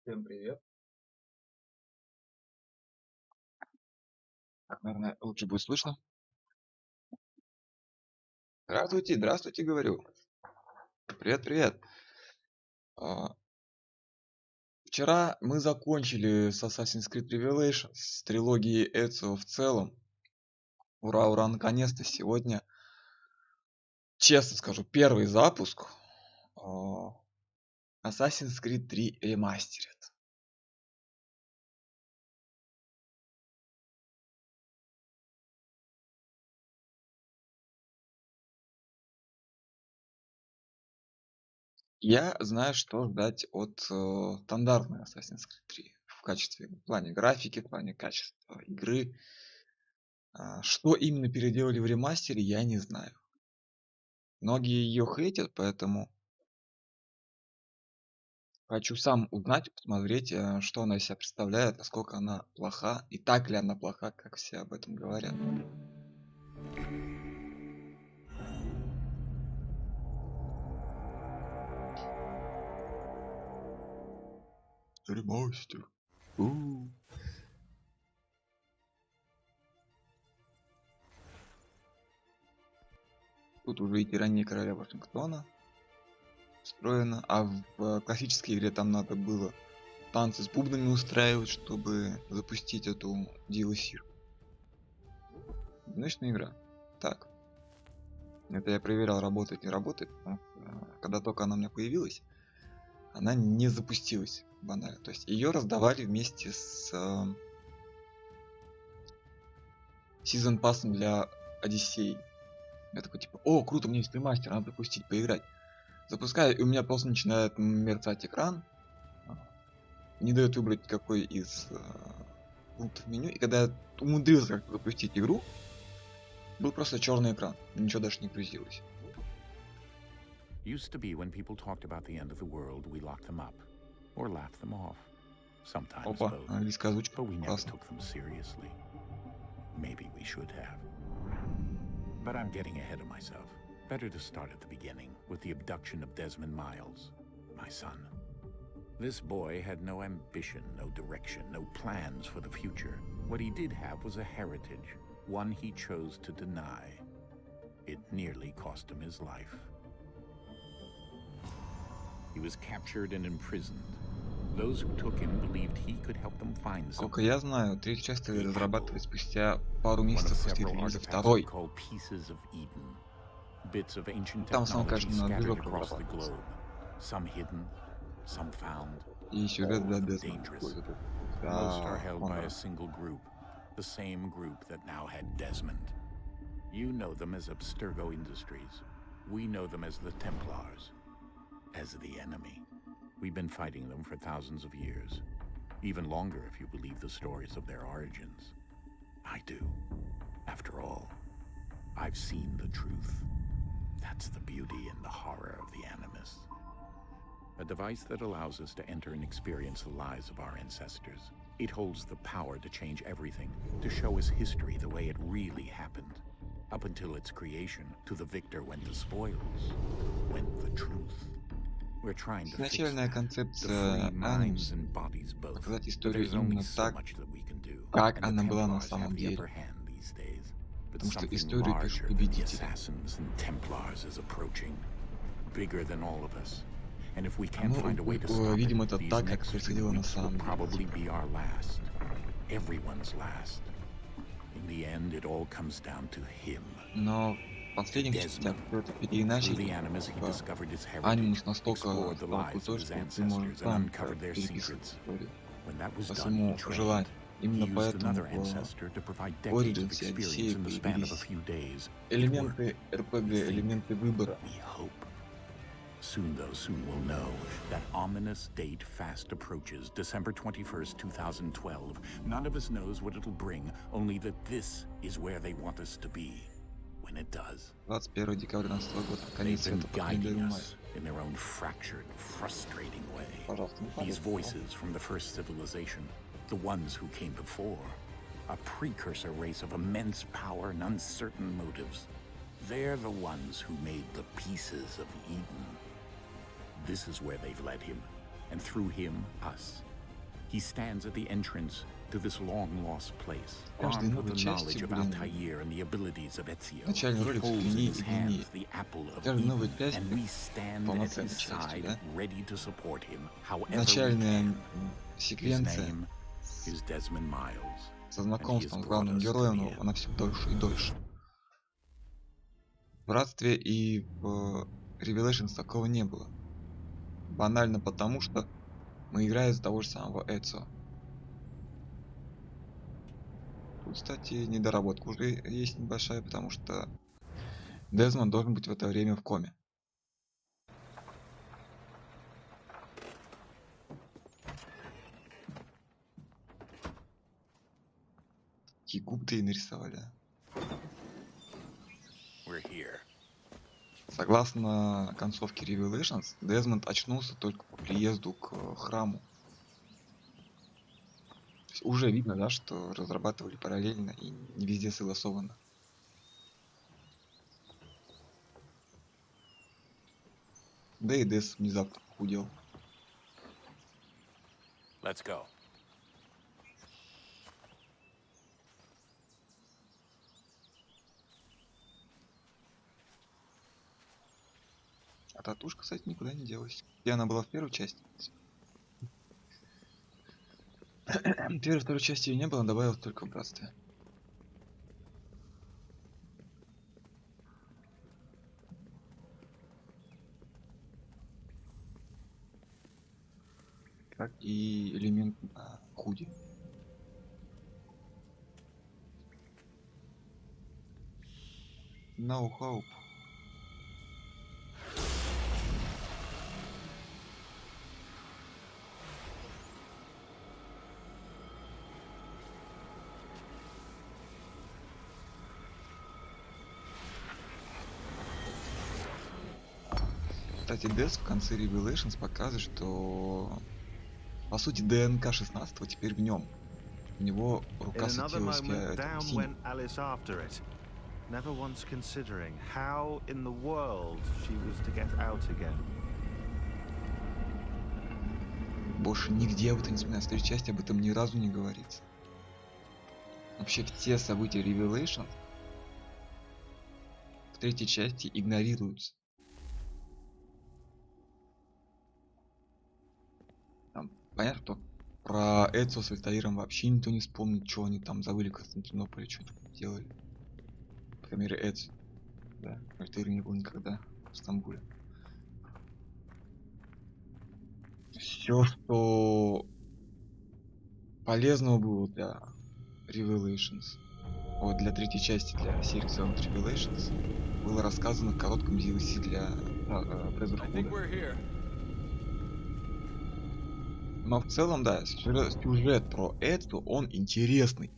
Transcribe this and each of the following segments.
Всем привет. Так, наверное, лучше будет слышно. Здравствуйте, здравствуйте, говорю. Привет, привет. А, Вчера мы закончили с Assassin's Creed Revelations, с трилогией Эцио в целом. Ура, ура, наконец-то сегодня, честно скажу, первый запуск Assassin's Creed 3 Remastered. Я знаю, что ждать от стандартной Assassin's Creed 3 в плане графики, в плане качества игры. Что именно переделали в ремастере, я не знаю. Многие ее хейтят, поэтому хочу сам узнать, посмотреть, что она из себя представляет, насколько она плоха, и так ли она плоха, как все об этом говорят. Ремастер. У. Тут уже и тирания короля Вашингтона встроена, а в классической игре там надо было танцы с бубнами устраивать, чтобы запустить эту DLC. Одиночная игра. Так. Это я проверял, работает, не работает. Потому что, когда только она у меня появилась, она не запустилась банально. То есть ее раздавали вместе с сезон пассом для Одиссей. Я такой типа, о, круто, у меня есть ремастер, надо запустить, поиграть. Запускаю, и у меня просто начинает мерцать экран. Не дает выбрать какой из пунктов меню. И когда я умудрился как-то запустить игру, был просто черный экран. Ничего даже не грузилось. Used to be when people talked about the end of the world, we locked them up or laughed them off. Sometimes Опа, both. английская озвучка. But we never Классно. took them seriously. Maybe we should have. But I'm getting ahead of myself. Better to start at the beginning with the abduction of Desmond Miles, my son. This boy had no ambition, no direction, no plans for the future. What he did have was a heritage, one he chose to deny. It nearly cost him his life. He was captured and imprisoned. Those who took him believed he could help them find Сколько something. я знаю, третью часть разрабатывали спустя пару месяцев после релиза второй. Pieces of Eden. Bits of ancient Там сам, technology конечно, на scattered движок across the разрабатывался. globe. Some hidden, some found. И сюжет All для of them Дезмонда dangerous. использовали. Most are Да, held он by a single group, the same group that now had Desmond. You know them as Abstergo Industries. We know them as the Templars, as the enemy. We've been fighting them for thousands of years, even longer if you believe the stories of their origins. I do. After all, I've seen the truth. That's the beauty and the horror of the Animus. A device that allows us to enter and experience the lives of our ancestors. It holds the power to change everything, to show us history the way it really happened. Up until its creation, to the victor went the spoils, went the truth. We're trying to fix Изначальная that, to концепция free minds Animus and bodies both. показать But историю there's only именно so так, much that we can do. как And the она была на Templars have самом the upper деле. hand these days. But Потому что something историю пишут larger than the победители. assassins and Templars is approaching, bigger than all of us. And if we can't Мы find a way to stop видим it, это these так, как next few происходило на weeks will самом деле. probably be our last. Everyone's last. In the end, it all comes down to him. Но в последних частях все это Through переиначили. the Animus, he discovered his Анимус heritage, настолько explored the стал lives of крутой, his что ты можешь ancestors, and сам uncovered their переписывать secrets. историю When that was по done, he своему trained. желанию. He Именно used поэтому another в ancestor to provide decades of Origins и experience Одиссее in the span of a появились few days. It worked. элементы РПГ, We think. элементы выбора. We hope. Soon, though, soon we'll know. That ominous date fast approaches, December 21st, 2012. None of us knows what it'll bring, only that this is where they want us to be. When it does. 21 декабря 2012 года. Конец They've been света по guiding календарю us мая. in their own fractured, frustrating way. Пожалуйста, не These пожалуйста. voices from the first civilization, the ones who came before, a precursor race of immense power and uncertain motives. They're the ones who made the pieces of Eden. This is where they've led him, and through him, us. He stands at the entrance to this long-lost place, Каждой armed with новой the части, knowledge of блин, Altair and the abilities of Ezio. начальный ролик все He holds in длиннее his и длиннее. hands the apple of Каждая новая Eden, часть and we stand at полноценной his частью, side, да? ready to support him, however we Начальная can. His секвенция name is Desmond Miles, со and he has знакомством с brought главным us to героем, the но end. она все дольше и дольше. В Братстве и в Revelations такого не было. Банально потому, что мы играем за того же самого Эцио. Тут, кстати, недоработка уже есть небольшая, потому что Дезмонд должен быть в это время в коме. Какие губы и нарисовали. We're here. Согласно концовке Revelations, Дезмонд очнулся только по приезду к храму. То есть уже видно, да, что разрабатывали параллельно и не везде согласовано. Да и Дез внезапно похудел. Let's go. А татушка, кстати, никуда не делась. Где она была в первой части? В первой и второй части ее не было, добавилось только в Братстве. Как и элемент на худи. No hope. Кстати, Дес в конце Revelations показывает, что по сути ДНК 16 теперь в нем. У него рука светилась синим. Never once considering how in the world she was to get out again. Больше нигде об этом не вспоминается. В третьей части об этом ни разу не говорится. Вообще все события Revelation в третьей части игнорируются. Там, понятно, что про Эцио с Альтаиром вообще никто не вспомнит, что они там забыли в Константинополе, что там делали. По крайней мере, Эцио. Да, Альтаир не был никогда в Стамбуле. Все, что полезного было для Revelations, вот для третьей части, для серии Silent Revelations, было рассказано в коротком DLC для Brotherhood. Но в целом, да, сюжет про Эцио, он интересный.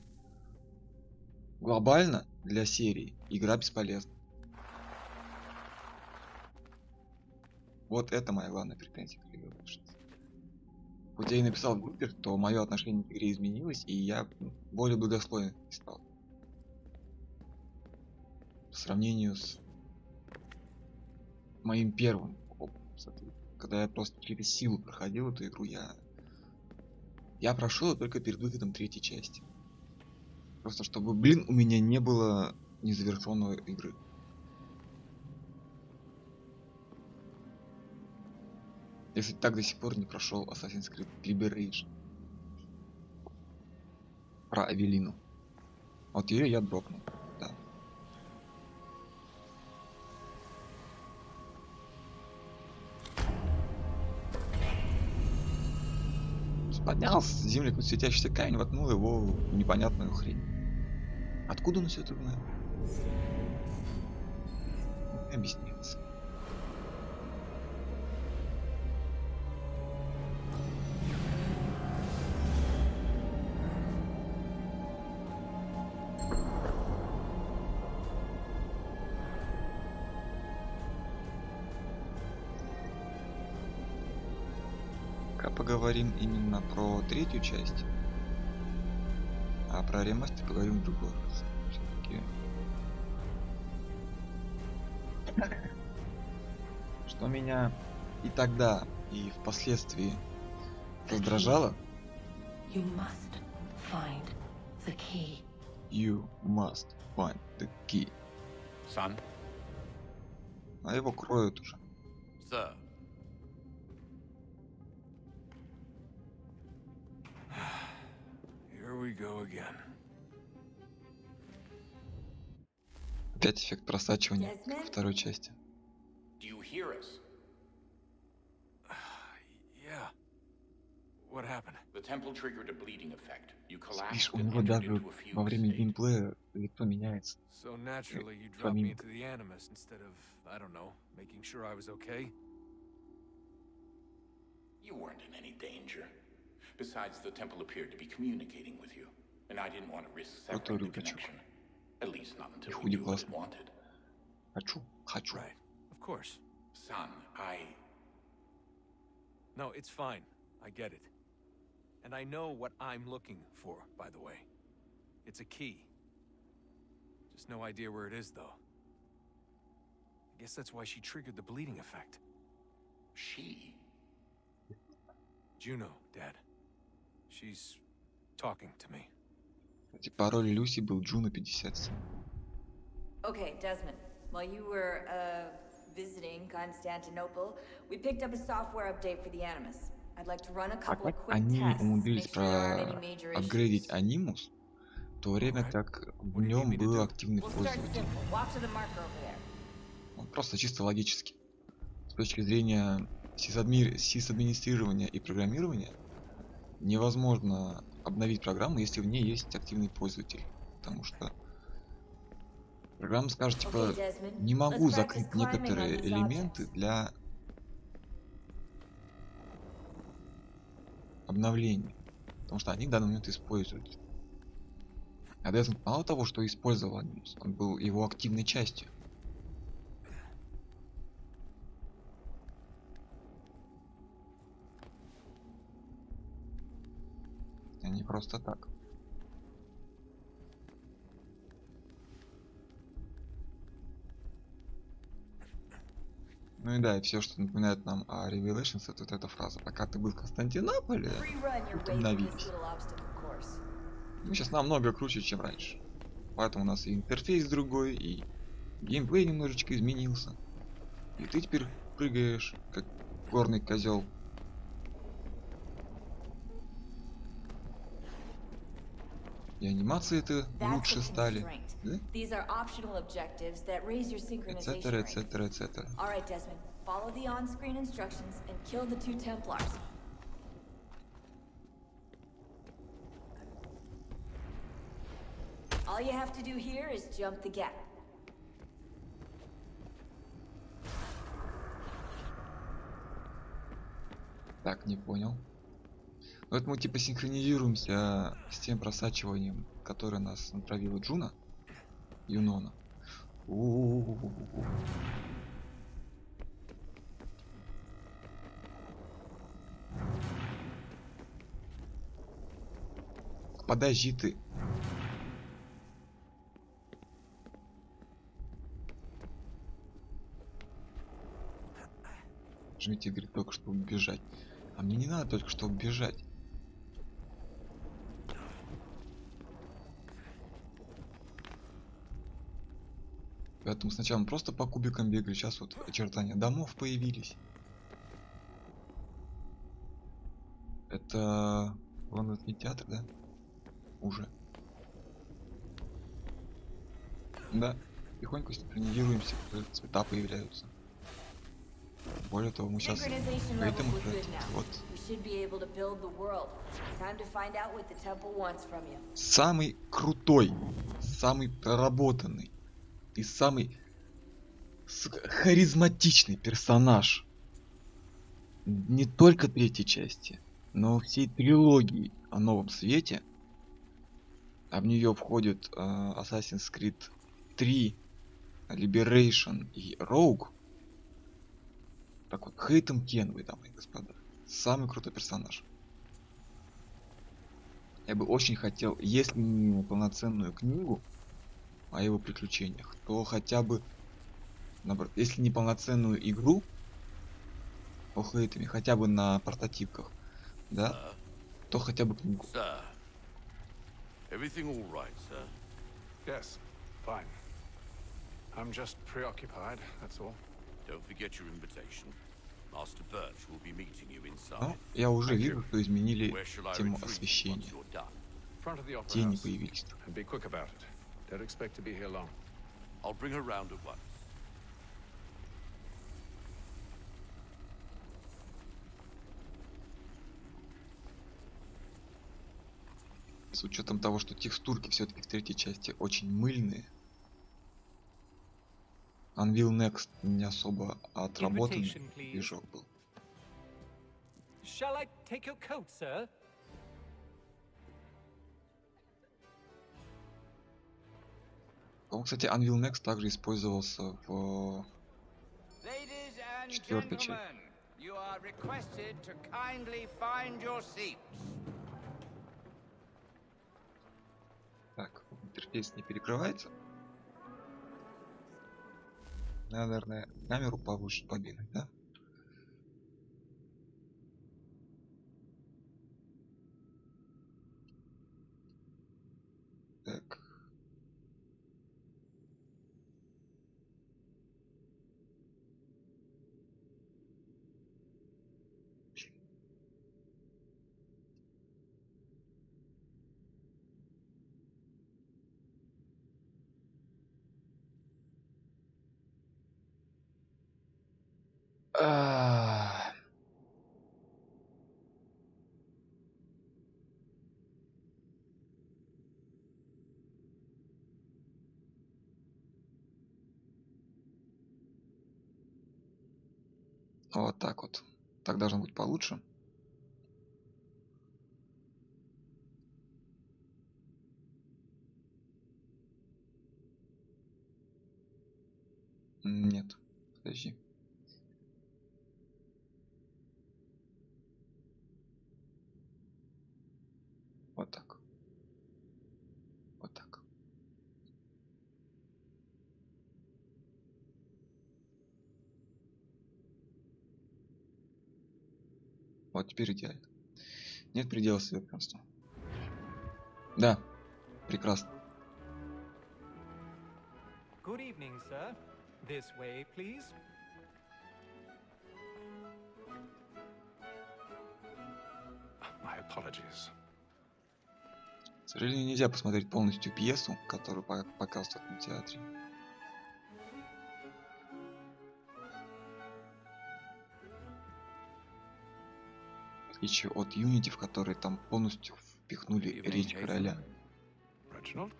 Глобально для серии игра бесполезна. Вот это моя главная претензия к Revelations. Хоть я и написал в группе, что мое отношение к игре изменилось, и я более благословен стал. По сравнению с моим первым опытом. Когда я просто через силу проходил эту игру, я прошел только перед выходом третьей части. Просто чтобы, блин, у меня не было незавершенной игры. Если так до сих пор не прошел Assassin's Creed Liberation. Про Авелину. Вот ее я дропнул. Да. Поднялся с земли какой-то светящийся камень, воткнул его в непонятную хрень. Откуда он все это знает? Не объясняется. Поговорим именно про третью часть, а про ремастер поговорим в другой раз. Все-таки. Что меня и тогда, и впоследствии раздражало, You must find the key. You must find the key. Son? А его кроют уже. Sir. Here we go again. Опять эффект просачивания Desmond? во второй части. Do you hear us? Yeah. What happened? The temple triggered a bleeding effect. You collapsed Видишь, у and него entered даже into a во fugue время state. геймплея лицо меняется. So naturally, you I dropped me mean- into the Animus instead of, I don't know, making sure I was okay? You weren't in any danger. Besides, the temple appeared to be communicating with you, and I didn't want to risk severing the рюкзачок. connection. At least not until we худи knew what it классный. wanted. Хочу. Right. Of course. Son, No, it's fine. I get it. And I know what I'm looking for, by the way. It's a key. Just no idea where it is, though. I guess that's why she triggered the bleeding effect. She? Juno, Dad. She's talking to me. Кстати, пароль Люси был Джуна 57. Okay, Desmond. While you were, visiting Constantinople, we picked up a software update for the Animus. I'd like to run a А couple of как quick они tests, умудрились make sure there aren't any major апгрейдить issues. анимус, в то время Alright. как в What do you need нем me to был do? активный We'll start пользователь. simple. Walk to the marker over there. Он просто чисто логически. С точки зрения сисадминистрирования и программирования, невозможно обновить программу, если в ней есть активный пользователь. Потому что программа скажет, типа, Okay, Desmond. не могу Let's practice закрыть climbing on некоторые these элементы objects. для обновления. Потому что они в данный момент используются. А Desmond мало того, что использовал анимус, он был его активной частью. А не просто так. Ну и да, и все, что напоминает нам о Revelations, это вот эта фраза. Пока ты был в Константинополе, Rerun your тут way through this обновились. little obstacle course. Мы сейчас намного круче, чем раньше. Поэтому у нас и интерфейс другой, и геймплей немножечко изменился. И ты теперь прыгаешь, как горный козел. И анимации-то That's лучше a стали. constraint. Да? These are optional objectives that raise your synchronization Etc, rate. etc, etc. All right, Desmond. Follow the on-screen instructions and kill the 2 Templars. All you have to do here is jump the gap. Так, не понял. Ну, это мы типа синхронизируемся с тем просачиванием, которое нас натравила Джуна. Юнона. У-у-у-у-у-у. Подожди ты. Жмите, говорит, только что убежать. А мне не надо только что убежать. Поэтому сначала мы просто по кубикам бегали, сейчас вот очертания домов появились. Это лондонский театр, да? Уже. Да, потихоньку синхронизируемся, когда цвета появляются. Более того, мы сейчас Synchronization поэтому levels look good now. вот We should be able to build the world. Time to find out what the temple wants from you. самый крутой, самый проработанный и самый харизматичный персонаж не только третьей части, но всей трилогии о Новом Свете. А в нее входит Assassin's Creed 3, Liberation и Rogue. Так вот, Хейтем Кенвей, дамы и господа. Самый крутой персонаж. Я бы очень хотел, если не полноценную книгу о его приключениях, то хотя бы, наоборот, если не полноценную игру о Хейтеме, хотя бы на портативках, да, то хотя бы книгу. Sir, everything all right, sir? Yes, fine. I'm just preoccupied, that's all. Don't forget your invitation. Master Birch will be meeting you Ну, inside. я уже Thank вижу, you. что изменили Where shall I тему retreat once освещения. you're done? Front of the opera Тени house. появились. And be quick about it. Don't expect to be here long. I'll bring her round at once. С учетом того, что текстурки все-таки в третьей части очень мыльные. Unreal Next не особо отработанный Invitation, please. движок был. Shall I take your coat, sir? По-моему, кстати, Unreal Next также использовался в Ladies and четвертой части. gentlemen, you are requested to kindly find your seats. Так, интерфейс не перекрывается. Наверное, камеру повыше подвинуть, да? Так. А. Вот так вот. Так должно быть получше. Нет. Подожди. Вот так. Вот так. Вот теперь идеально. Нет предела совершенства. Да, прекрасно. Good evening, sir. This way, please. My apologies. К сожалению, нельзя посмотреть полностью пьесу, которую показывают на театре. В отличие от Unity, в которой там полностью впихнули речь короля. Reginald?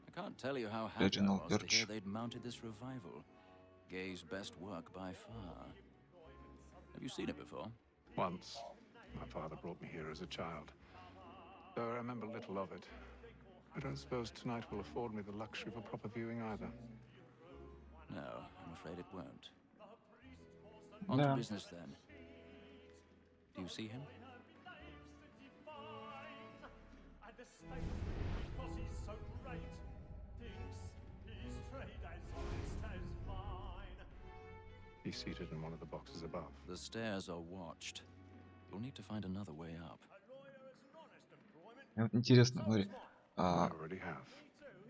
I can't tell you how happy I Reginald was to Birch. hear they'd mounted this revival. Gay's best work by far. Have you seen it before? Once. My father brought me here as a child. So I remember little of it. I don't suppose tonight will afford me the luxury of a proper viewing either. No, I'm afraid it won't. On Yeah. to business then. Do you see him? He's seated in one of the boxes above. The stairs are watched. You'll need to find another way up. Мне вот интересно, смотри. I already have.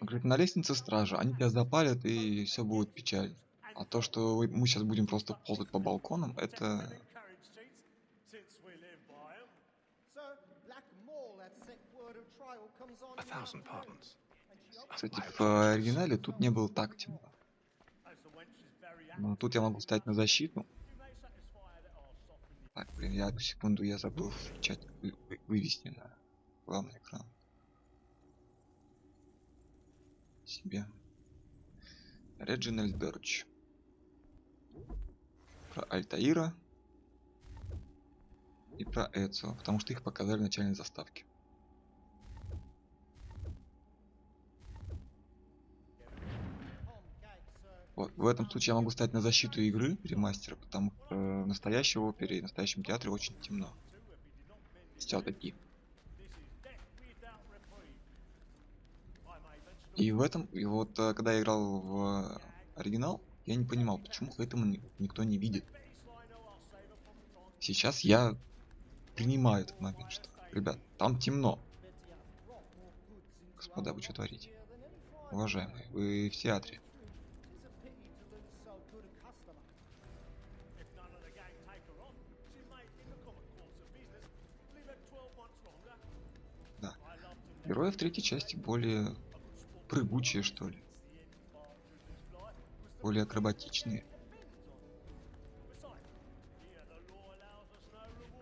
Он говорит, на лестнице стража, они тебя запалят и все будет печально. А то, что мы сейчас будем просто ползать по балконам, это... A thousand pardons. Кстати, в оригинале тут не было так темно. Но тут я могу встать на защиту. Так, блин, я одну секунду, я забыл включать, вывести на главный экран. Себе. Реджинальд Бёрч. Про Альтаира. И про Эцио, потому что их показали в начальной заставке. Вот, в этом случае я могу стать на защиту игры ремастера, потому что в настоящей опере и настоящем театре очень темно. Сейчас такие. И в этом, и вот когда я играл в оригинал, я не понимал, почему этому никто не видит. Сейчас я принимаю этот момент, что Ребят, там темно. Господа, вы что творите? Уважаемые, вы в театре. Да. Герои в третьей части более прыгучие, что ли. Более акробатичные,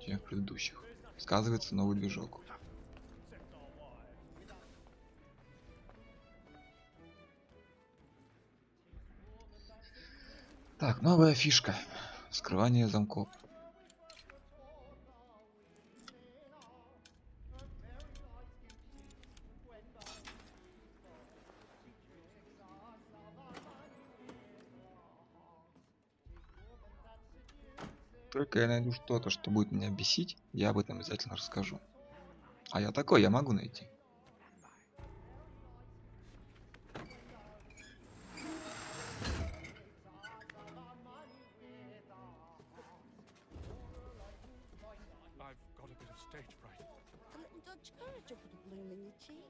чем в предыдущих. Сказывается новый движок. Так, новая фишка. Скрывание замков. Только я найду что-то, что будет меня бесить, я об этом обязательно расскажу. А я такой, я могу найти. A little Dodge courage will put a bloom in your cheek.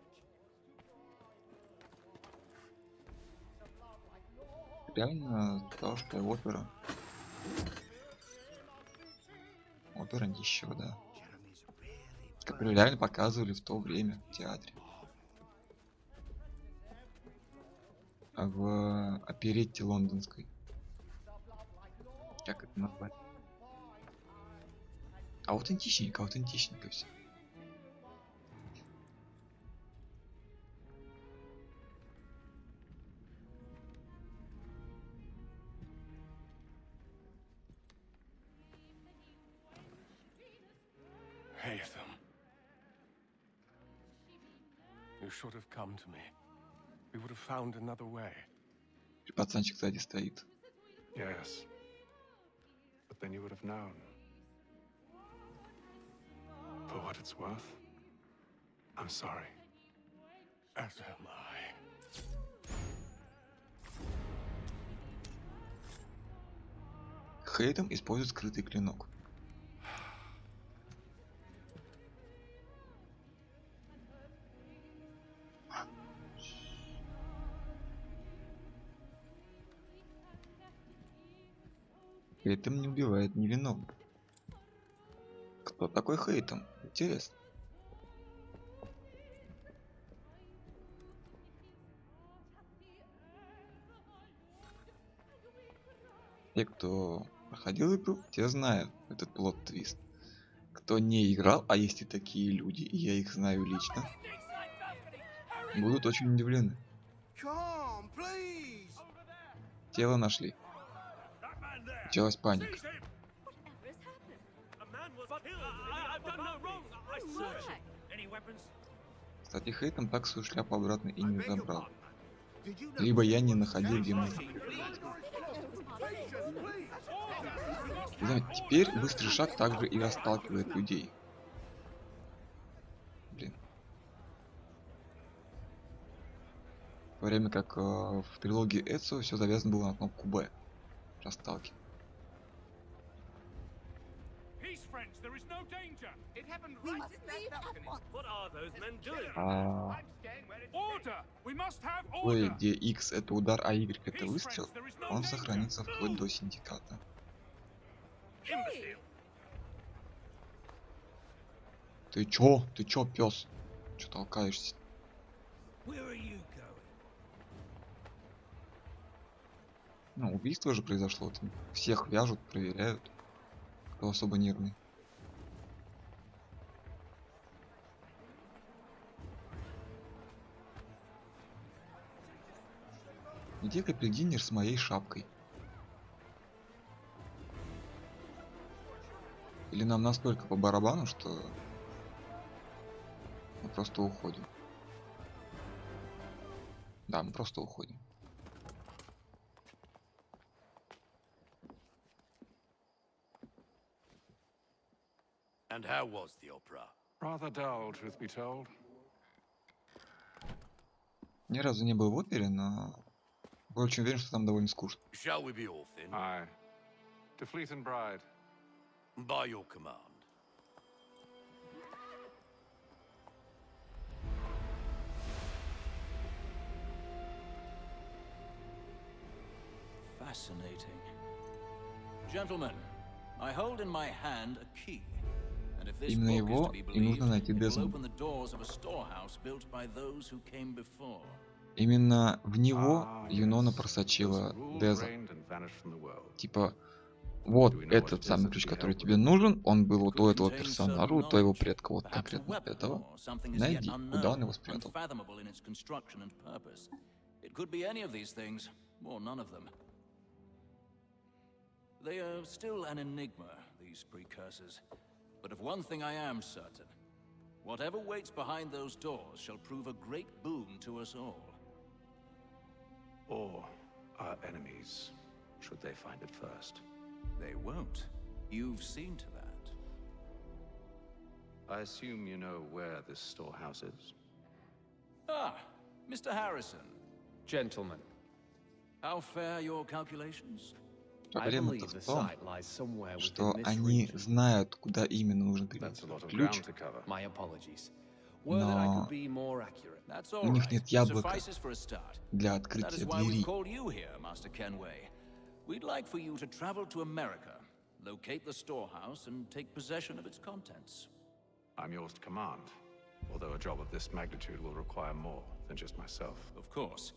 Реально, потому что опера. Опера нищего, да. Которую реально показывали в то время в театре. В оперетте лондонской. Как это назвать? Аутентичненько все. Haytham. You should have come to me. We would have found another way. Пацанчик сзади стоит. Yes. But then you would have known. For what it's worth, I'm sorry. As am I. Хейтом использует скрытый клинок. Хейтом не убивает невиновных. Кто такой Хейтом? Интересно. Те, кто проходил игру, те знают этот плот-твист. Кто не играл, а есть и такие люди, и я их знаю лично, будут очень удивлены. Тело нашли. Началась паника. Кстати, Хейтом так свою шляпу обратно и не забрал. Либо я не находил, где можно. Знаете, теперь быстрый шаг также и расталкивает людей. Блин. В то время как в трилогии Эцио все завязано было на кнопку Б. Расталкивать. Ой, где X это удар, а Y это выстрел, он сохранится вплоть до синдиката. Ты чё, пёс? Чё толкаешься? Ну, убийство же произошло. Там всех вяжут, проверяют. Кто особо нервный. Где капельдинер с моей шапкой? Или нам настолько по барабану, что мы просто уходим? Да, мы просто уходим. And how was the opera? Rather dull, truth be told. Ни разу не был в опере, но я очень уверен, что там довольно скучно. Shall we be off then? Aye. To Fleet and Bride. By your command. Fascinating. Gentlemen, I hold in my hand a key. And if this Именно book is to его be и нужно believed, найти it will Дезмонда. open the doors of a storehouse built by those who came before. Именно в него Ah, Юнона yes. просочила Those rules Деза. reigned and vanished from the world. Типа, вот Do we know what этот it is самый that ключ, we который held тебе within? нужен, он был It у could этого contain персонажа, certain у твоего knowledge, предка, вот perhaps a конкретно weapon этого. or something as yet Найди, куда он его unknown, спрятал. unfathomable in its construction and purpose. It could be any of these things, or none of them. They are still an enigma, these precursors. But of one thing I am certain. Whatever waits behind those doors shall prove a great boon to us all. Or our enemies, should they find it first. They won't. You've seen to that. I assume you know where this storehouse is? Ah, Mr. Harrison. Gentlemen, How fair your calculations? Проблема-то в том, что они знают, куда именно нужно That's a перейти lot of ключ, ground to cover. my apologies. Were that I could be more accurate. That's у all них right. нет яблока Suffices for a start. для That is открытия why we've двери. called you here, Master Kenway. We'd like for you to travel to America, locate the storehouse, and take possession of its contents. I'm yours to command, although a job of this magnitude will require more than just myself. Of course.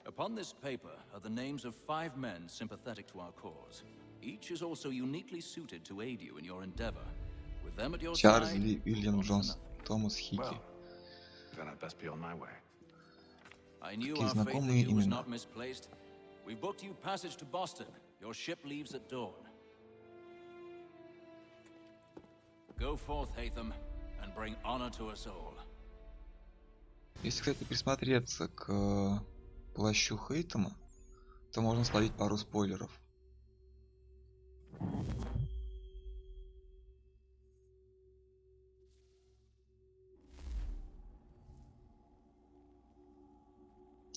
Upon this paper are the names of 5 men sympathetic to our cause. Each is also uniquely suited to aid you in your endeavor. With them at your Чарльз side, Ли, Уильям all for Джонс, nothing. Томас Хики. Well, then I'd best be on my way. I knew Такие our faith in знакомые you was имена. not misplaced. We booked you passage to Boston. Your ship leaves at dawn. Go forth, Hatham, and bring honor to us all. Если, кстати, присмотреться к плащу Хейтема, то можно словить пару спойлеров.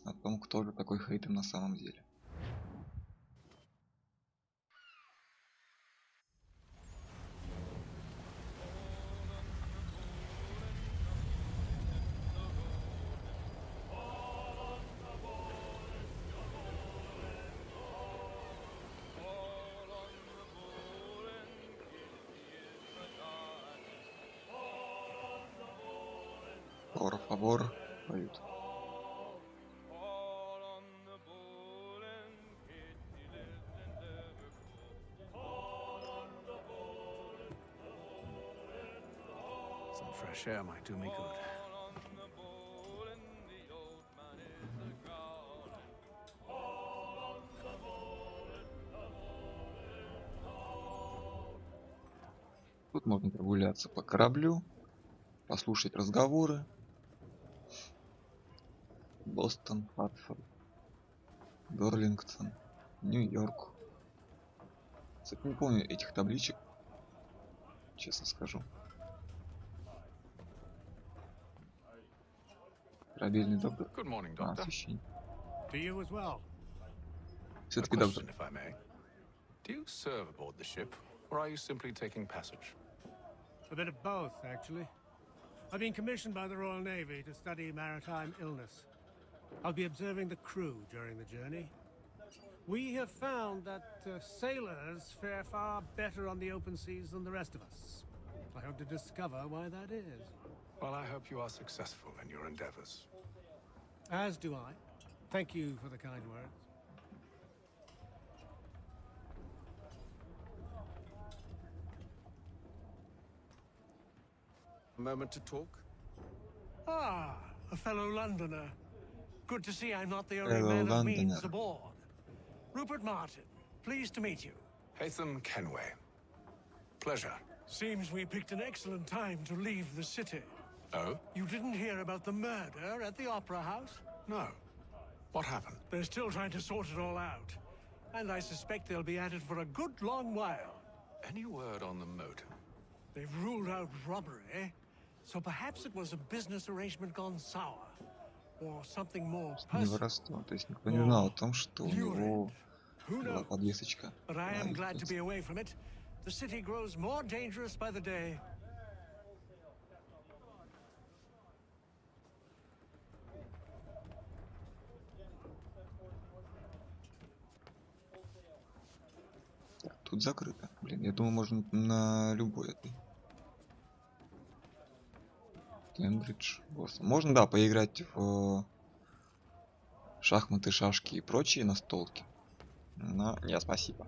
О том, кто же такой Хейтем на самом деле. Por favor, поют. Some fresh air might do me good. Тут можно прогуляться по кораблю, послушать разговоры. Бостон, Хартфорд, Берлингтон, Нью-Йорк. Кстати, не помню этих табличек, честно скажу. Корабельный доктор. Good morning, А, Doctor. священник. To you as well. A Все-таки доктор. question, if I may. Do you serve aboard the ship, or are you simply taking passage? A bit of both, actually. I've been commissioned by the Royal Navy to study maritime illness. I'll be observing the crew during the journey. We have found that sailors fare far better on the open seas than the rest of us. I hope to discover why that is. Well, I hope you are successful in your endeavors. As do I. Thank you for the kind words. A moment to talk? Ah, a fellow Londoner. Good to see I'm not the only Fellow man of means Londoner. aboard. Rupert Martin, pleased to meet you. Hatham Kenway. Pleasure. Seems we picked an excellent time to leave the city. Oh? You didn't hear about the murder at the Opera House? No. What happened? They're still trying to sort it all out. And I suspect they'll be at it for a good long while. Any word on the motive? They've ruled out robbery, so perhaps it was a business arrangement gone sour. Or something more Не personal. воровство. То есть никто не знал о том, что у него Who была knows? подвесочка. But I am на glad to яйце. be away from it. The city grows more dangerous by the day. тут закрыто. Блин, я думаю, можно на любой этой. Кембридж. Можно, да, поиграть в шахматы, шашки и прочие настолки. Но нет, спасибо.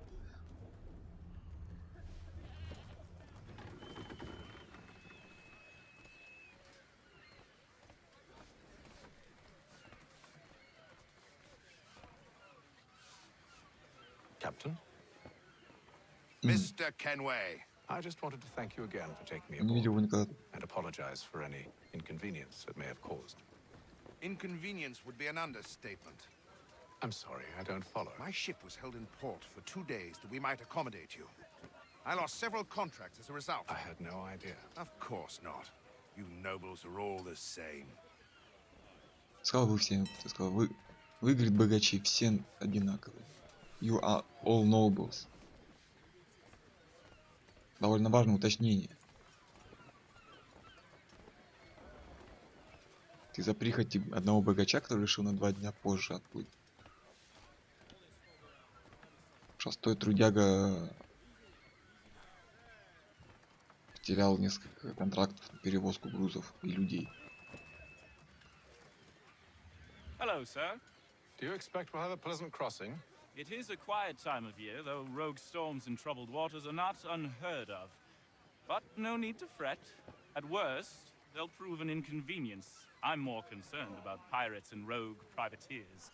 Captain? Mr. Kenway. I just wanted to thank you again for taking me Не видел его aboard никогда. and apologize for any inconvenience it may have caused. Inconvenience would be an understatement. I'm sorry, I don't follow. My ship was held in port for 2 days that we might accommodate you. I lost several contracts as a result. I had no idea. Of course not. You nobles are all the same. Сказал, вы все, ты сказал, вы, говорит, богачи, все одинаковые. You are all nobles. Довольно важное уточнение. Ты за прихоти одного богача, который решил на 2 дня позже отплыть. Простой трудяга потерял несколько контрактов на перевозку грузов и людей. Hello, sir. Do you expect we'll have a pleasant crossing? It is a quiet time of year, though rogue storms and troubled waters are not unheard of. But no need to fret. At worst, they'll prove an inconvenience. I'm more concerned about pirates and rogue privateers.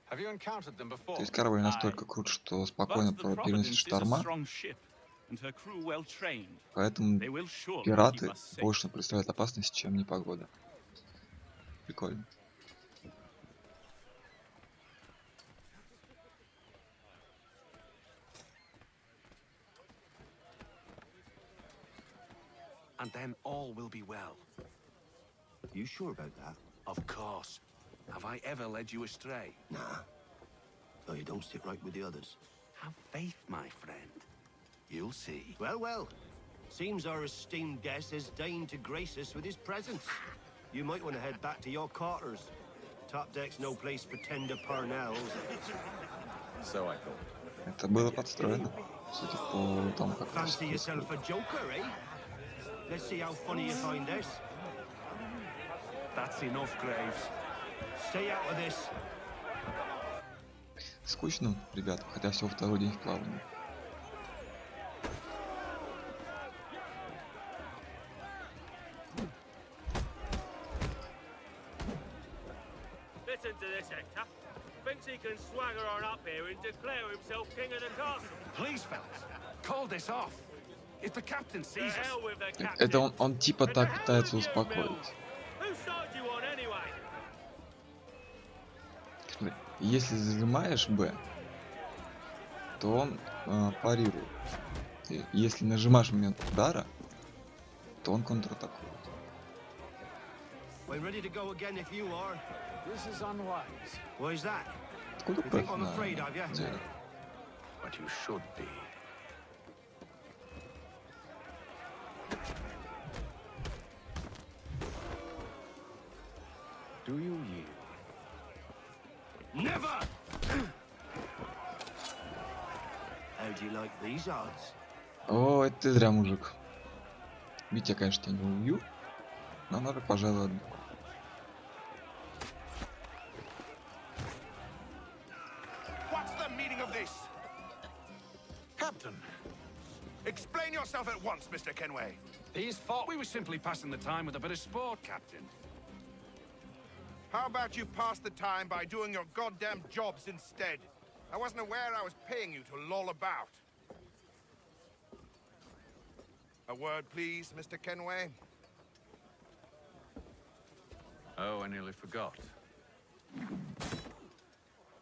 Have you encountered them before? То есть корабль настолько крут, что спокойно переносит шторма, поэтому пираты больше представляют опасность, чем непогода. Прикольно. And then all will be well. You sure about that? Of course. Have I ever led you astray? Nah. No, you don't sit right with the others. Have faith, my friend. You'll see. Well, well. Seems our esteemed guest has deigned to grace us with his presence. You might want to head back to your quarters. Top deck's no place for tender parnells. So I thought. Это было подстроено. Судя по тому, как Fancy yourself a joker, eh? Let's see how funny you find this. That's enough, Graves. Stay out of this. Скучно, ребята, хотя всего второй день в плавании. Listen to this, Hector. Thinks he can swagger on up here and declare himself king of the castle. Please, fellas, call this off. If the captain sees us... hell with the captain. Это он типа так пытается успокоить. Whose side do you want anyway? Если зажимаешь Б, то он парирует. И если нажимаешь в момент удара, то он контратакует. We're ready to go again if you are. This is unwise. Why is that? Откуда You think I'm afraid of you? деле? But you should be. Do you yield? Never! How do you like these odds? О, это ты зря, мужик. Ведь я, конечно, тебя не убью, но надо, пожалуй, отбить. What's the meaning of this? Captain, Explain yourself at once, Mr. Kenway. These thought we were simply passing the time with a bit of sport, Captain. How about you pass the time by doing your goddamn jobs instead? I wasn't aware I was paying you to loll about. A word, please, Mr. Kenway. oh, I nearly forgot.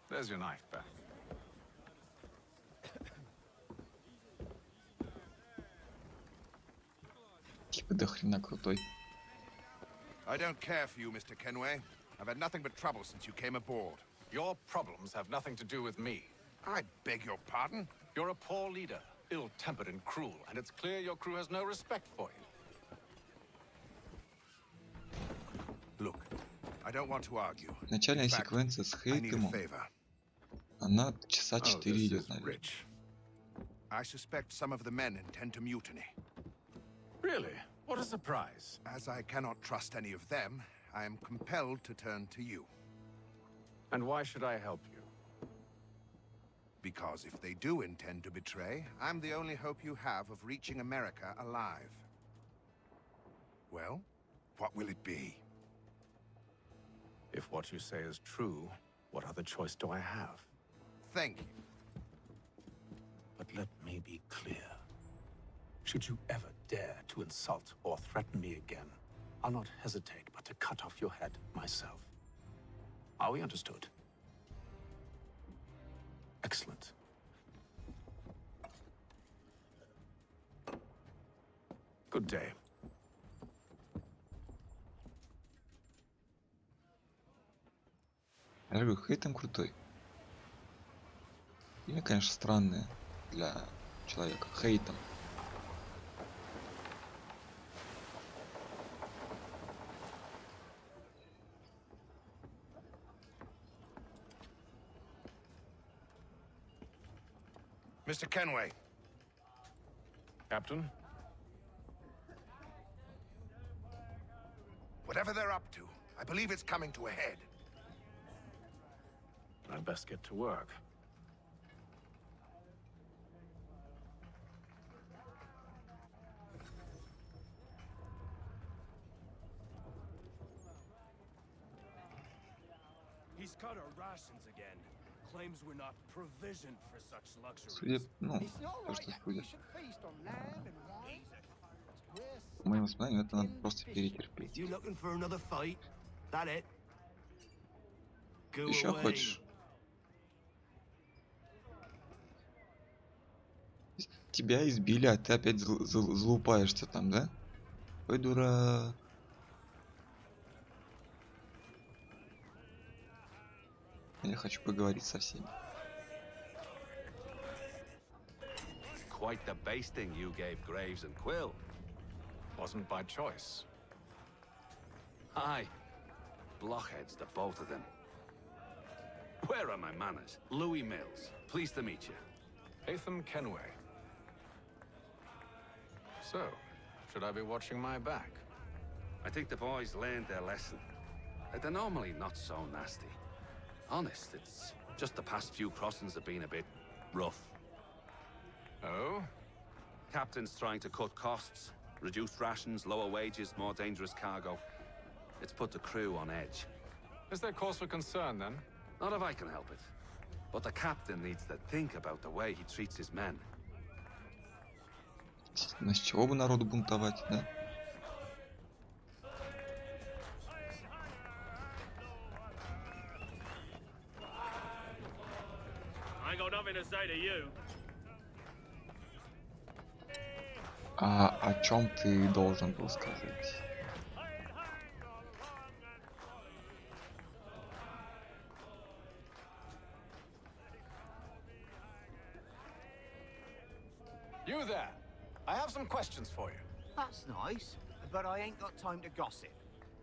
There's your knife back. Типа до хрена крутой. I don't care for you, Mr. Kenway. I've had nothing but trouble since you came aboard. Your problems have nothing to do with me. I beg your pardon? You're a poor leader, ill-tempered and cruel, and it's clear your crew has no respect for you. Look, I don't want to argue. Начальная секвенция с I need a Хейтемом, favor. она часа 4 this идет, is наверное. rich. I suspect some of the men intend to mutiny. Really? What a surprise. As I cannot trust any of them, I am compelled to turn to you. And why should I help you? Because if they do intend to betray, I'm the only hope you have of reaching America alive. Well, what will it be? If what you say is true, what other choice do I have? Thank you. But let me be clear. Should you ever dare to insult or threaten me again, I'll not hesitate but to cut off your head myself. Are we understood? Excellent. Good day. Я говорю, Хейтем крутой. Имя, конечно, странное для человека. Хейтем. Mr. Kenway. Captain? Whatever they're up to, I believe it's coming to a head. I'd best get to work. He's cut our rations again. Claims we're not provisioned for such luxuries. Судя, ну, то, что судя. По моим воспоминаниям, это надо просто перетерпеть. Еще хочешь? Тебя избили, а ты опять залупаешься там, да? Ой, дура. Я хочу поговорить со всеми. Quite the basting you gave Graves and Quill. Wasn't by choice. Aye. Blockheads, the both of them. Where are my manners? Louis Mills. Pleased to meet you. Haytham Kenway. So, should I be watching my back? I think the boys learned their lesson. They're normally not so nasty. Honest, it's just the past few crossings have been a bit rough. Oh? Captain's trying to cut costs. Reduced rations, lower wages, more dangerous cargo. It's put the crew on edge. Is there cause for concern, then? Not if I can help it. But the captain needs to think about the way he treats his men. С чего бы народу бунтовать, да? I ain't got nothing to say to you. А о чем ты должен был сказать? You there. I have some questions for you. That's nice, but I ain't got time to gossip.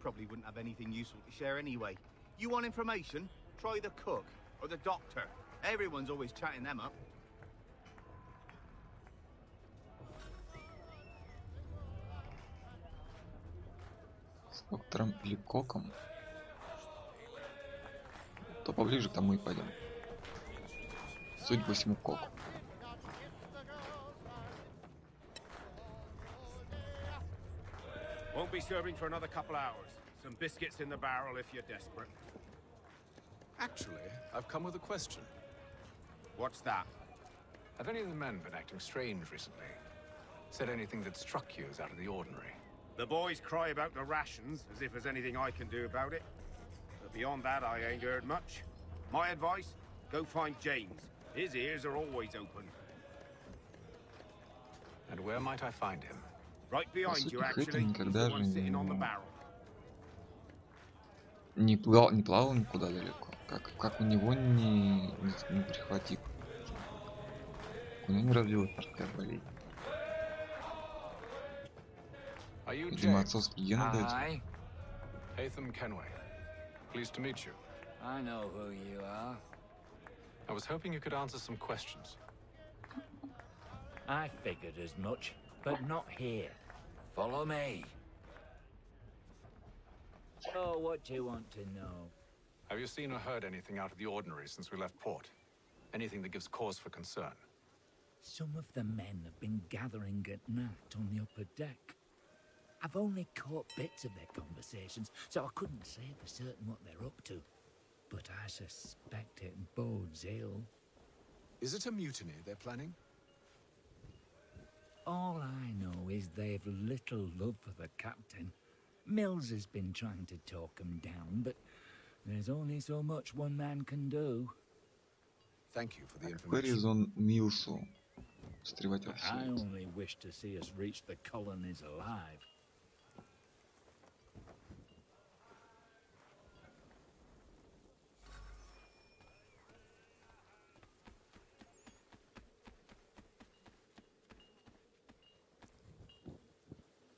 Probably wouldn't have anything useful to share anyway. You want information? Try the cook or the doctor. Everyone's always chatting them up. С доктором или коком? То поближе к тому и пойдем. Судя по всему, коку. Won't be serving for another couple hours. Some biscuits in the barrel if you're desperate. Actually, I've come with a question. What's that? Have any of the men been acting strange recently? Said anything that struck you as out of the ordinary? The boys cry about the rations, as if there's anything I can do about it. But beyond that, I ain't heard much. My advice, go find James. His ears are always open. And where might I find him? Right behind you, Хейтем actually. He's никогда the же one sitting on the barrel. не плавал никуда далеко. Как у него не прихватив. У него не развилась морская болезнь. Видимо, отцовские гены дают. Haytham Kenway. Pleased to meet you. I know who you are. I was hoping you could answer some questions. I figured as much, but not here. Follow me. Oh, what do you want to know? Have you seen or heard anything out of the ordinary since we left port? Anything that gives cause for concern? Some of the men have been gathering at night on the upper deck. I've only caught bits of their conversations, so I couldn't say for certain what they're up to. But I suspect it bodes ill. Is it a mutiny they're planning? All I know is they've little love for the captain. Mills has been trying to talk him down, but there's only so much one man can do. Thank you for the Теперь information. он Милсу встревать во все I это. only wish to see us reach the colonies alive.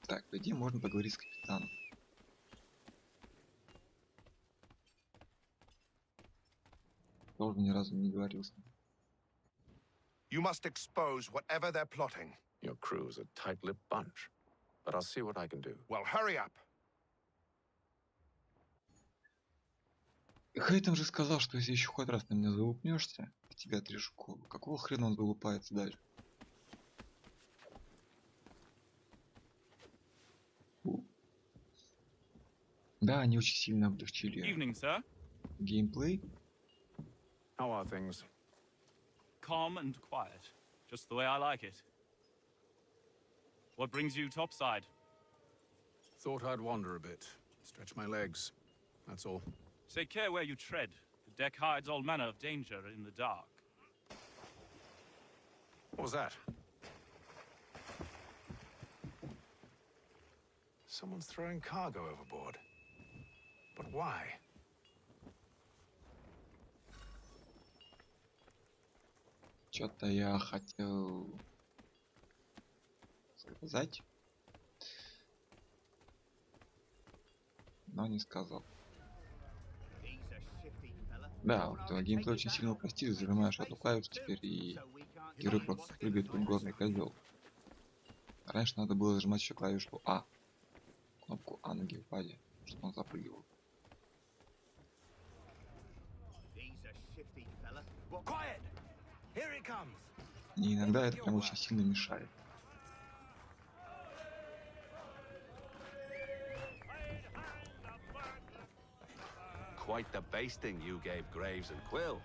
Так, по идее можно поговорить с капитаном. Тоже ни разу не говорил с ним. You must expose whatever they're plotting. Your crew's a tight-lipped bunch, but I'll see what I can do. Well, hurry up. Хейтон же сказал, что если еще хоть раз на меня залупнешься, я тебя отрежу голову. Какого хрена он залупается дальше? Да, они очень сильно облегчили Evening, sir. геймплей. How are things? Calm and quiet. Just the way I like it. What brings you topside? Thought I'd wander a bit, stretch my legs. That's all. Take care where you tread. The deck hides all manner of danger in the dark. What was that? Someone's throwing cargo overboard. But why? Что-то я хотел сказать, но не сказал. Да, вот геймплей очень сильно упростили, зажимаешь одну клавишу теперь и герой просто прыгает как горный козел. Раньше надо было зажимать еще клавишу А, кнопку А на геймпаде, чтобы он запрыгивал. И иногда это прям очень сильно мешает. Quite the basting you gave Graves and Quill.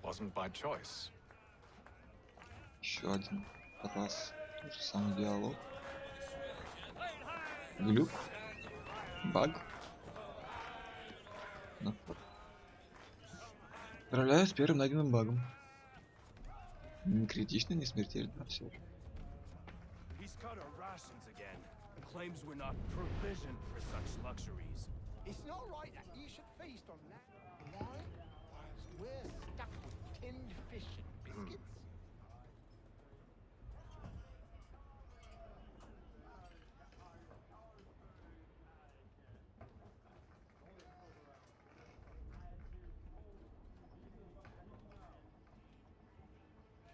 Wasn't by choice. Еще один раз тот же самый диалог. Глюк. Баг. Ну. Поздравляю с первым найденным багом. Не критично, не смертельно, все же. He's cut our rations again and claims we're not provisioned for such luxuries. It's not right that you should feast on that. Why? We're stuck with tinned fish and biscuits.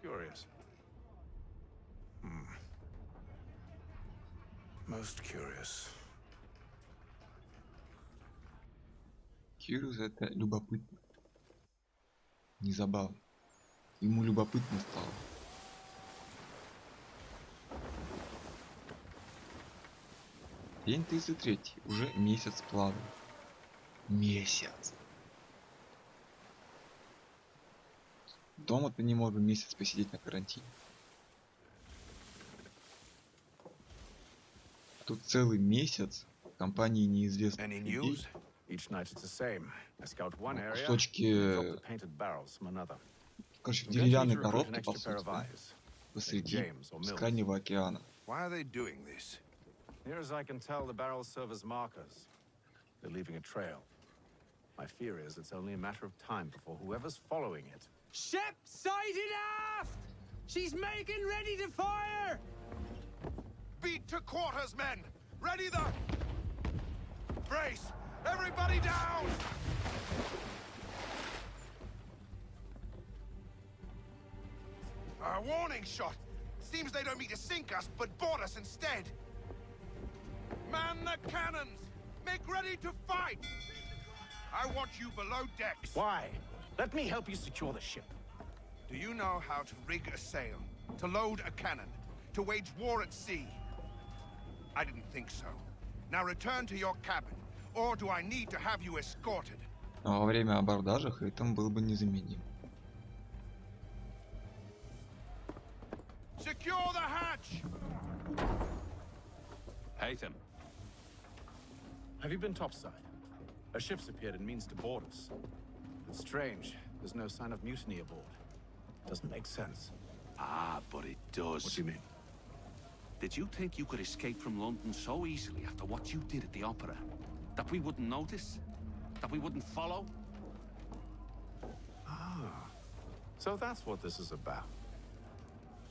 Curious. Most curious. Curious — это любопытно. Не забавно. Ему любопытно стало. День 33. Уже месяц плавает. Месяц. Дома ты не можешь месяц посидеть на карантине. Тут целый месяц в компании неизвестных людей. Кусочки, короче, в деревянной коробке, по сути, посреди бескрайнего океана. Why are they doing this? Near as I can tell, the barrels serve as markers. They're leaving a trail. My fear is it's only a matter of time before whoever's following it. Ship sighted aft! She's making ready to fire! Beat to quarters, men! Ready the... Brace! Everybody down! Warning shot! Seems they don't mean to sink us, but board us instead. Man the cannons! Make ready to fight! I want you below decks. Why? Let me help you secure the ship. Do you know how to rig a sail? To load a cannon? To wage war at sea? I didn't think so. Now return to your cabin, or do I need to have you escorted? Но во время абордажа Хейтон был бы незаменим. Secure the hatch! Haytham. Have you been topside? A ship's appeared and means to board us. It's strange. There's no sign of mutiny aboard. Doesn't make sense. Ah, but it does. What do you mean? Did you think you could escape from London so easily after what you did at the opera? That we wouldn't notice? That we wouldn't follow? Ah. So that's what this is about.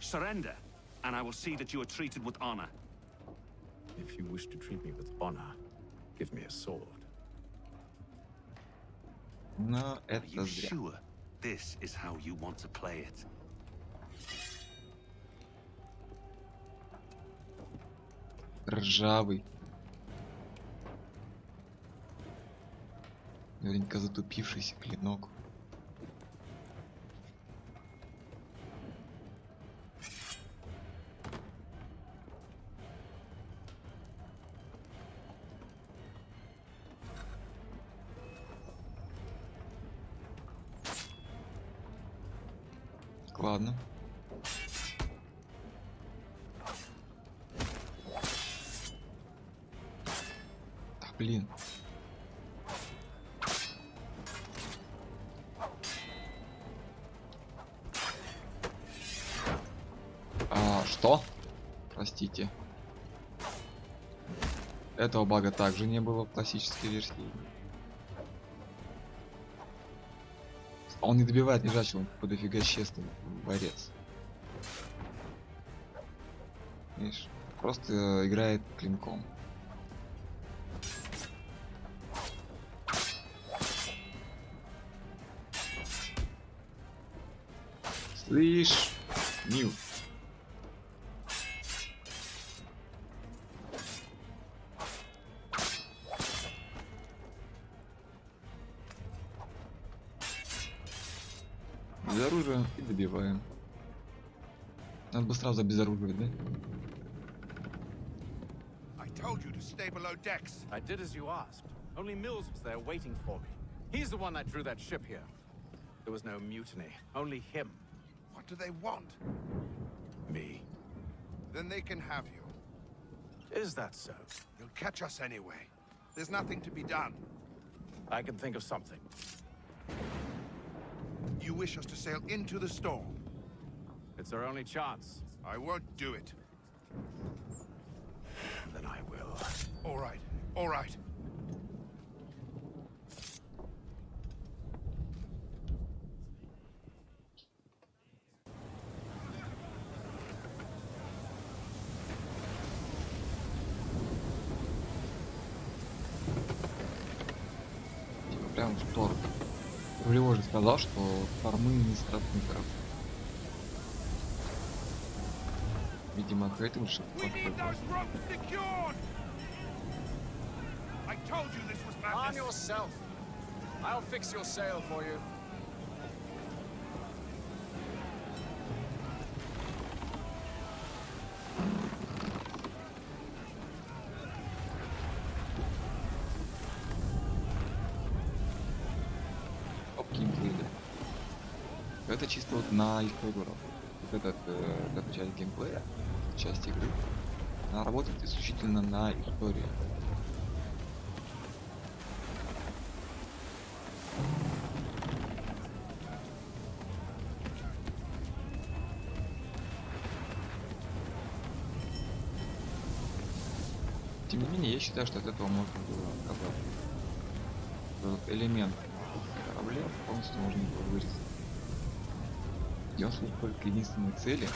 Surrender, and I will see that you are treated with honor. If you wish to treat me with honor, give me a sword. Но Are это you зря. sure this is how you want to play it? Ржавый. Наверняка затупившийся клинок. Ладно. Да, блин. Что? Простите. Этого бага также не было в классической версии. Он не добивает лежачего, он какой-то дофига честный борец. Видишь? Просто играет клинком. Слышь, Нил. Без оружия и добиваем. Надо бы сразу обезоруживать, да? I told you to stay below decks. I did as you asked. Only Mills was there waiting for me. He's the one that drew that ship here. There was no mutiny, only him. What do they want? Me. Then they can have you. Is that so? They'll catch us anyway. There's nothing to be done. I can think of something. You wish us to sail into the storm? It's our only chance. I won't do it. Then I will. All right, all right. Прям в торг. Рулевой же сказал, что фармы не стратников. Видимо, Хейт лучше подходит. Arm yourself. I'll fix your sail for you. Это чисто вот на историю. Вот этот эта часть геймплея, часть игры, она работает исключительно на историю. Тем не менее, я считаю, что от этого можно было отказаться. Этот элемент корабля полностью можно было вырезать. Где он служит только к единственной цели.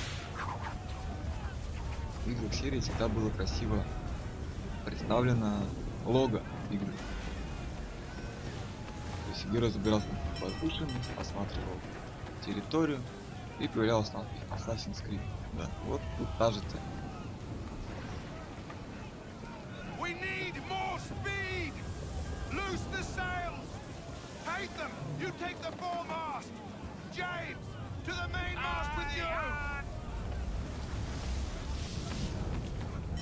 В играх серии всегда было красиво представлено лого игры. То есть Гера забирался на возвышенность, осматривал территорию, И появлялась надпись Assassin's Creed. Да, вот тут та же цель. We need more speed! Loose the sails! Hate them! You take the foremast! James! To the mainmast with you!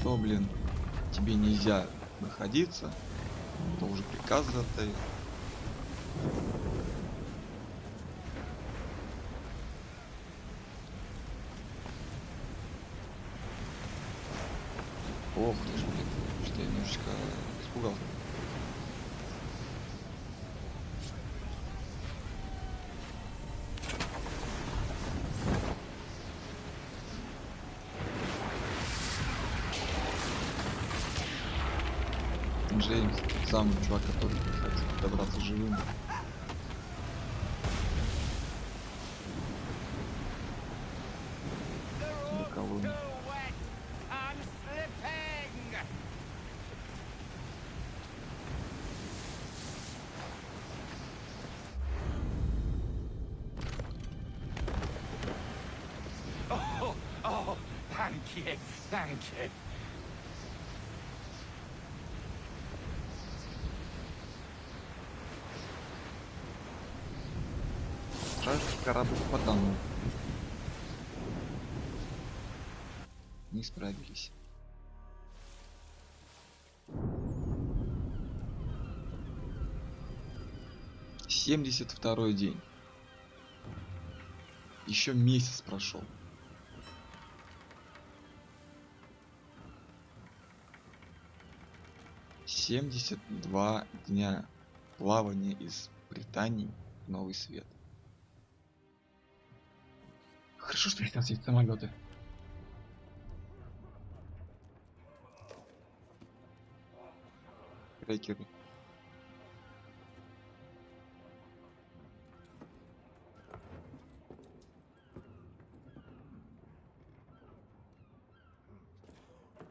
То, блин, тебе нельзя находиться, то уже приказ отдает. Ох ты ж, блин, что я немножечко испугался. Джеймс, тот самый чувак, который хотел добраться живым. До колонны. Oh, thank you, thank you. Вражеский корабль потонул. Не справились. Семьдесят второй день. Еще месяц прошел. Семьдесят 72 дня плавания из Британии в Новый Свет. Хорошо, что сейчас есть самолеты. Крекеры.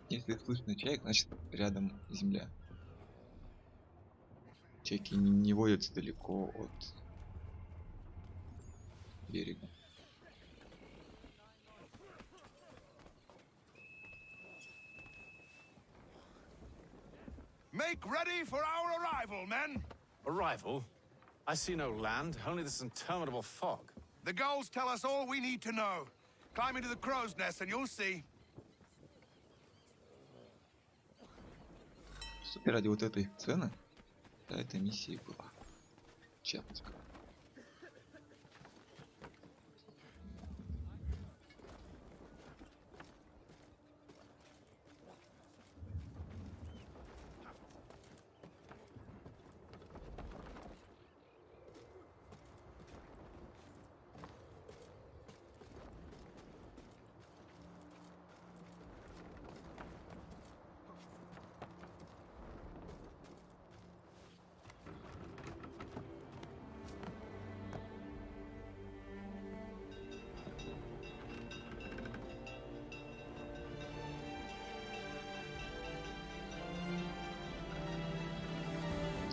Если слышно чаек, значит рядом земля. Чайки не водятся далеко от берега. Make ready for our arrival, men! Arrival? I see no land, only this interminable fog. The gulls tell us all we need to know. Climb into the crow's nest and you'll see. Супер, ради вот этой цены, да, эта миссия была. Честно скажу.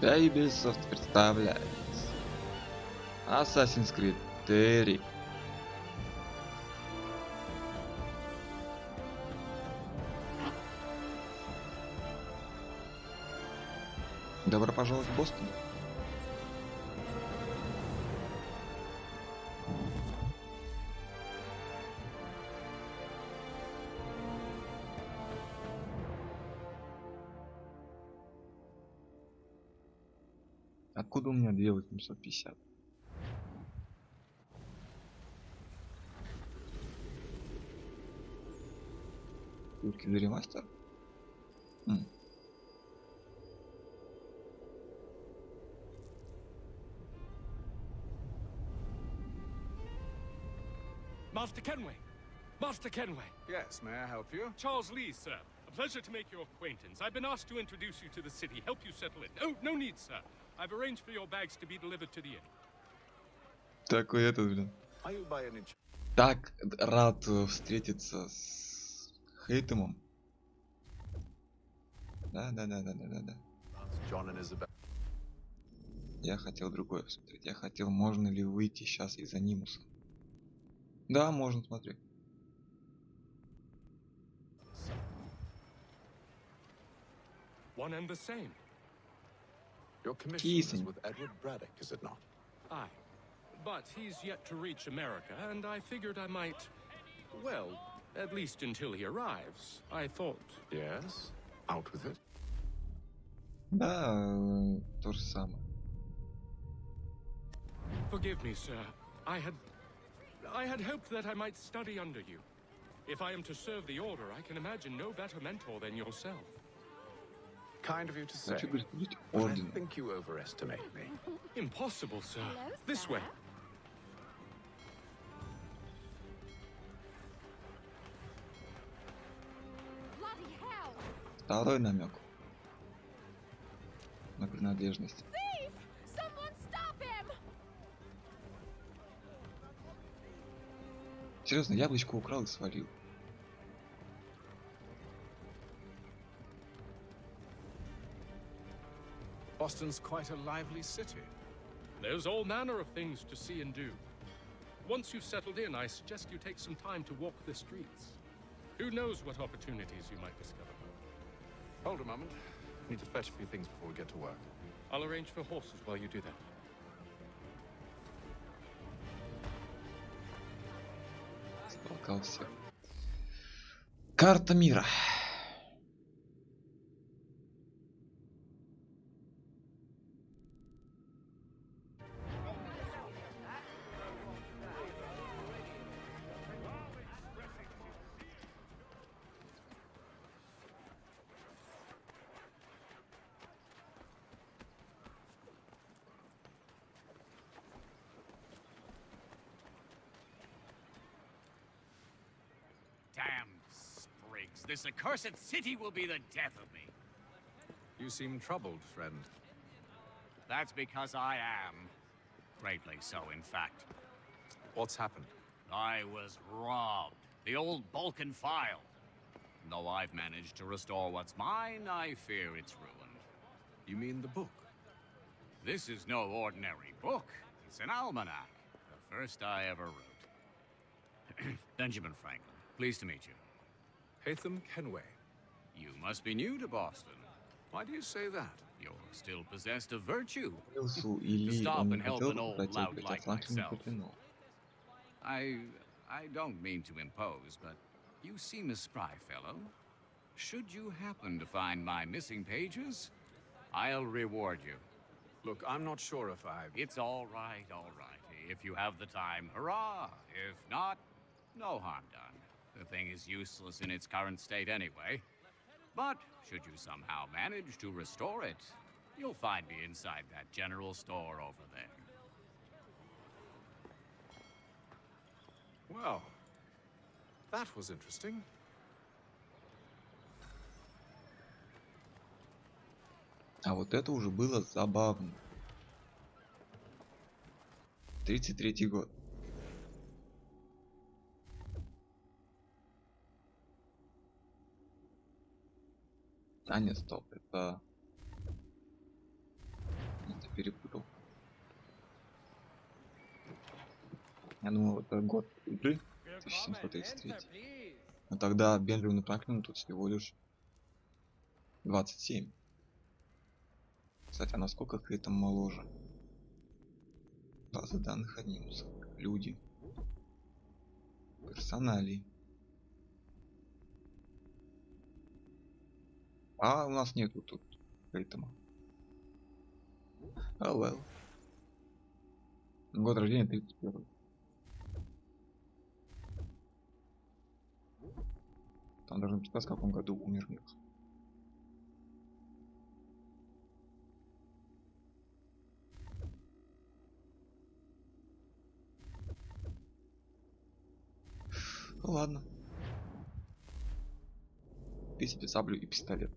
Да, Ubisoft представляет Assassin's Creed 3. Добро пожаловать в Бостон. Откуда у меня 2850? Ссылки за ремастер? Master Kenway! Master Kenway! Yes, may I help you? Charles Lee, sir. A pleasure to make your acquaintance. I've been asked to introduce you to the city, help you settle in. Oh, no need, sir. I've arranged for your bags to be delivered to the inn. Такой этот, блин. Are you by any chance? Так рад встретиться с Хейтемом. Да. John and Isabel. Я хотел другое посмотреть. Я хотел, можно ли выйти сейчас из анимуса. Да, можно смотреть. One and the same. Your commission is with Edward Braddock, is it not? Aye. But he's yet to reach America, and I figured I might... Well, at least until he arrives, I thought... Yes? Out with it? Да, то же самое. Forgive me, sir. I had hoped that I might study under you. If I am to serve the Order, I can imagine no better mentor than yourself. Kind of you to say. But I think you overestimate me. Impossible, sir. Hello, This sir. way. Bloody hell! Второй намек на принадлежность. Thief! Someone stop him! Серьезно, яблочко украл и свалил. Boston's quite a lively city. There's all manner of things to see and do. Once you've settled in, I suggest you take some time to walk the streets. Who knows what opportunities you might discover. Hold a moment. Need to fetch a few things before we get to work. I'll arrange for horses while you do that. Столкался. Карта мира. Damn sprigs. This accursed city will be the death of me. You seem troubled, friend. That's because I am. Greatly so, in fact. What's happened? I was robbed. The old Balkan file. Though I've managed to restore what's mine, I fear it's ruined. You mean the book? This is no ordinary book. It's an almanac. The first I ever wrote. Benjamin Franklin. Pleased to meet you. Hatham Kenway. You must be new to Boston. Why do you say that? You're still possessed of virtue. Илсу To или stop он не and help хотел an old протягивать, lout а like Франклин не myself. потянул. I don't mean to impose, but you seem a spry fellow. Should you happen to find my missing pages, I'll reward you. Look, I'm not sure if I... It's all right, all right. If you have the time, hurrah. If not, no harm done. The thing is useless in its current state anyway. But should you somehow manage to restore it, you'll find me inside that general store over there. Well, that was interesting. А вот это уже было забавно. 33-й год. А нет, стоп, это... Это перепутал. Я думал, это год игры, 1733. Но тогда Бенджамину Франклину тут всего лишь 27. Кстати, а насколько Хейтам моложе? База данных Анимуса. Люди. Персоналии. А у нас нету тут Хейтама. Oh well. Год рождения 31. Там должен быть в каком году умер Микс. Ну ладно. Купи себе саблю и пистолет.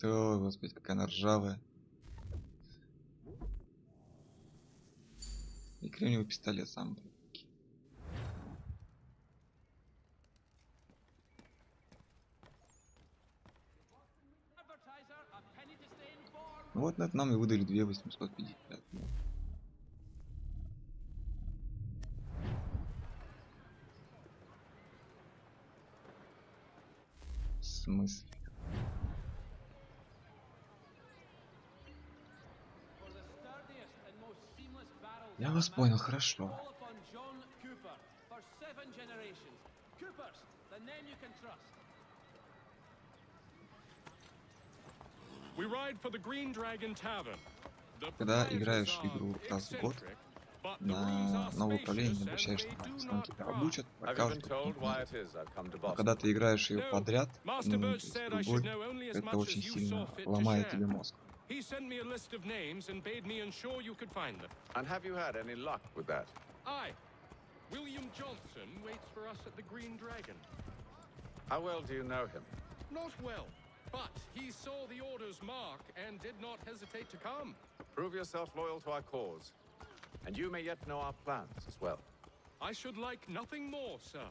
О, господи, какая она ржавая. И кремниевый пистолет сам. Вот на это нам и выдали 2850. В смысле? Я вас понял, хорошо. Когда играешь в игру раз в год, на новое управление не обращаешь внимания. Там тебя обучат, покажут. Но когда ты играешь ее подряд, ну, то есть другой, это очень сильно ломает тебе мозг. He sent me a list of names and bade me ensure you could find them. And have you had any luck with that? Aye. William Johnson waits for us at the Green Dragon. How well do you know him? Not well, but he saw the Order's mark and did not hesitate to come. Prove yourself loyal to our cause. And you may yet know our plans as well. I should like nothing more, sir.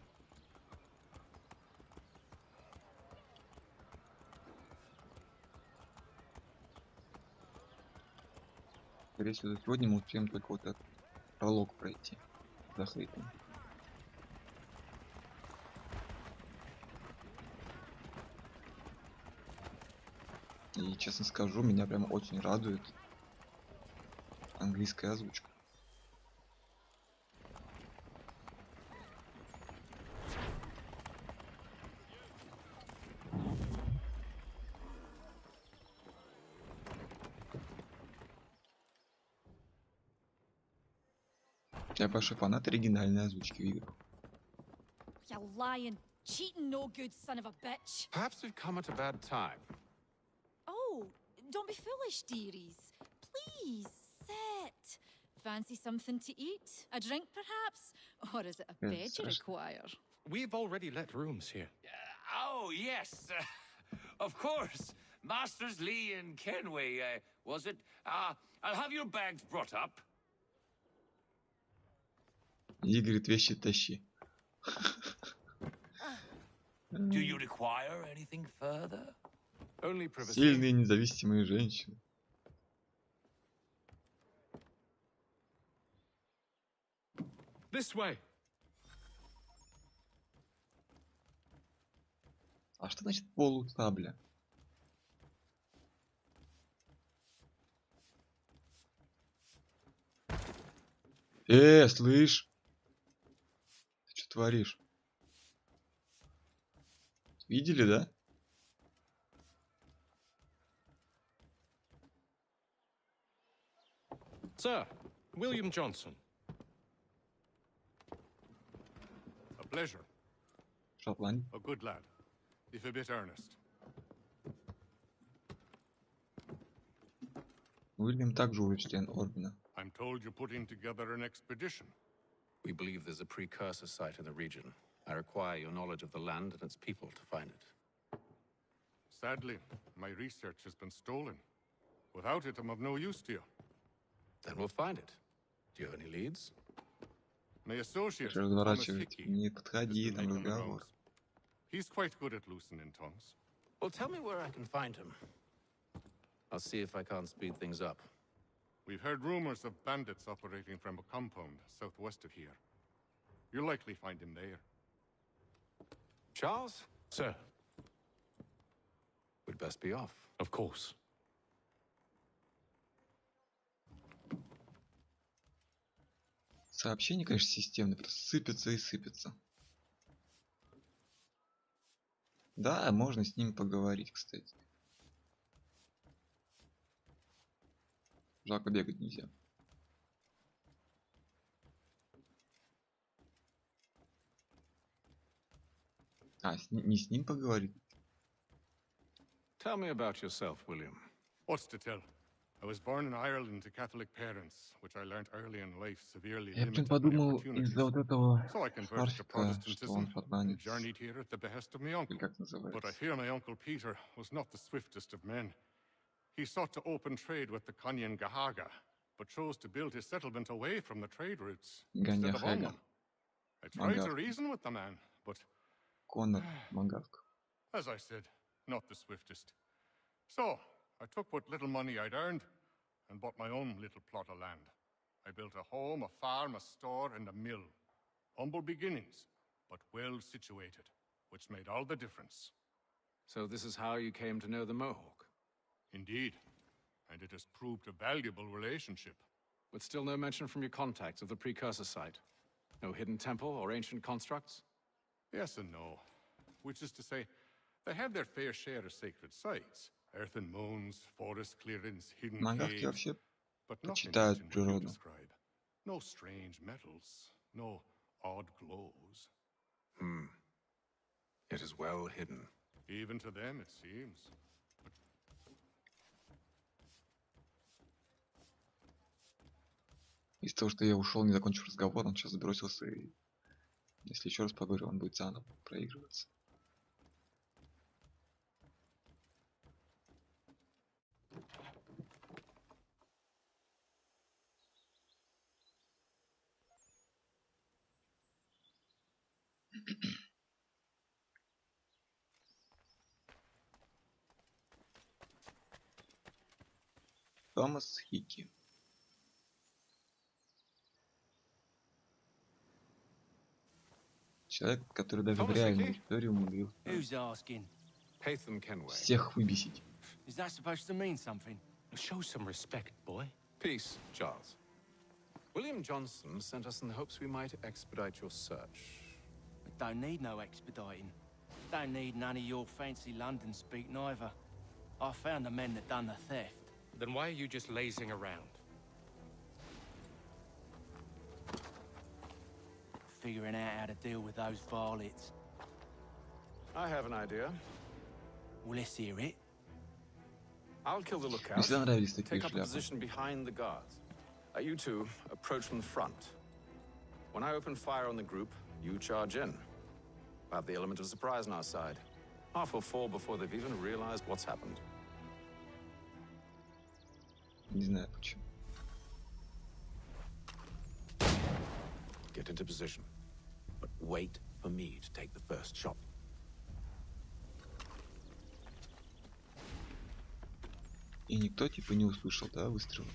Скорее всего, сегодня мы успеем только вот этот пролог пройти. За Хейтом. И, честно скажу, меня прям очень радует английская озвучка. Я большой фанат оригинальной озвучки в играх. You lying, cheating, no good son of a bitch. Perhaps we've come at a bad time. Oh, don't be foolish, dearies. Please, sit. Fancy something to eat? A drink, perhaps? Or is it a bed you require? We've already let rooms here. Oh, yes. Of course. Masters Lee and Kenway, was it? I'll have your bags brought up. И говорит, вещи тащи. Do you require anything further? Only privacy. Сильные независимые женщины. This way. А что значит полусабля? Слышь? Ты что творишь? Видели, да? Sir, William Johnson. A pleasure. Шотландия. A good lad, if a bit earnest. Уильям также уже член Ордена. I'm told you're putting together an expedition. We believe there's a precursor site in the region. I require your knowledge of the land and its people to find it. Sadly, my research has been stolen. Without it, I'm of no use to you. Then we'll find it. Do you have any leads? My associate, Thomas Разворачивать. Hickey, Не has подходи, been там making the разговор. rounds. He's quite good at loosening tongues. Well, tell me where I can find him. I'll see if I can't speed things up. We've heard rumors of bandits operating from a compound southwest of here. You'll likely find him there. Charles? Sir. We'd best be off. Of course. Сообщения, конечно, системные, просто сыпятся и сыпятся. Да, можно с ним поговорить, кстати. Жалко, бегать нельзя. Не с ним поговорить. Tell me about yourself, William. What's to tell? I was born in Ireland to Catholic parents, which I learned early in life severely Я прям limited my подумал opportunities. из-за вот этого So I converted to Спарсика, что он Protestantism and шотландец. journeyed here at the behest of my uncle. Как But I называется? fear my uncle Peter was not the swiftest of men. He sought to open trade with the Conyan Gahaga, but chose to build his settlement away from the trade routes instead of on Ганяхага. them. I tried to Магавка. reason with the man, but Конор Магавка. as I said, not the swiftest. So, I took what little money I'd earned and bought my own little plot of land. I built a home, a farm, a store, and a mill. Humble beginnings, but well situated, which made all the difference. So this is how you came to know the Mohawk? Indeed, and it has proved a valuable relationship. But still no mention from your contacts of the precursor site? No hidden temple or ancient constructs? Yes and no. Which is to say, they have their fair share of sacred sites. Earthen mounds, forest clearings, hidden Мангахи caves. вообще But nothing почитают much in what you природу. describe. No strange metals, no odd glows. It is well hidden. Even to them, it seems. Из-за того, что я ушел, не закончив разговор, он сейчас сбросился, и если еще раз поговорю, он будет заново проигрываться. Томас Хики. Человек, который даже в реальной истории умудрился Who's asking? Hatham Kenway. всех выбесить. Is that supposed to mean something? Show some respect, boy. Peace, Charles. William Johnson sent us in the hopes we might expedite your search. Don't need no expediting. Don't need none of your fancy London speak neither. I found the men that done the theft. Then why are you just lazing around? Figuring out how to deal with those varlets. I have an idea. Well, let's hear it. I'll kill the lookout. Мне всегда нравились такие Take up a шляпы. position behind the guards. You two approach from the front. When I open fire on the group, you charge in. We'll have the element of surprise on our side. Half will fall before they've even realized what's happened. Не знаю почему. Get into position. But wait for me to take the first shot. И никто типа не услышал, да, выстрела?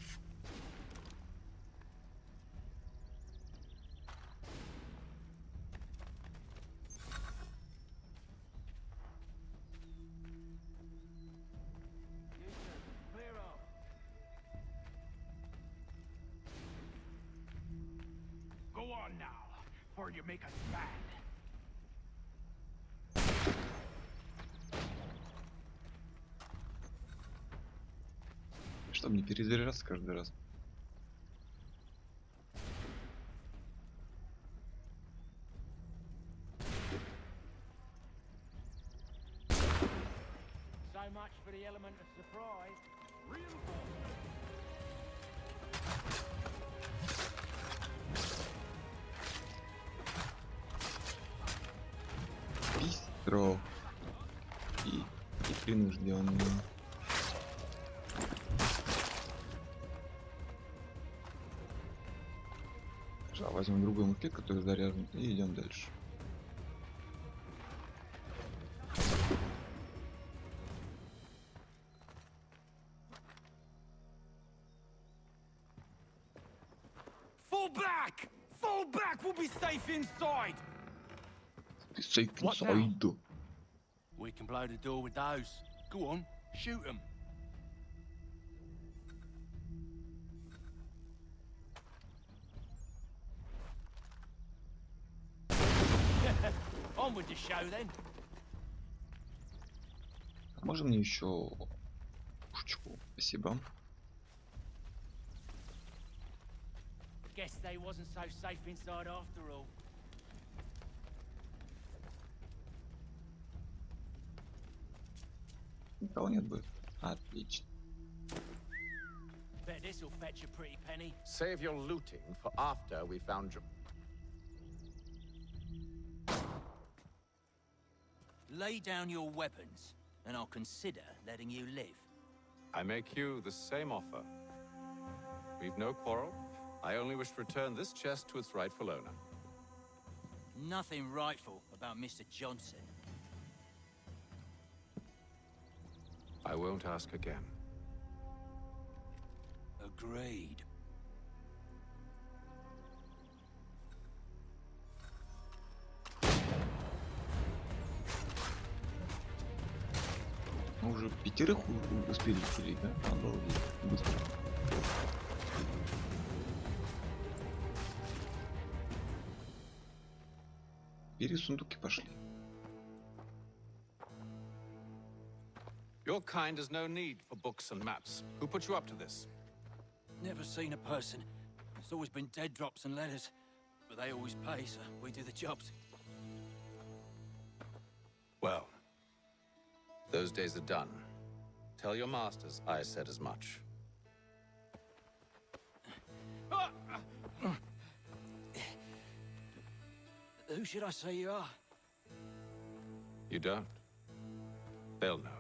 Go on now, before you make us mad. Чтобы не перезаряжаться каждый раз. So much for the element of surprise. Бистро. И принужденно. Возьмем другой мушкет, который заряжен, и идем дальше. Fall back! Fall back! We'll be safe inside! Ты safe What now? inside. We can blow the door with those. Go on, shoot them. On with the show then. А можно мне еще пушечку? Спасибо. Guess they wasn't so safe inside after all. Никого нет будет. Отлично. Bet this'll fetch a pretty penny. Save your looting for after we found you. Lay down your weapons, and I'll consider letting you live. I make you the same offer. We've no quarrel. I only wish to return this chest to its rightful owner. Nothing rightful about Mr. Johnson. I won't ask again. Agreed. Мы уже 5 успели пилить, да? Обалдеть. Быстро. Теперь сундуки пошли. Your kind has no need for books and maps. Who put you up to this? Never seen a person. It's always been dead drops and letters. But they always pay, so we do the jobs. Well, those days are done. Tell your masters I said as much. Who should I say you are? You don't? They'll know.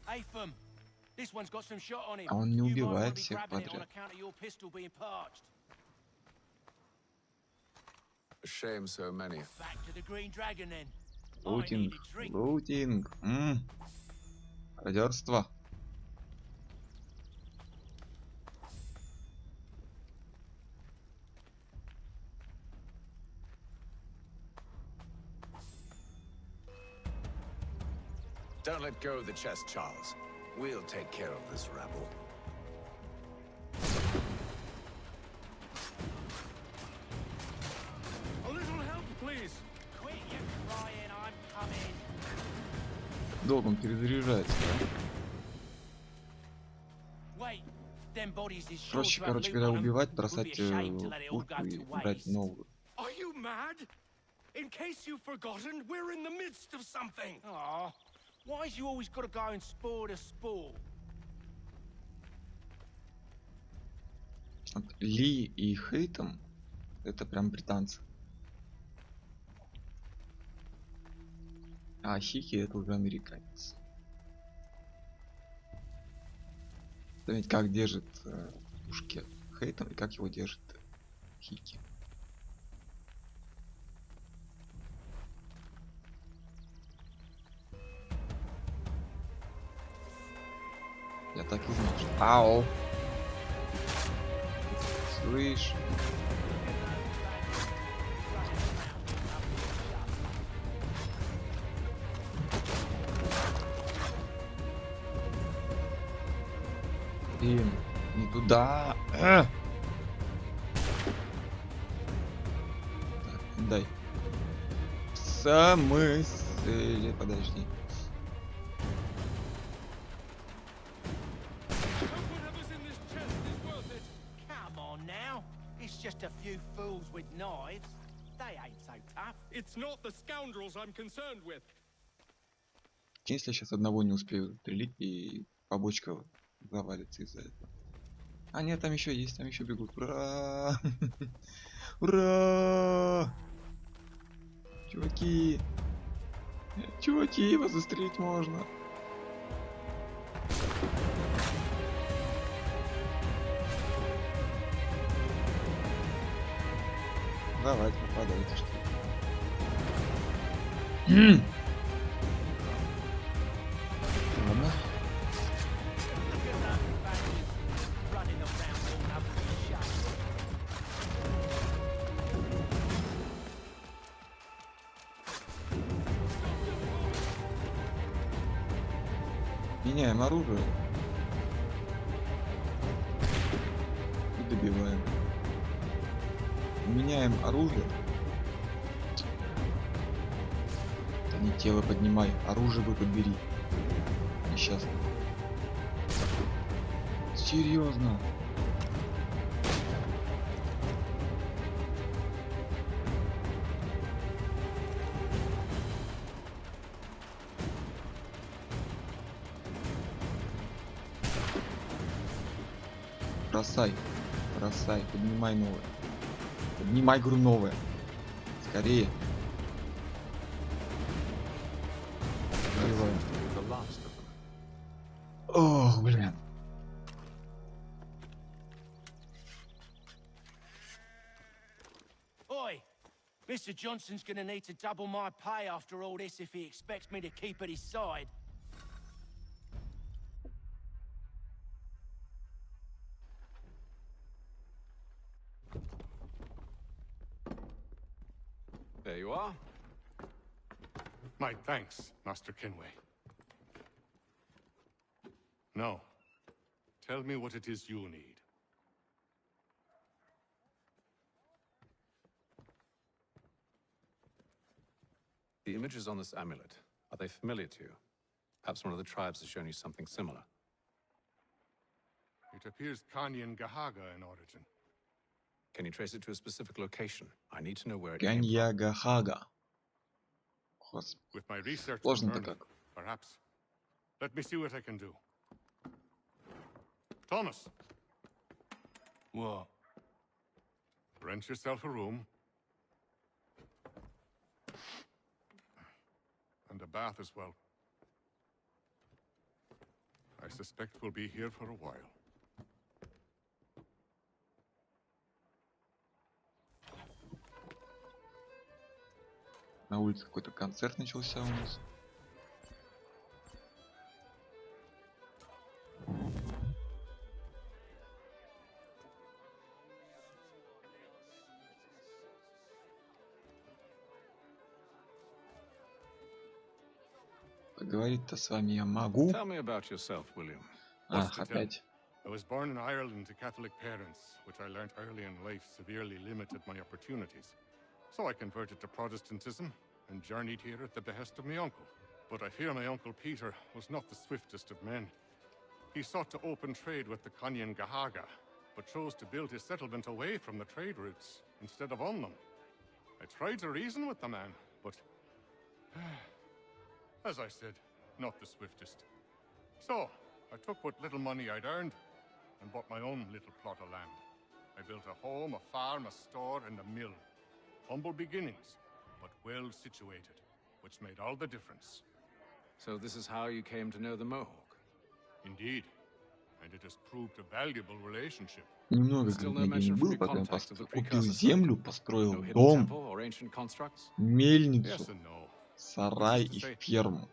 Atham, this one's got some shot on him. А он не You might убивает wanna be всех grabbing it on подряд. account of your pistol being parched. A shame so many. Back to the Green Dragon then. Лутинг. Лутинг. Радиоство. Don't let go of the chest, Charles. We'll take care of this rabble. A little help, please. Quit your crying, I'm coming. Долго он перезаряжается, да? Wait, them bodies is sure Проще, to have короче loot говоря, on 'em. убивать, Would бросать be a shame to let it all пушку go и to брать waste. новую. Are you mad? In case you've forgotten, we're in the midst of something. Aw, why's you always got to go and spoil the sport? Вот Ли и Хейтом это прям британцы. А Хики это уже американец. Заметь, как держит пушки Хейтом и как его держит Хики. Я так и знал, что... Ау! Слышь? Блин, не туда. Так, дай. В смысле? Подожди. Come on now. It's just a few fools with knives. They ain't so tough. It's not the scoundrels I'm concerned with. Если я сейчас одного не успею стрелить, и побочка завалится из-за этого. А нет, там еще есть, там еще бегут. Ура! Ура! Чуваки! Чуваки, его застрелить можно. Давайте, нападайте, что ли. Ладно. Меняем оружие и добиваем. Меняем оружие. Да не тело поднимай, оружие вы подбери. Несчастный. Серьезно. Бросай, бросай, поднимай новое. Поднимай, говорю, новое. Скорее. Добиваем. Ох, блин. Oi! Mr. Johnson's gonna need to double my pay after all this if he expects me to keep at his side. There you are. My thanks, Master Kenway. Now, tell me what it is you need. The images on this amulet, are they familiar to you? Perhaps one of the tribes has shown you something similar. It appears Kanyan Gahaga in origin. Can you trace it to a specific location? I need to know where it came from. Ганьягахага. With my research Сложно-то confirmed, как. perhaps. Let me see what I can do. Thomas! What? Rent yourself a room. And a bath as well. I suspect we'll be here for a while. На улице какой-то концерт начался у нас. Поговорить-то с вами я могу. Tell me about yourself, William. Ах, опять. I was born in Ireland to Catholic parents, which I learnt early in life severely limited my opportunities. So I converted to Protestantism and journeyed here at the behest of my uncle. But I fear my uncle Peter was not the swiftest of men. He sought to open trade with the Kanyan Gahaga, but chose to build his settlement away from the trade routes instead of on them. I tried to reason with the man, but as I said, not the swiftest. So, I took what little money I'd earned and bought my own little plot of land. I built a home, a farm, a store, and a mill. Humble beginnings, but well situated, which made all the difference. So this is how you came to know the Mohawk? Indeed, and it has proved a valuable relationship. Немного книги не было, пока я купил землю, построил дом, мельницу, сарай и ферму.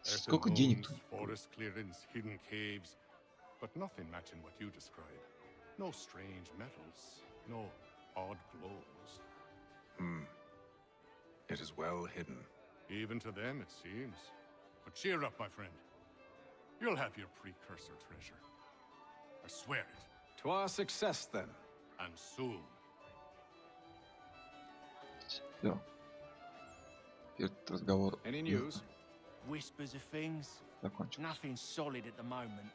Сколько денег тут? Forest clearings, hidden caves, but nothing matching what you describe. No strange metals, no odd glows. It is well hidden. Even to them, it seems. But cheer up, my friend. You'll have your precursor treasure. I swear it. To our success, then. And soon. Все. Этот разговор. Any news? Whispers of things. Закончился. Nothing solid at the moment.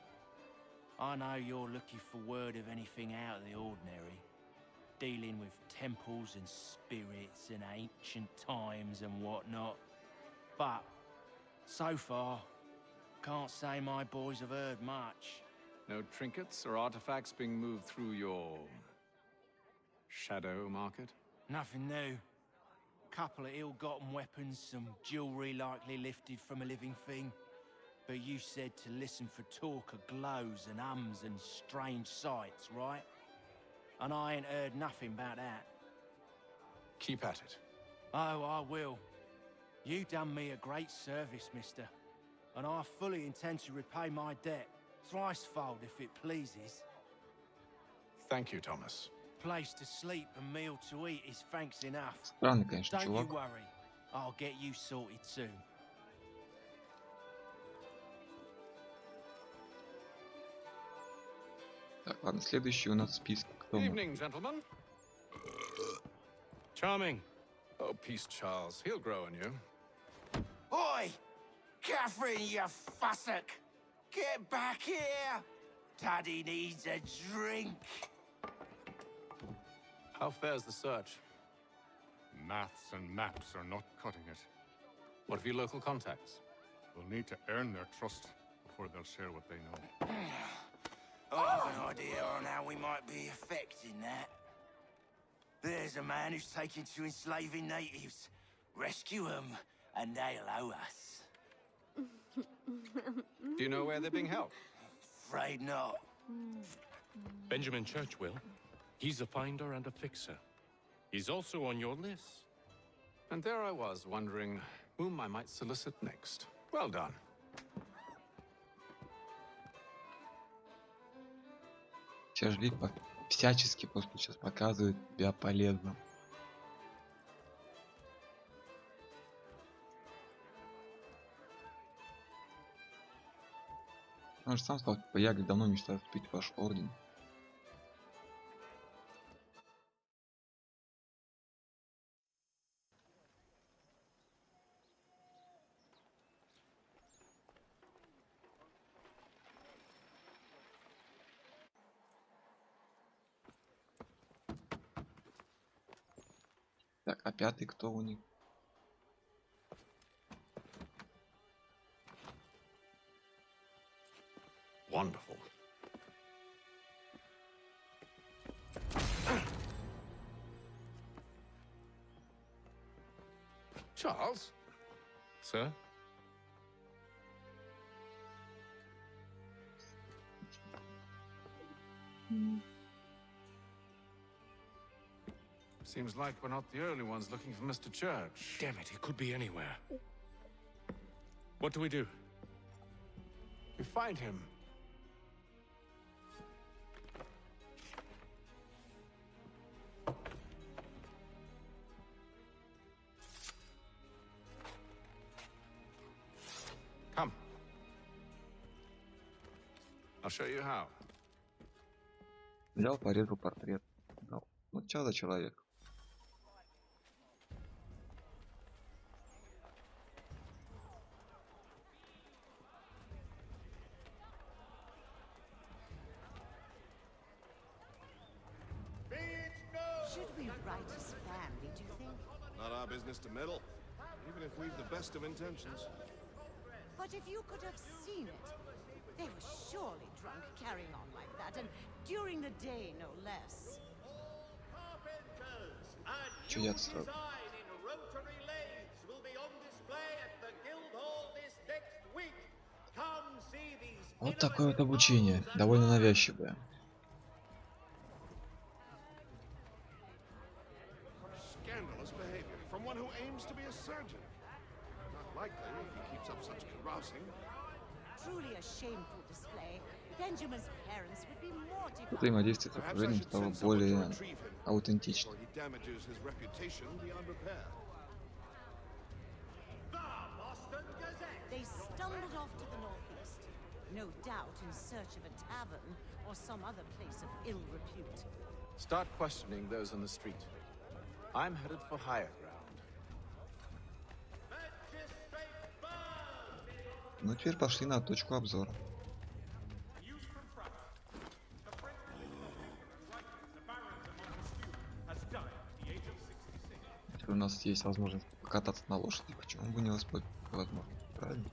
I know you're looking for word of anything out of the ordinary. Dealing with temples and spirits and ancient times and whatnot. But, so far, can't say my boys have heard much. No trinkets or artifacts being moved through your shadow market? Nothing new. Couple of ill-gotten weapons, some jewelry likely lifted from a living thing. But you said to listen for talk of glows and ums and strange sights, right? And I ain't heard nothing about that. Keep at it. Oh, I will. You done me a great service, mister. And I fully intend to repay my debt. Thricefold, if it pleases. Thank you, Thomas. Place to sleep and meal to eat is thanks enough. Странный, конечно, Don't чувак. you worry. I'll get you sorted soon. Так, ладно, следующий у нас в списке. Кто мы? Evening, gentlemen. Charming. Oh, peace, Charles. He'll grow on you. Oi! Catherine, you fussock! Get back here! Daddy needs a drink. How fares the search? Maths and maps are not cutting it. What of your local contacts? We'll need to earn their trust before they'll share what they know. I have an idea on how we might be affecting that. There's a man who's taken to enslaving natives. Rescue them, and they'll owe us. Do you know where they're being held? Afraid not. Benjamin Churchwill. He's a finder and a fixer. He's also on your list. And there I was, wondering whom I might solicit next. Well done. Чажвик всячески просто сейчас показывает себя полезным. Он же сам сказал, типа, я говорит, давно мечтаю вступить в ваш орден. Так, а пятый кто у них? Wonderful. Charles? Sir? Seems like we're not the only ones looking for Mr. Church. Damn it, he could be anywhere. What do we do? We find him. Come. I'll show you how. Взял, порезал портрет. Дал. Вот что за человек? Should we write his family, do you think? Not our business to meddle, even if we've the best of intentions. But if you could have seen it, they were surely drunk carrying on like that, and during the day, no less. Че я сразу? Вот такое вот обучение, довольно навязчивое. Scandalous behavior from one who aims to be a surgeon. Not likely if he keeps up such carousing. Truly a shameful display. Benjamin's parents would be mortified. Взаимодействие с окружением стало более аутентичным. He damages his reputation beyond repair. They stumbled off to the northeast, no doubt in search of a tavern or some other place of ill repute. Start questioning those on the street. I'm headed for higher ground. Ну теперь пошли на точку обзора. Теперь у нас есть возможность покататься на лошади, почему бы не воспользоваться возможностью, правильно?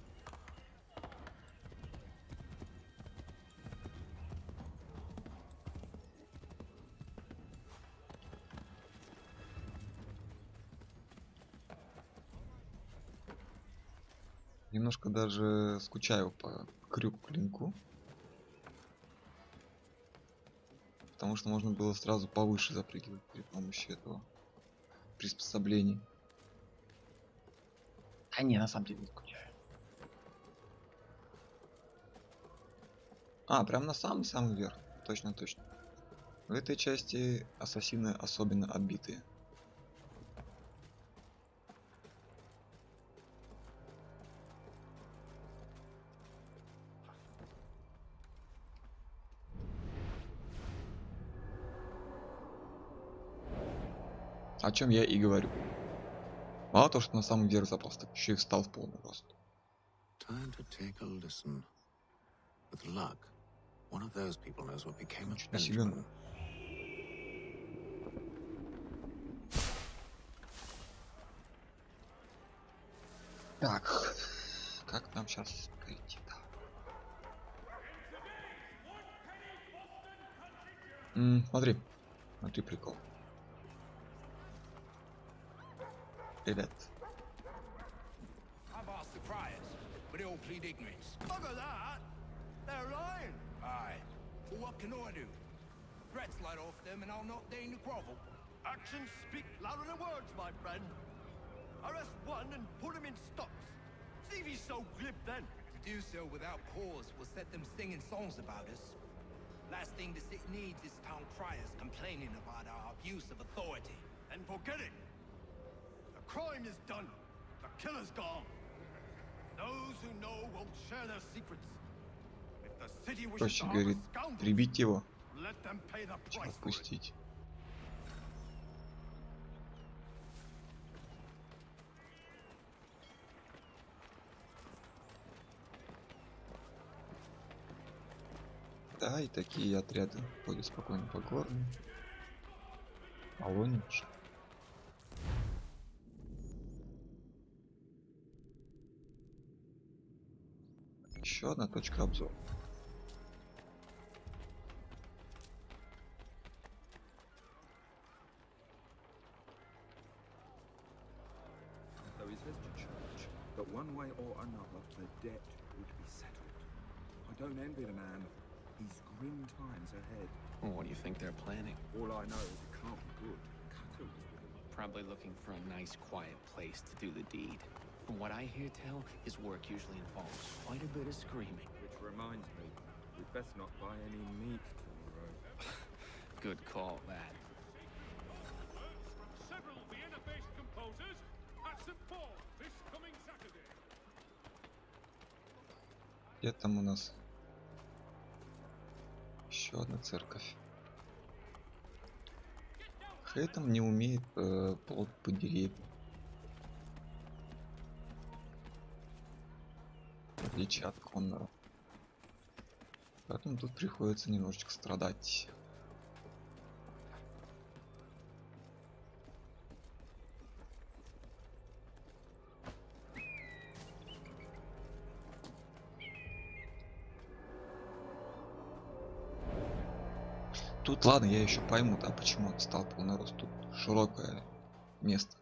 Немножко даже скучаю по крюк-клинку. Потому что можно было сразу повыше запрыгивать при помощи этого приспособления. А не, на самом деле не скучаю. А, прям на самый-самый верх. Точно. В этой части ассасины особенно отбитые. О чем я и говорю. Мало того, что на самом верх запас, так еще и встал в полный рост. Time to take a listen. With luck, one of those people knows what became of Benjamin. Так, как нам сейчас пройти-то? Смотри прикол. Ребят. I've asked the criers, but they all plead ignorance. Bugger that! They're lying! Aye. Well, what can I do? Threats light off them and I'll not deign to grovel. Actions speak louder than words, my friend. Arrest one and put him in stocks. See if he's so glib then. To do so without cause will set them singing songs about us. Last thing the city needs is town criers complaining about our abuse of authority. And forget it. Crime is done. The killer's gone. Those who know won't share their secrets. If Проще говорит, прибить его, чем отпустить. Да, и такие отряды ходят спокойно по городу. Лучше. Еще одна точка обзора. Though he's left to church, but one way or another, the debt would be settled. I don't envy the man. He's grim times ahead. Well, what do you think they're planning? All I know is it can't be good. Cutter was with him. Probably looking for a nice, quiet place to do the deed. From what I hear tell, his work usually involves quite a bit of screaming. Which reminds me, we'd best not buy any meat tomorrow. Good call, that. Several Vienna-based composers at St. Paul this coming Saturday. Где там у нас? Еще одна церковь. Хейтом не умеет плод по деревьям. В отличие от Коннора. Поэтому тут приходится немножечко страдать. Тут ладно, я еще пойму, да, почему отстал полный рост. Тут широкое место.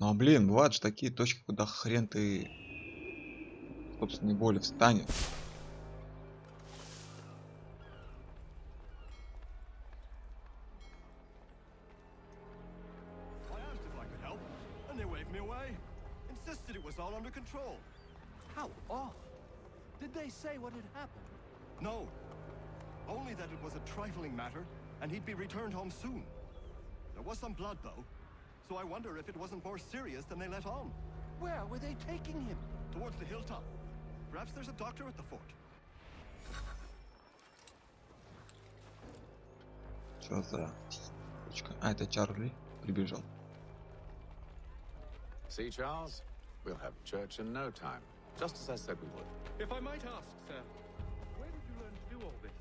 Но блин, бывают же такие точки, куда хрен ты, собственно, более встанет. I asked if I could help, and they waved me away. Insisted it was all under control. How odd. Did they say what had happened? No. Only that it was a trifling matter, and he'd be returned home soon. There was some blood, though, so I wonder if it wasn't more serious than they let on. Where were they taking him? Towards the hilltop. Perhaps there's a doctor at the fort. Что за точка? А, это Чарли прибежал. See, Charles? We'll have church in no time, just as I said we would. If I might ask, sir, where did you learn to do all this?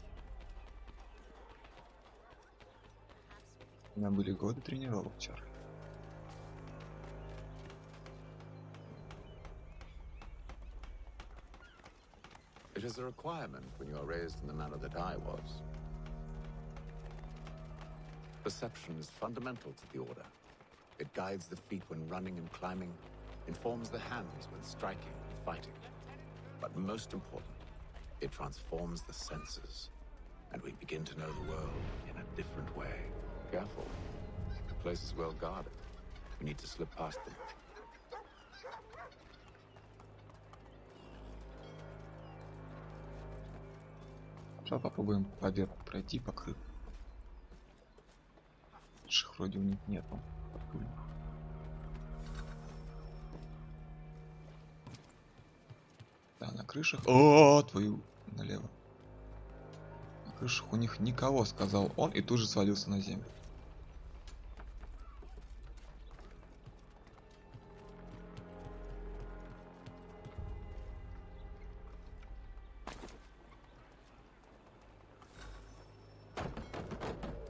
У меня были годы тренировок, Чарли. It is a requirement when you are raised in the manner that I was. Perception is fundamental to the order. It guides the feet when running and climbing, informs the hands when striking and fighting. But most important, it transforms the senses, and we begin to know the world in a different way. Careful. The place is well guarded. We need to slip past them. Сейчас попробуем поверх пройти по крыше. Ших вроде у них нету. Да, на крышах. О, твою налево. На крышах у них никого, сказал он, и тут же свалился на землю.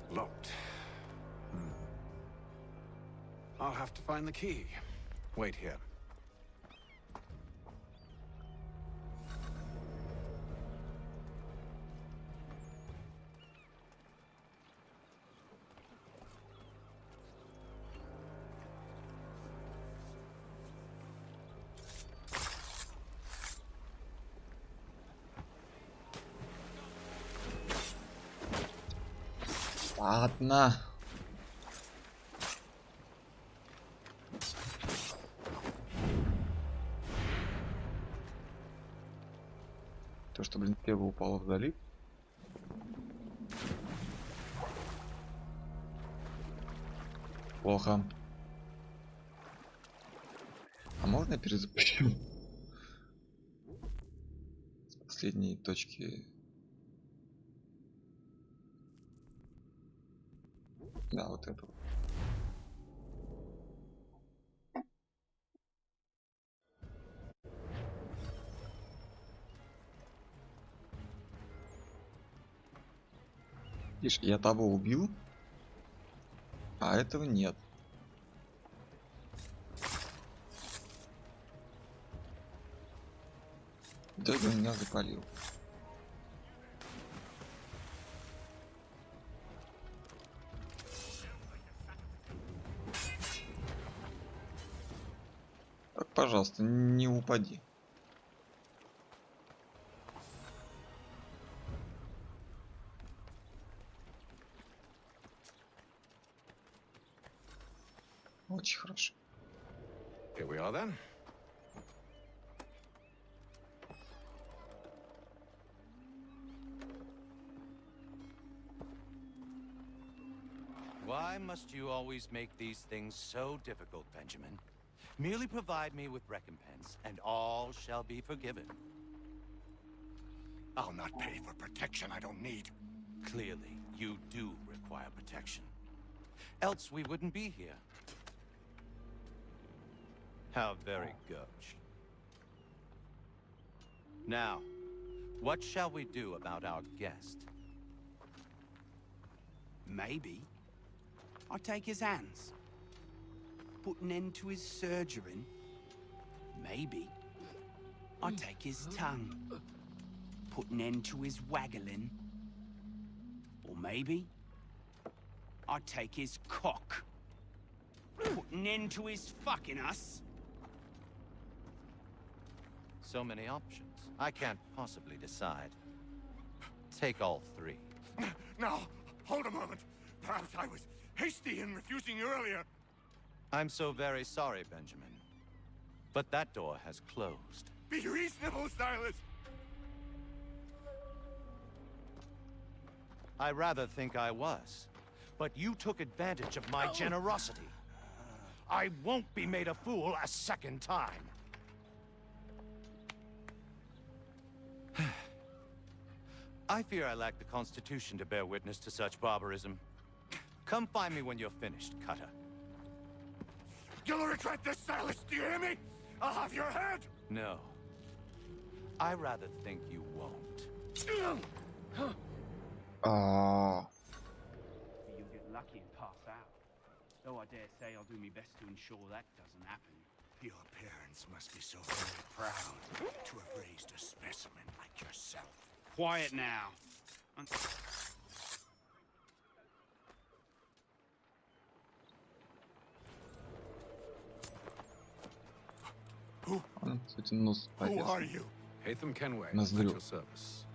Locked. I'll have to find the key. Wait here. Ладно. То, что, блин, первое упало в залив. Плохо. А можно я перезапущу? последней точки. Да, вот это вот. Видишь, я того убил, а этого нет. Дядя меня запалил. Так, пожалуйста, не упади. Очень хорошо. Here we are then. Why must you always make these things so difficult, Benjamin? Merely provide me with recompense, and all shall be forgiven. I'll not pay for protection I don't need. Clearly, you do require protection. Else we wouldn't be here. How very gauche. Now, what shall we do about our guest? Maybe I'll take his hands. Put an end to his surgering. Maybe I'll take his tongue. Put an end to his waggling. Or maybe I'll take his cock. Put an end to his fucking us. So many options. I can't possibly decide. Take all three. Now, hold a moment. Perhaps I was hasty in refusing you earlier. I'm so very sorry, Benjamin. But that door has closed. Be reasonable, Silas. I rather think I was. But you took advantage of my generosity. I won't be made a fool a second time. I fear I lack the constitution to bear witness to such barbarism. Come find me when you're finished, Cutter. You'll regret this, Silas, do you hear me? I'll have your head! No. I rather think you won't. Ah. You'll get lucky and pass out. Though I dare say I'll do my best to ensure that doesn't happen. Your parents must be so very proud to have raised a specimen like yourself. Quiet now. Он, кстати, нос повесил. Hatham Kenway, at Ноздрю. your service.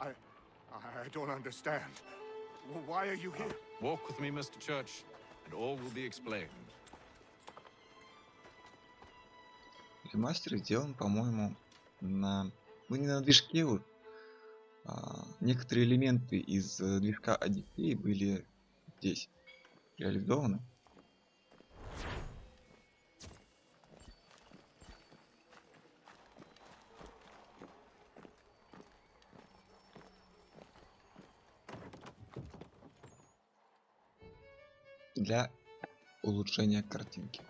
I don't understand. Why are you here? Walk with me, Mr. Church, and all will be explained. Ремастер сделан, по-моему, на... Ну, не на движке вот. Некоторые элементы из движка Одиссей были здесь реализованы. Для улучшения картинки.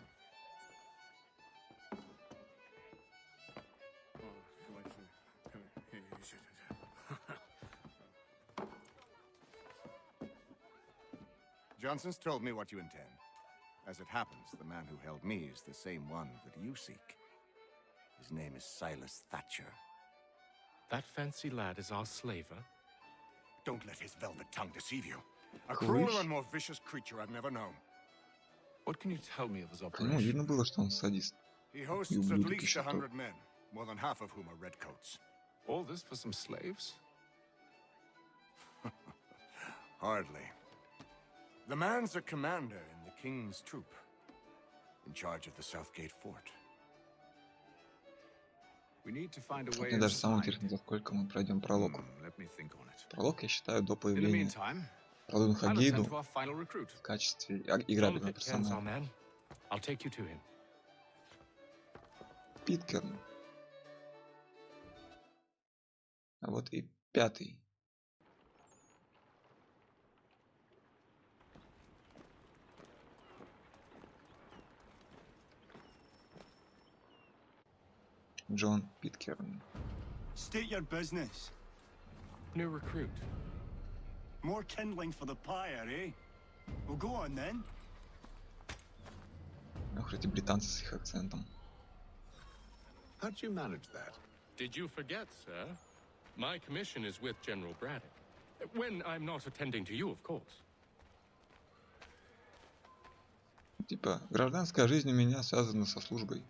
Johnson's told me what you intend. As it happens, the man who held me is the same one that you seek. His name is Silas Thatcher. That fancy lad is our slaver? Don't let his velvet tongue deceive you. A Cool. crueler and more vicious creature I've never known. What can you tell me of his Ну, operation? видно было, что он садист. He hosts И at ублюдок least еще 100 тот. men, more than half of whom are redcoats. All this for some slaves? Hardly. The man's a commander in the king's troop, in charge of the Southgate fort. We need to find a way Мне даже самое inside. интересно, за сколько мы пройдем пролог. Let me think on it. Пролог, я считаю, до In the появления meantime, Продуну I'll attend Хагейду to our final recruit. в качестве Don't играбельного hit Ken's our персонажа. man. I'll take you to him. Питкерн. А вот и 5-й. Джон Питкерн. State your business. New recruit. More kindling for the pyre, eh? Well, go on then. Ох, эти британцы с их акцентом. How'd you manage that? Did you forget, sir? My commission is with General Braddock. When I'm not attending to you, of course. Типа, гражданская жизнь у меня связана со службой.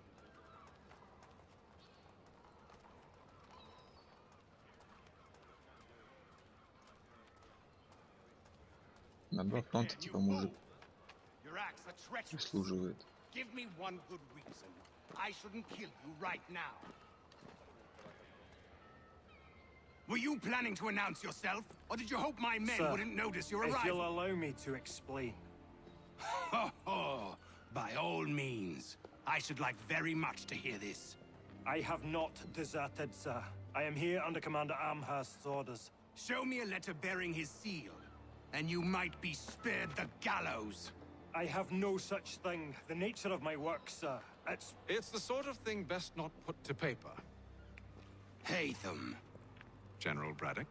На 2 фронта, типа, мужик служивает. Give me one good reason. I shouldn't kill you right now. Were you planning to announce yourself, or did you hope my men wouldn't notice your arrival? If you'll allow me to explain. Oh, by all means. I should like very much to hear this. I have not deserted, sir. I am here under Commander Amherst's orders. Show me a letter bearing his seal, and you might be spared the gallows. I have no such thing. The nature of my work, sir. It's the sort of thing best not put to paper. Haytham. General Braddock?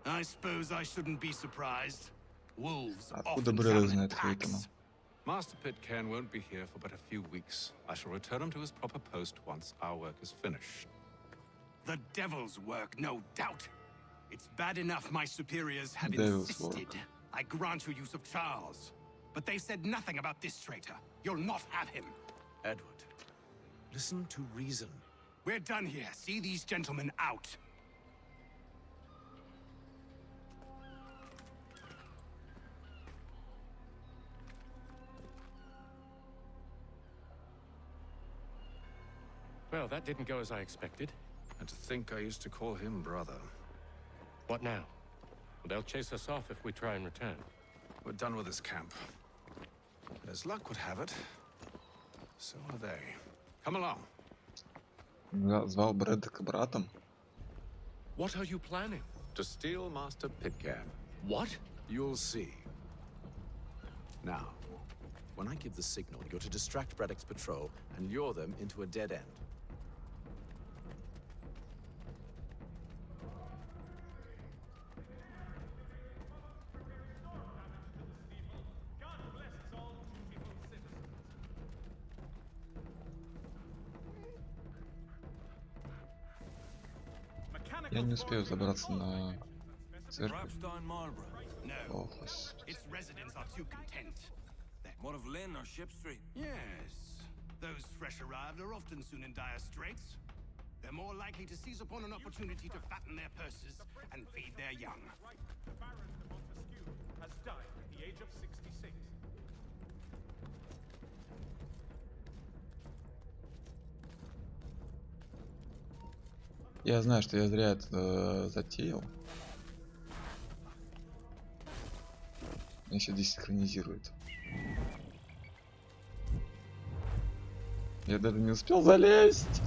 I suppose I shouldn't be surprised. Wolves Откуда often Брэда travel in знает Хейтема? packs. Master Pitcairn won't be here for but a few weeks. I shall return him to his proper post once our work is finished. The devil's work, no doubt. It's bad enough my superiors have Devil's insisted. work. I grant you use of Charles. But they've said nothing about this traitor. You'll not have him. Edward, listen to reason. We're done here. See these gentlemen out. Well, that didn't go as I expected. And to think I used to call him brother. What now? They'll chase us off if we try and return. We're done with this camp. As luck would have it, so are they. Come along. Звал Брэдока братом. What are you planning? To steal Master Pitcairn. What? You'll see. Now, when I give the signal, you're to distract Braddock's patrol and lure them into a dead end. Я не успею забраться на церковь. No. Its residents are too content. What of Lynn or Ship Street? Yes. Those fresh arrived are often soon in dire straits. They're more likely to seize upon an opportunity to fatten their purses and feed their young. The Baron de Montesquieu has died at the age of 66. Я знаю, что я зря это затеял. Меня сейчас десинхронизирует. Я даже не успел залезть.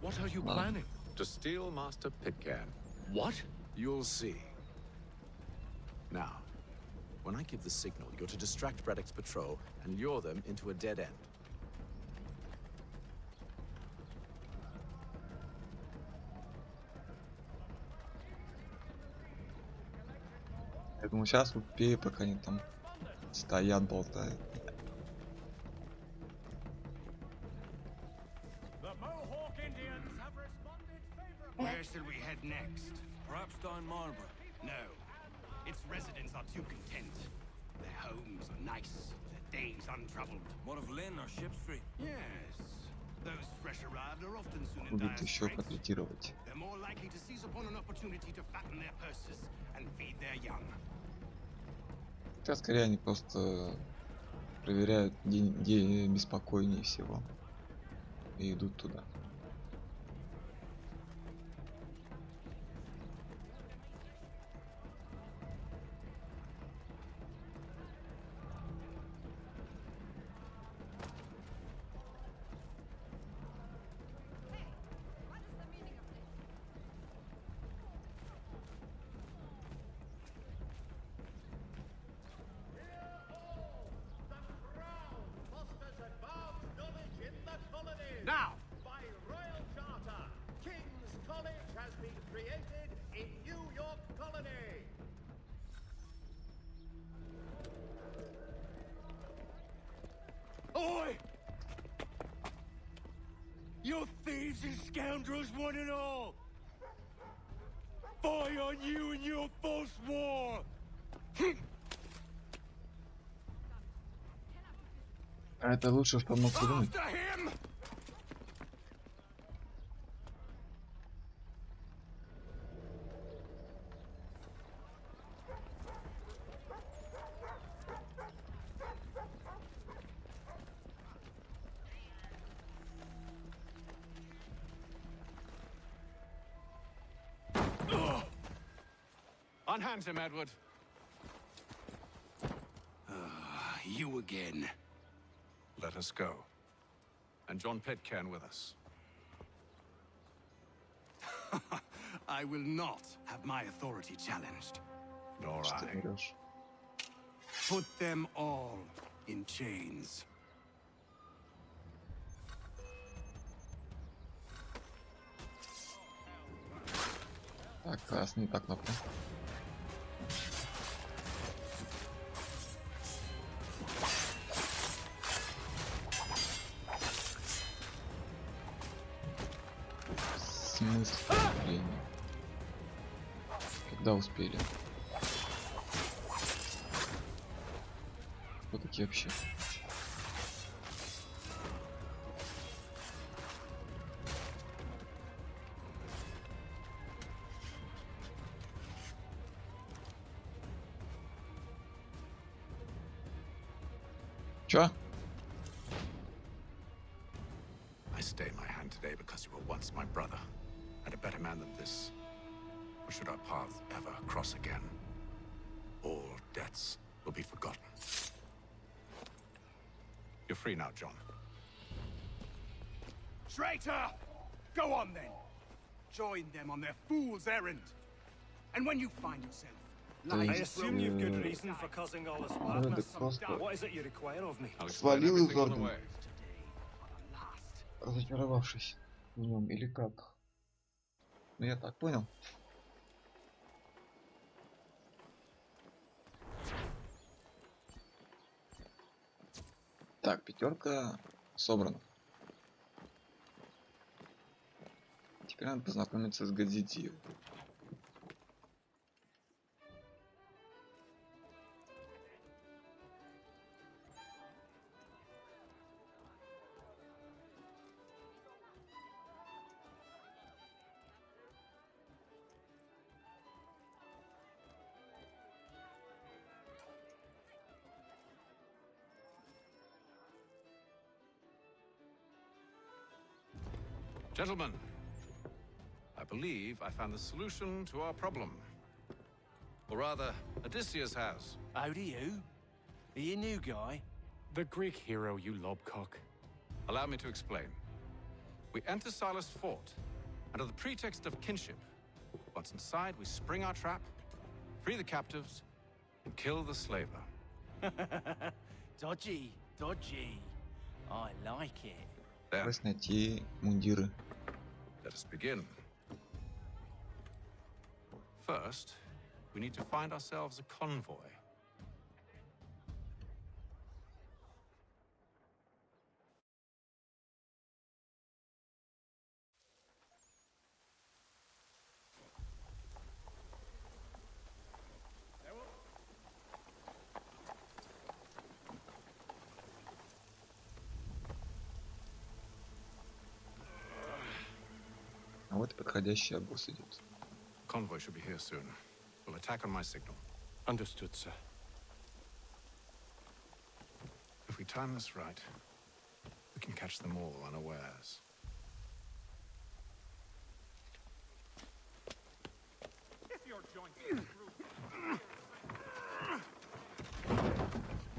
What are you planning? To steal Master Pitcairn. What? You'll see. Now, when I give the signal, you're to distract Braddock's patrol and lure them into a dead end. Я думаю, сейчас успею, пока они там стоят, болтают. Where shall we head next? Perhaps down Marlborough? No. Its residents are too content. Their homes are nice, their days untroubled. What of Lynn or Ship Street? Yes. Those fresh arrived are often soon in dire Будет еще straits. котлетировать. They're more likely to seize upon an opportunity to fatten their purses and feed their young. Хотя скорее они просто проверяют, где беспокойнее всего. И идут туда. scoundrels one and all! Fie on you and your false war! А это лучше, что мог придумать. After him! Unhand him, Edward. You again. Let us go. And John Pitcairn with us. I will not have my authority challenged. Nor I. Put them all in chains. Так, красный, так, кнопка. Смысл вступления? Когда успели? Кто такие вообще? Чё? I stay my hand today because you were once my brother, and a better man than this. Or should our paths ever cross again, all debts will be forgotten. You're free now, John. Traitor! Go on then. Join them on their fool's errand. And when you find yourself I assume you've good reason for causing all this madness. What is it you require of me? Свалил из ордена, разочаровавшись в нем, или как? Ну я так понял. Так, пятерка собрана. Теперь надо познакомиться с Гадзидзио. Gentlemen, I believe I found the solution to our problem. Or rather, Odysseus has. How do you? Are you a new guy? The Greek hero, you lobcock. Allow me to explain. We enter Silas' fort, under the pretext of kinship. Once inside, we spring our trap, free the captives, and kill the slaver. Dodgy, dodgy. I like it. Давай найти мундиры. Let us begin. First, we need to find ourselves a convoy. А вот и подходящий обоз идет. Convoy should be here soon. We'll attack on my signal. Understood, sir. If we time this right, we can catch them all unawares. If you're joined in the group,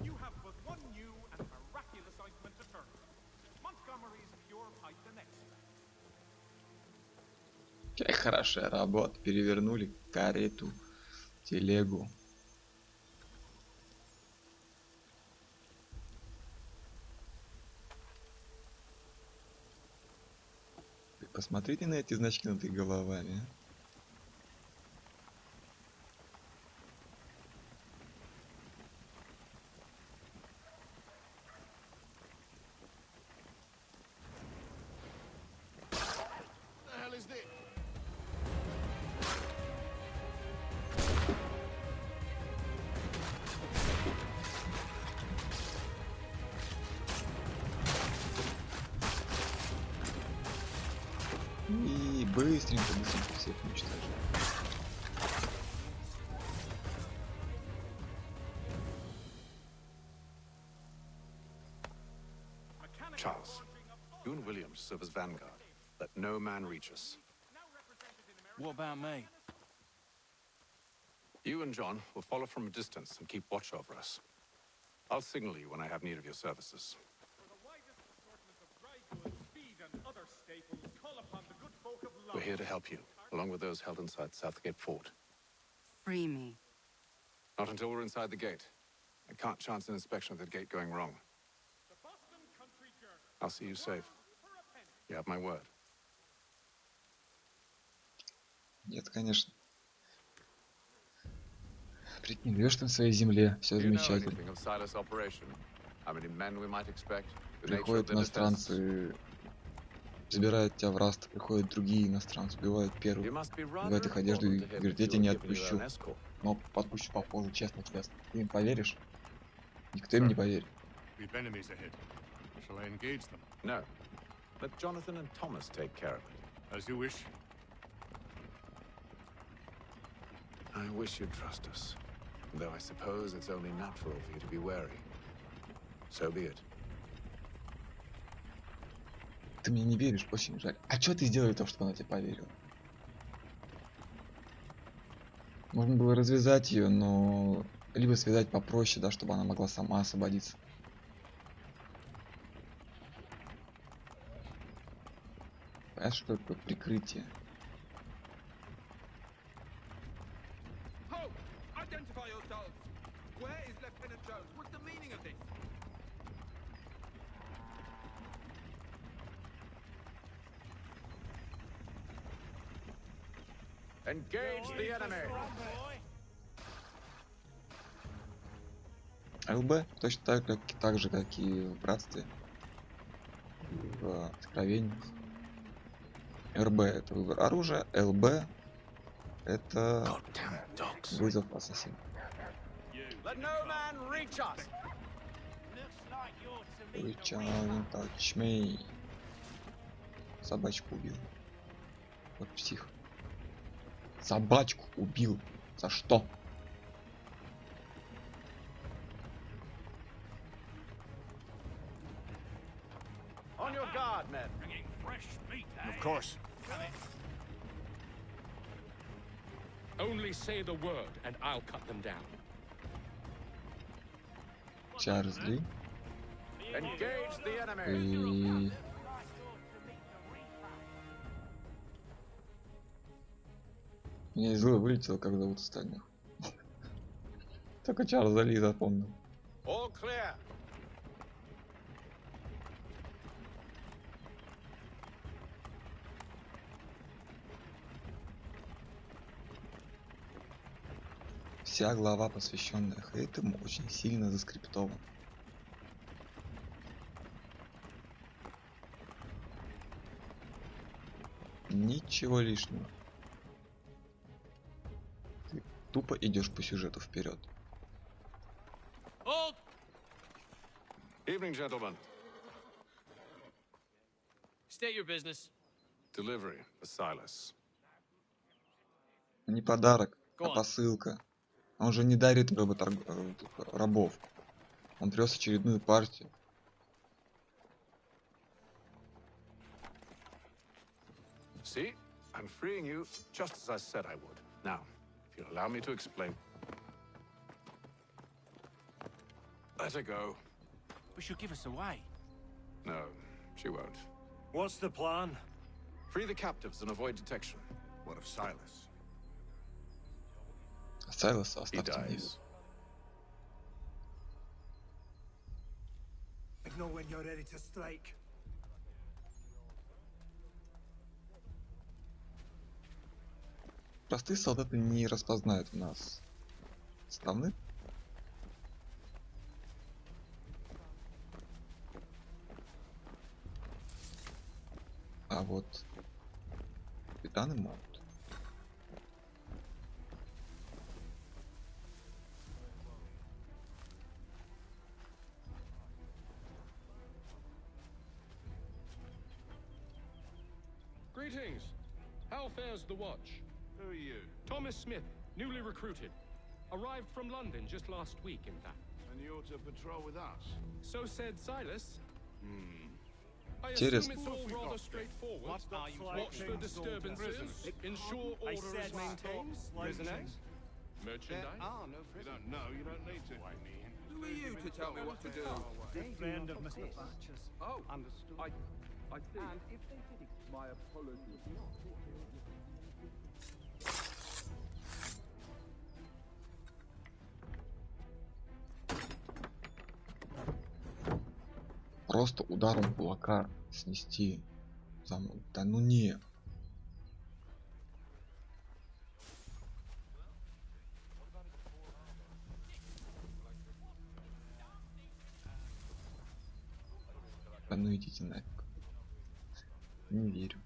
you have but one new and miraculous ointment to turn to. Montgomery's pure pipe the next. Какая хорошая работа. Перевернули карету, телегу. Вы посмотрите на эти значки над их головами. быстренько всех уничтожим. Charles, you and Williams serve as vanguard. Let no man reach us. What about me? You and John will follow from a distance and keep watch over us. I'll signal you when I have need of your services. We're here to help you, along with those held inside Southgate Fort. Free me. Not until we're inside the gate. I can't chance an inspection of the gate going wrong. I'll see you safe. You have my word. Нет, конечно. Прикинь, живешь ты на своей земле, все замечательно. Приходят иностранцы, забирают тебя в рабство, приходят другие иностранцы, убивают первых, убивают их одежду и говорят, я тебя не отпущу. Но отпущу попозже, честно. Ты им поверишь? Никто им не поверит. No. Let Jonathan and Thomas take care of it. As you wish. I wish you'd trust us. Though I suppose it's only natural for you to be wary. So be it. Ты мне не веришь, очень жаль. А что ты сделал для того, чтобы она тебе поверила? Можно было развязать ее, но либо связать попроще, да, чтобы она могла сама освободиться. Понимаешь, что такое прикрытие? Engage the enemy. ЛБ точно так же, как и в братстве, в откровениях. РБ это выбор оружия, ЛБ это вызов ассасина. Touch me. Собачку убил. Вот псих. Собачку убил. За что? On your guard, men. Of course. Only say the word, and I'll cut them down. Чарльз Ли. Engage the enemy. И... Меня из головы вылетело, как зовут остальных. Только Чарльза Ли запомнил. All clear. Вся глава, посвященная хейтам, очень сильно заскриптована. Ничего лишнего. Ты тупо идешь по сюжету вперед. Evening, gentlemen. State your business. Delivery for Silas. Не подарок, а посылка. Он же не дарит рабов. Он привез очередную партию. See, I'm freeing you just as I said I would. Now, if you'll allow me to explain. Let her go. But she'll give us away. No, she won't. What's the plan? Free the captives and avoid detection. What of Silas? Сайлоса He оставьте мне. dies. I know when you're ready to strike. Простые солдаты не распознают в нас основных. А вот капитаны могут. Greetings. How fares the watch? Who are you? Thomas Smith, newly recruited. Arrived from London just last week, in fact. And you're to patrol with us? So said Silas. I Интересно. assume it's all rather straightforward. What are you Watch for disturbances, ensure I order said is maintained. prisoners. Merchandise? No prisoners. You don't know, you don't need to. Who are you to tell me what to do? Good friend of Mr. Thatcher's. Oh, Understood. I see. And if they did it, my apologies. Просто ударом кулака снести замок. Да ну не. Да ну идите нафиг. Не верю.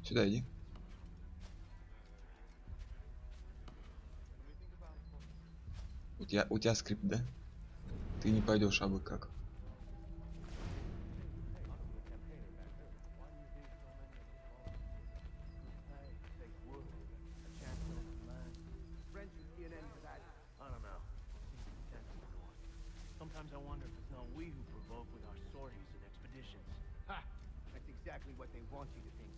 Сюда иди. У тебя скрипт, да? Ты не пойдешь, а бы как? Sometimes I wonder if it's not we who provoke with our sorties and expeditions. Ha! That's exactly what they want you to think.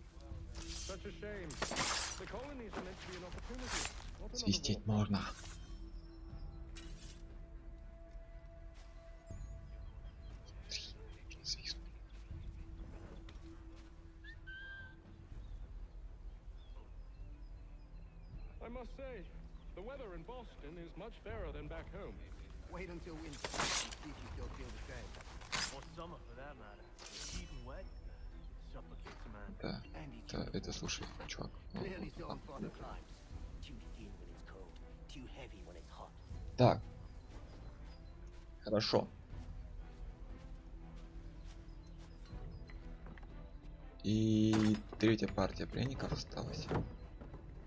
Such a shame. The colonies are meant to be an opportunity. Not another Свистеть war. можно. I must say, the weather in Boston is much fairer than back home. Wait until winter and see if you still feel the same. Or summer for that matter. Heat and wet suffocates a man. Да, это слушай, чувак. Clearly so on farther climes. Too thin when it's cold, too heavy when it's hot. Так. Хорошо. И третья партия пленников осталась.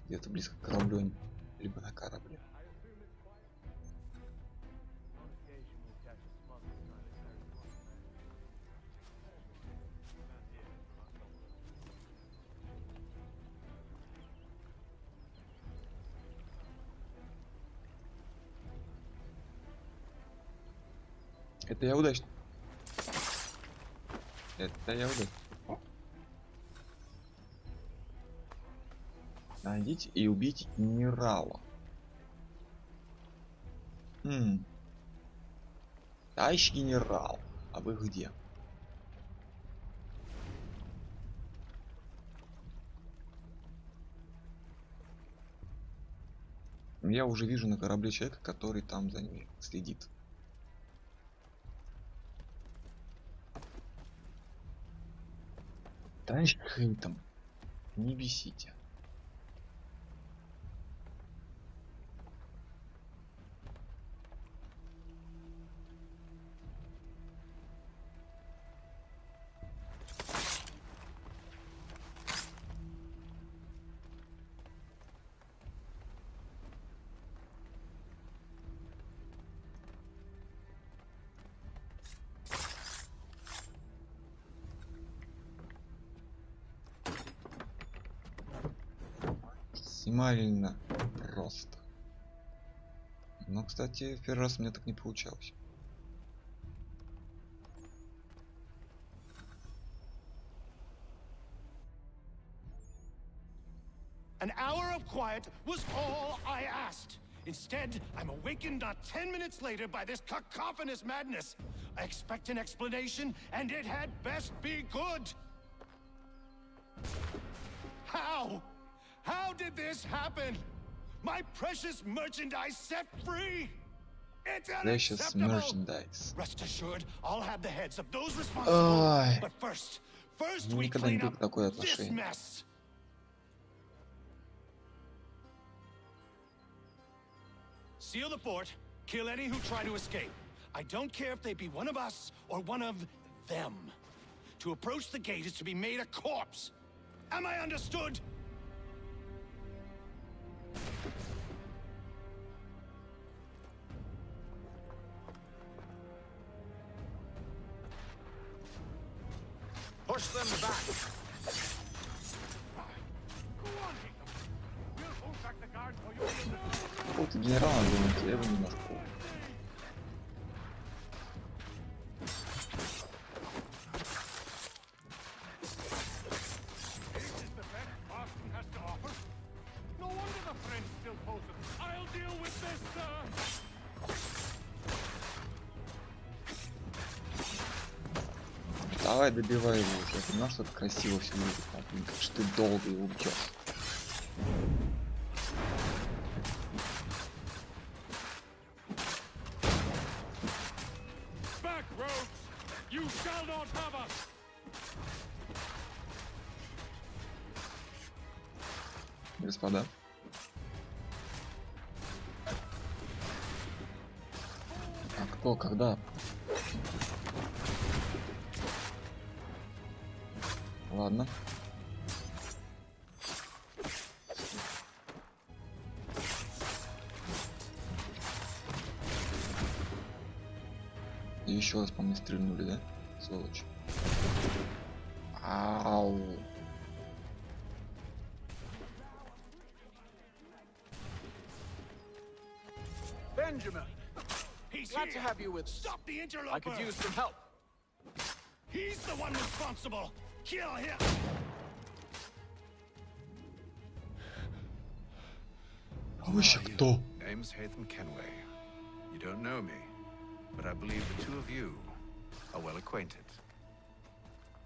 Где-то близко к кораблю, либо на корабле. Это я удачно. Это я удачно. Найдите и убейте генерала. Товарищ генерал, а вы где? Я уже вижу на корабле человека, который там за ними следит. Товарищ Хейтом, не бесите. Максимально просто. Но, кстати, в первый раз у меня так не получалось. An hour of quiet was all I asked. Instead, I'm awakened not 10 minutes later by this cacophonous madness. I expect an explanation, and it had best be good. How? How did this happen? My precious merchandise set free? It's unacceptable. Merchandise. Rest assured, I'll have the heads of those responsible. But first we clean up this mess. Seal the fort, kill any who try to escape. I don't care if they be one of us or one of them. To approach the gate is to be made a corpse. Am I understood? Push them генерала думаете, я его не нашел. Давай, добивай его уже. Я понимаю, что это красиво все будет. Блин, как же ты долго его бьешь. Господа. А кто, когда? Ладно. И еще раз по мне стрельнули, да? Сволочь. Ау. Benjamin, glad to have you with us. Stop the interloper! I could use some help. He's the one responsible. Kill him. Name's Hatham Kenway. You don't know me, but I believe the two of you are well acquainted.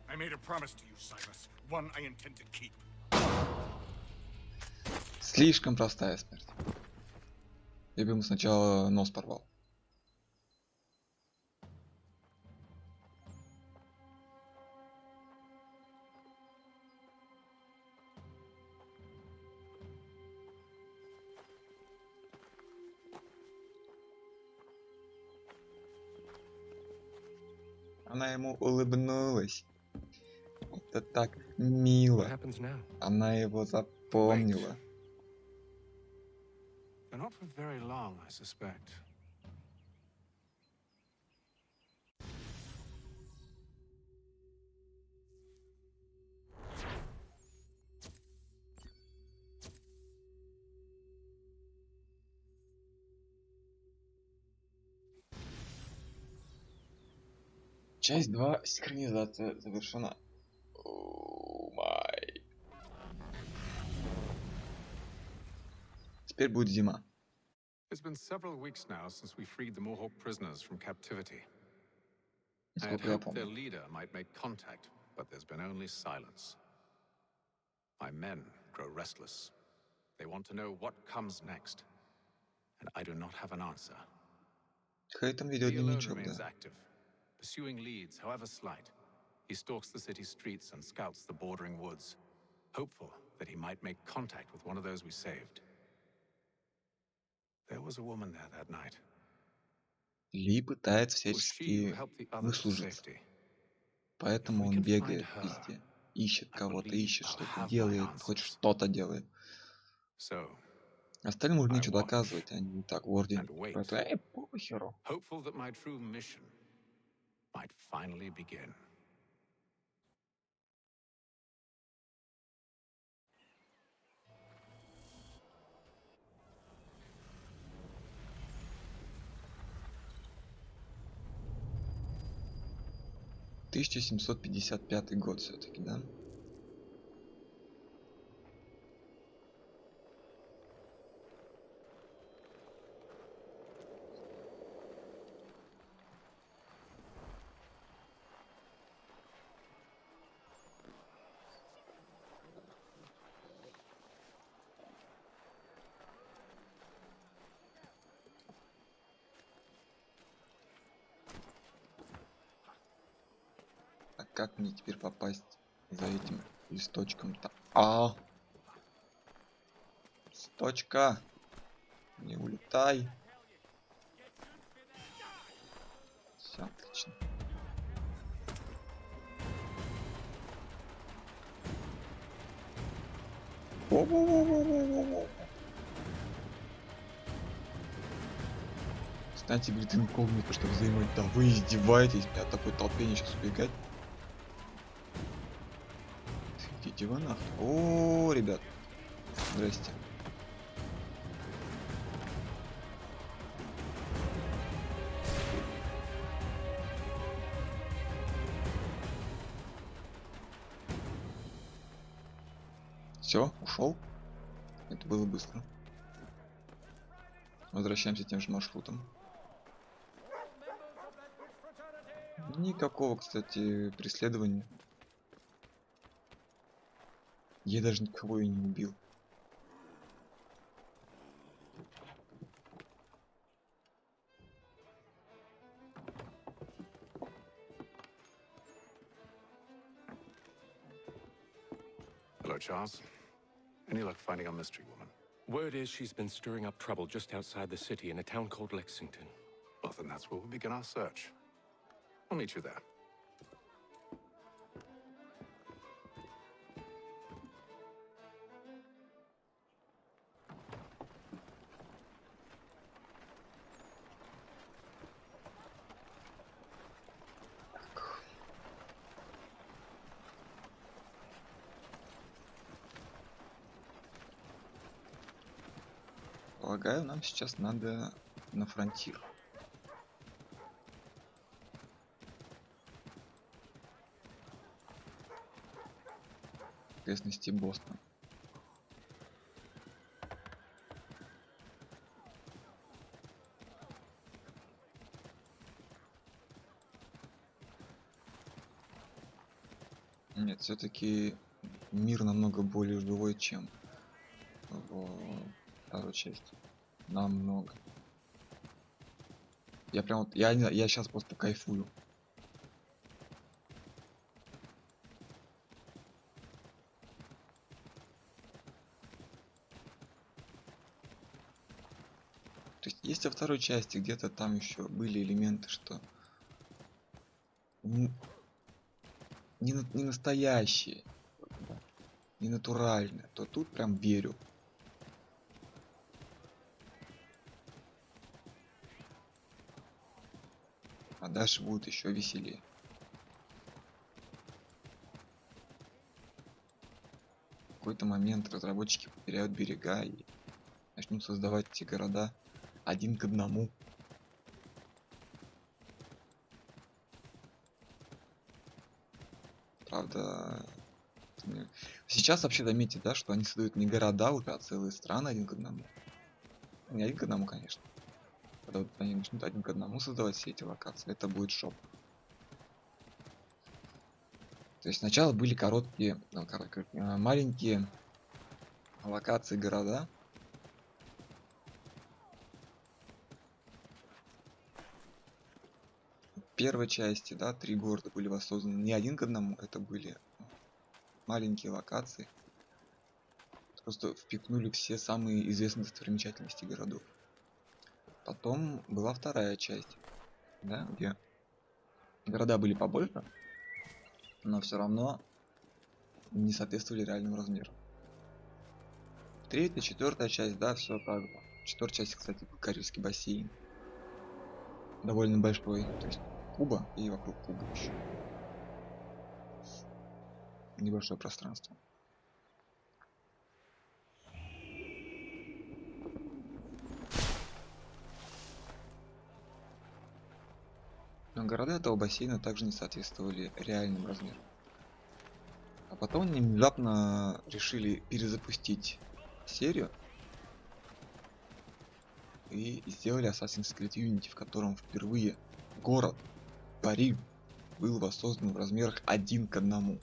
I made a promise to you, Cyrus. One I intend to keep. Слишком простая смерть. Я бы ему сначала нос порвал. Она ему улыбнулась. Это так мило. Она его запомнила. But not for very long, I suspect. Часть 2. Синхронизация завершена. О май. Теперь будет зима. It's been several weeks now since we freed the Mohawk prisoners from captivity. I had hoped their leader might make contact, but there's been only silence. My men grow restless. They want to know what comes next, and I do not have an answer. Хейтом He ведет alone дневничок, remains да. active, pursuing leads, however slight. He stalks the city streets and scouts the bordering woods, hopeful that he might make contact with one of those we saved. There was a woman there that night. Ли пытается всячески выслужиться. Поэтому он бегает везде. Ищет кого-то, ищет что-то, делает, хоть что-то делает. Остальным уже нечего доказывать, они не так в ордене. Поэтому, похеру. Hopeful that my true mission might finally begin. — 1755 год все-таки, да? А как мне теперь попасть за этим листочком-то? Листочка! Не улетай! Все, отлично. Станьте, говорит, инкогнито, чтобы занимать. Да вы издеваетесь, меня от такой толпе не сейчас убегать. Идите вы нахуй. О, ребят. Здрасте. Все, ушел. Это было быстро. Возвращаемся тем же маршрутом. Никакого, кстати, преследования. Я даже никого и не убил. Hello, Charles. Any luck finding our mystery woman? Word is she's been stirring up trouble just outside the city in a town called Lexington. Well, then that's where we'll begin our search. I'll meet you there. Полагаю, нам сейчас надо на фронтир. Окрестности Бостона. Нет, все-таки мир намного более живой, чем в второй части. Намного. Я прям вот, я сейчас просто кайфую. То есть во второй части где-то там еще были элементы, что не настоящие, не натуральные, то тут прям верю. А дальше будет еще веселее. В какой-то момент разработчики потеряют берега и начнут создавать эти города один к одному. Правда, сейчас вообще заметьте, да, что они создают не города уже, а целые страны один к одному. Не один к одному, конечно. Когда вот они начнут один к одному создавать все эти локации, это будет шоп. То есть сначала были короткие, маленькие локации города. В первой части, да, 3 города были воссозданы не один к одному, это были маленькие локации. Просто впихнули все самые известные достопримечательности городов. Потом была вторая часть, да, где города были побольше, но все равно не соответствовали реальным размерам. Третья, четвертая часть, да, все так же. Четвертая часть, кстати, Карибский бассейн. Довольно большой, то есть Куба и вокруг Кубы еще. Небольшое пространство. Но города этого бассейна также не соответствовали реальным размерам. А потом они внезапно решили перезапустить серию и сделали Assassin's Creed Unity, в котором впервые город Париж был воссоздан в размерах 1 к 1.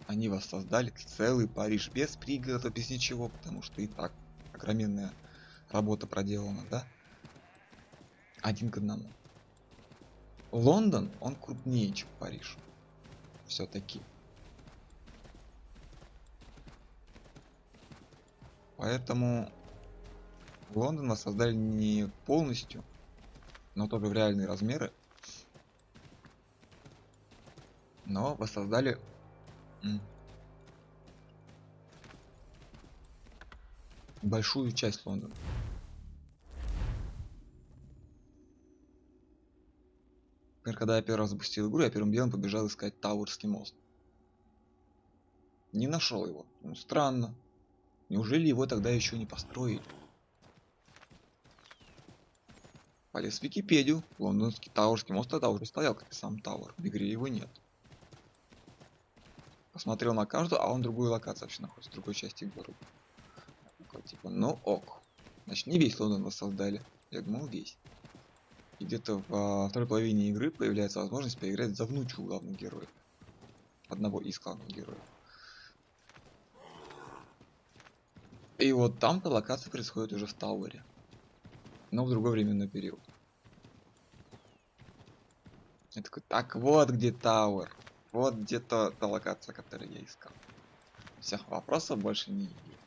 Они воссоздали целый Париж без пригорода, без ничего, потому что и так огроменная работа проделана, да? 1 к 1. Лондон, он крупнее, чем Париж. Все-таки. Поэтому Лондон воссоздали не полностью, но тоже в реальные размеры. Но воссоздали большую часть Лондона. Например, когда я первый раз запустил игру, я первым делом побежал искать Тауэрский мост. Не нашел его. Ну, странно. Неужели его тогда еще не построили? Полез в Википедию. Лондонский Тауэрский мост тогда уже стоял, как и сам Тауэр. В игре его нет. посмотрел на каждую, а он другую локацию вообще находится, в другой части города. Такой, типа, ну ок. Значит, не весь Лондон воссоздали. Я думал, весь. И где-то во второй половине игры появляется возможность поиграть за внучку главных героев. Одного из главных героев. И вот там-то локация происходит уже в Тауэре. Но в другой временной период. Я такой, так вот где Тауэр. Вот где-то та локация, которую я искал. Все, вопросов больше не имею.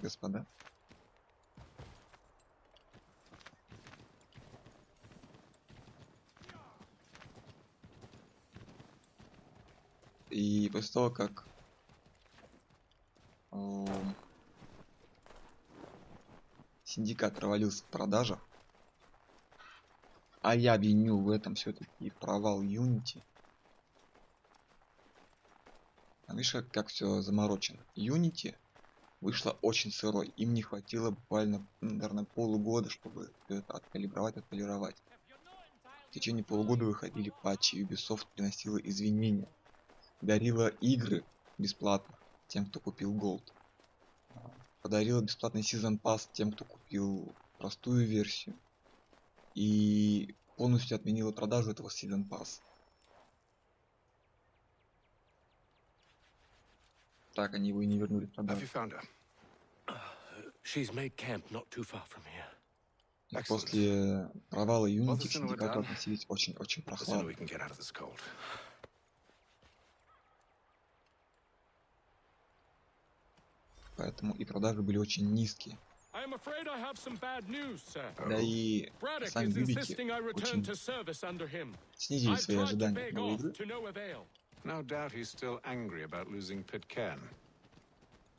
Господа. И после того, как Синдикат провалился в продажах, а я виню в этом все-таки провал Unity. А видишь, как все заморочено. Unity вышла очень сырой. Им не хватило буквально, наверное, полугода, чтобы это откалибровать, отполировать. В течение полугода выходили патчи, Ubisoft приносила извинения. Дарила игры бесплатно тем, кто купил Gold. Подарила бесплатный Season Pass тем, кто купил простую версию. И полностью отменила продажу этого Season Pass. Так они его и не вернули в продажу. И после провала Unity к Синдикату относились очень-очень прохладно. Поэтому и продажи были очень низкие. Да и сами любители очень снизили свои ожидания от новой игры. No doubt he's still angry about losing Pitcairn.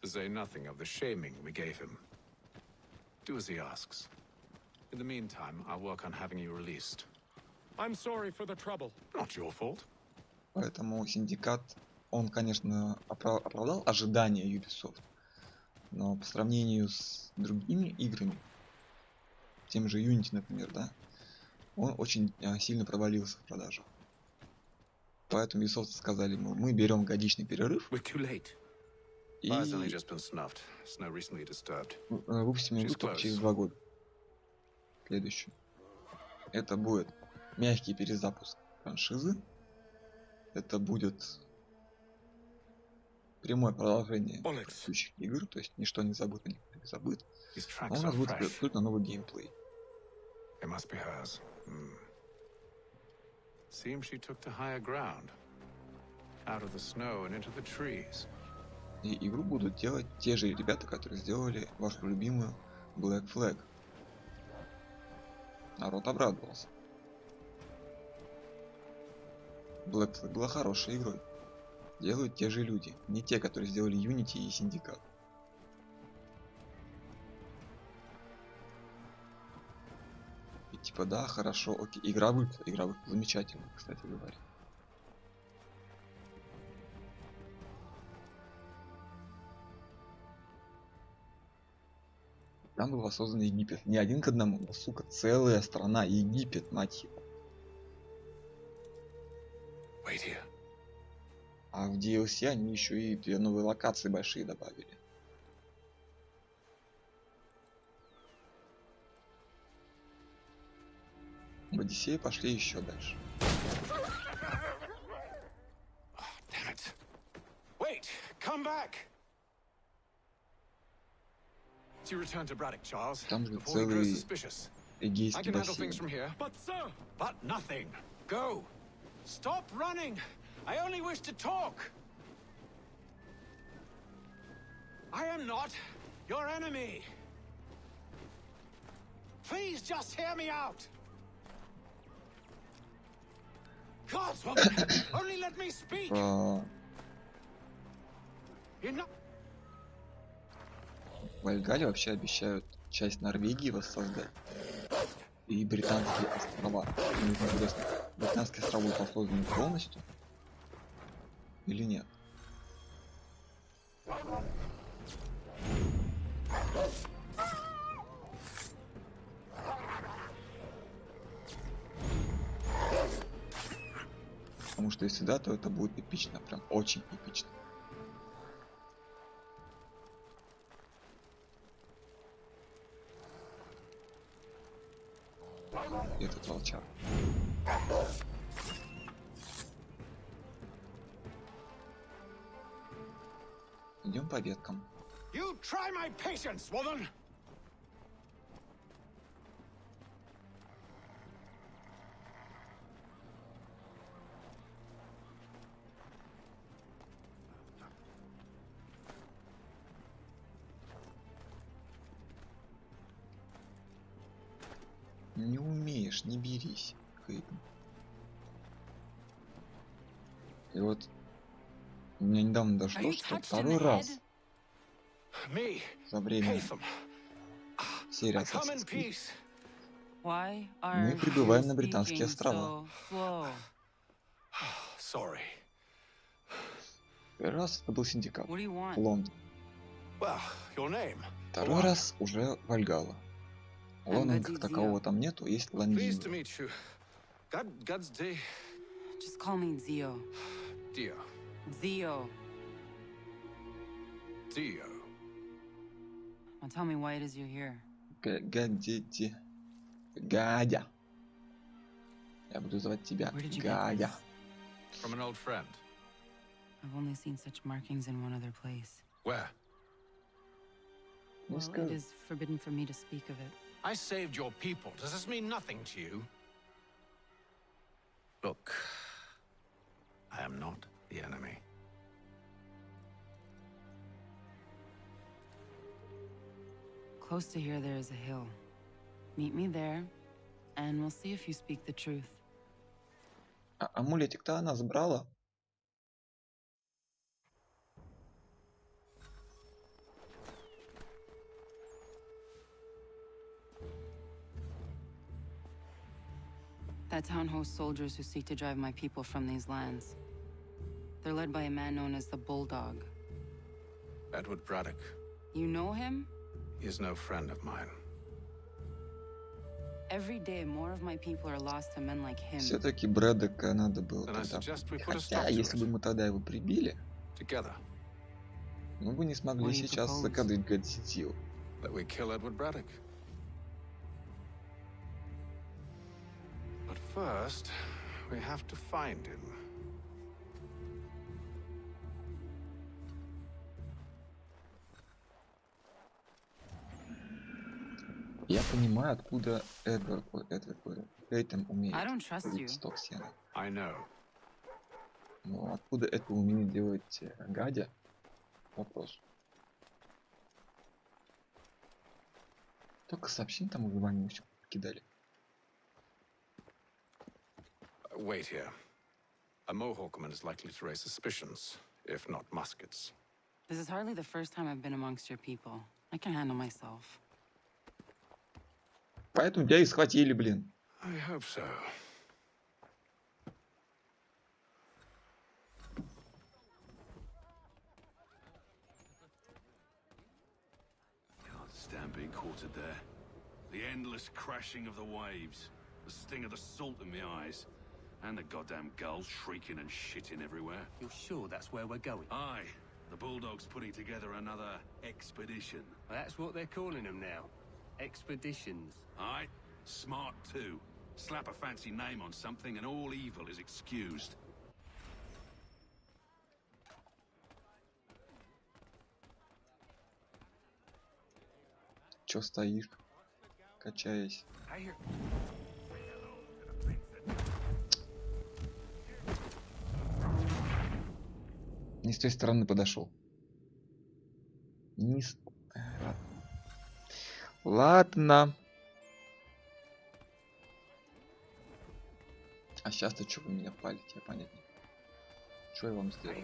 To say nothing of the shaming we gave him. Do as he asks. In the meantime, I'll work on having you released. I'm sorry for the trouble. Not your fault. Поэтому Синдикат, он, конечно, оправдал ожидания Ubisoft. Но по сравнению с другими играми, тем же Unity, например, да, он очень сильно провалился в продажах. Поэтому Ubisoft сказали, мол, мы берем годичный перерыв и выпустим игру только через 2 года. Следующую. Это будет мягкий перезапуск франшизы. Это будет прямое продолжение предыдущих игр, то есть ничто не забыто, никто не забыт. Но у нас будет абсолютно новый геймплей. И игру будут делать те же ребята, которые сделали вашу любимую Black Flag. Народ обрадовался. Black Flag была хорошей игрой. Делают те же люди, не те, которые сделали Unity и Syndicate. И типа да, хорошо, окей, игра вышла замечательно, кстати говоря. Там был воссоздан Египет. Не один к одному, но, сука, целая страна. Египет, мать его. А в DLC они еще и 2 новые локации большие добавили. В Одиссее пошли еще дальше. Там же целый эгейский бассейн. Stop running! I only wish to talk! I am not your enemy! Please just hear me out! God's woman! Only let me speak! В Вальгалле вообще обещают часть Норвегии воссоздать. И британские острова. Мне интересно, британские острова будут воссозданы полностью? Или нет? Потому что если да, то это будет эпично, прям очень эпично. И этот волчар. Идем по веткам. You try my patience, woman! Не умеешь, не берись. Хейтом. И вот у меня недавно дошло, что второй раз за время серии Assassin's Creed мы прибываем на Британские острова. Первый раз это был Синдикат, Лондон. Второй раз уже Вальгалла. Лондона как такового там нету, есть Лондин. Just call me Zio. Dio. Zio. Dio. Now tell me why it is you're here. Гадите. Гадя. Я буду звать тебя Гадя. From an old friend. I've only seen such markings in one other place. Where? Well, it is forbidden for me to speak of it. I saved your people. Does this mean nothing to you? Look, I am not the enemy. Close to here, there is a hill. Meet me there, and we'll see if you speak the truth. Амулетик-то она забрала. That town hosts soldiers who seek to drive my people from these lands. They're led by a man known as the Bulldog. Edward Braddock. You know him? He is no friend of mine. Every day, more of my people are lost to men like him. Все-таки Брэддока надо было тогда. Хотя, если бы мы тогда его прибили, мы бы не смогли сейчас закрыть Гадзитил. That we kill Edward Braddock. But first, we have to find him. Я понимаю, откуда Эдвард Эйтем умеет делать сток сена. I know. Но откуда это умеет делать Гадя? Вопрос. Только сообщение там выживание все кидали. Wait here. A Mohawkman is likely to raise suspicions, if not muskets. This is hardly the first time I've been amongst your people. I can handle myself. Поэтому тебя и схватили, блин. I hope so. Can't stand being quartered there. The endless crashing of the waves, the sting of the salt in my eyes, and the goddamn gulls shrieking and shitting everywhere. You're sure that's where we're going? Aye. The Bulldog's putting together another expedition. That's what they're calling them now. Expeditions. Aye. Smart too. Slap a fancy name on something and all evil is excused. Чё стоишь, качаясь? Не с той стороны подошел. Не с... Ладно. А сейчас-то что вы меня палите, я понять не. Что я вам сделал?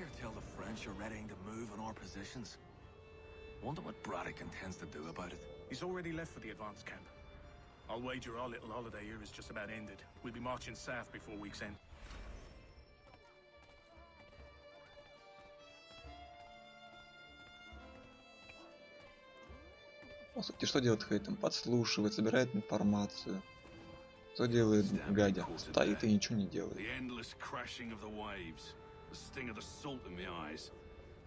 Wonder what Braddock intends to do about it. He's already left for the advance camp. I'll wager our little holiday here is just about ended. We'll be marching south before week's end. По сути, что делает Хейтем? Подслушивает, собирает информацию. Что делает Гадя? Стоит и ничего не делает. The endless crashing of the waves, the sting of the salt in my eyes,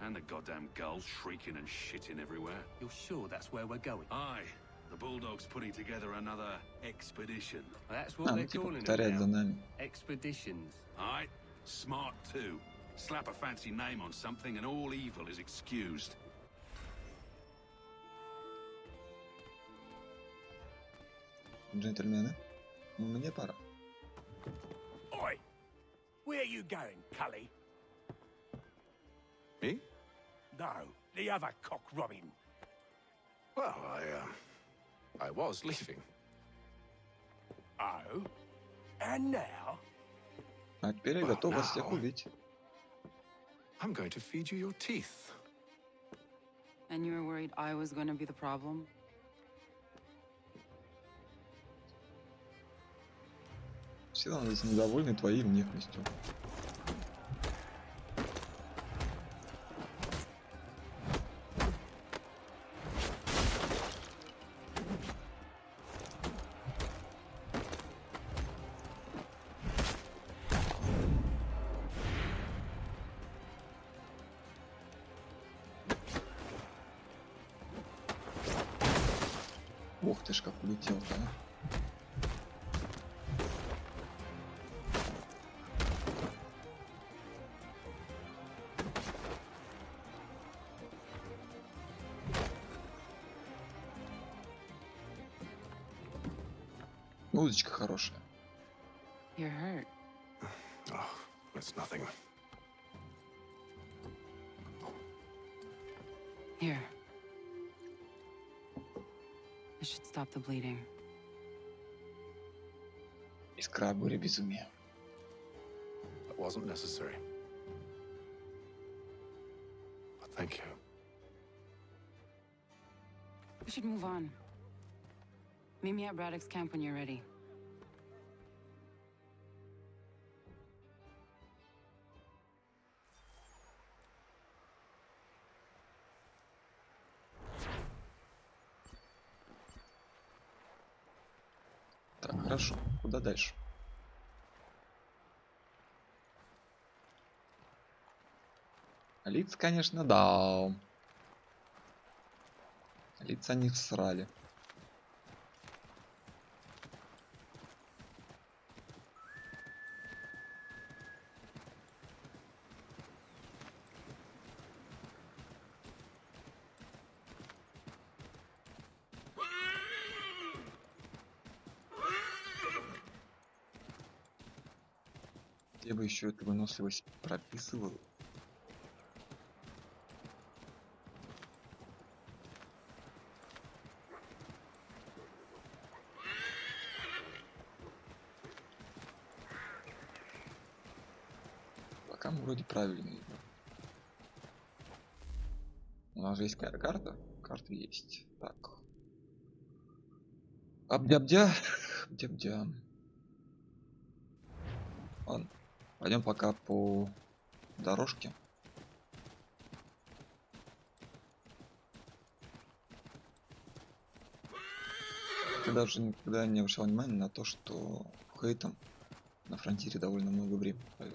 and the goddamn gulls shrieking and shitting everywhere. You're sure that's where we're going? Aye, the Bulldog's putting together another expedition. That's what they're типа calling it повторяет за now. нами. Expeditions. Aye, smart too. Slap a fancy name on something and all evil is excused. Джентльмены, мне пора. Oi! Where you going, Cully? Me? No, the other cock robin. Well, I was leaving. Oh? And now? А теперь я готов вас всех убить. I'm going to feed you your teeth. And you were worried I was going to be the problem? Все становятся недовольны твоей внешностью. Ох ты ж, как улетел-то, а. Музычка хорошая. You're hurt. Oh, it's nothing. Here. This should stop the bleeding. Искра буря безумия. That wasn't necessary. But thank you. We should move on. Meet me at Braddock's camp when you're ready. Так, хорошо. Куда дальше? Лица, конечно, да. Лица не всрали. Я бы еще эту выносливость прописывал. Пока мы вроде правильные. У нас же есть карта. Карта есть. Так. Абдябдя. Абдябдя. Ладно. Пойдем пока по дорожке. Я даже никогда не обращал внимания на то, что Хейтом на фронтире довольно много времени провел.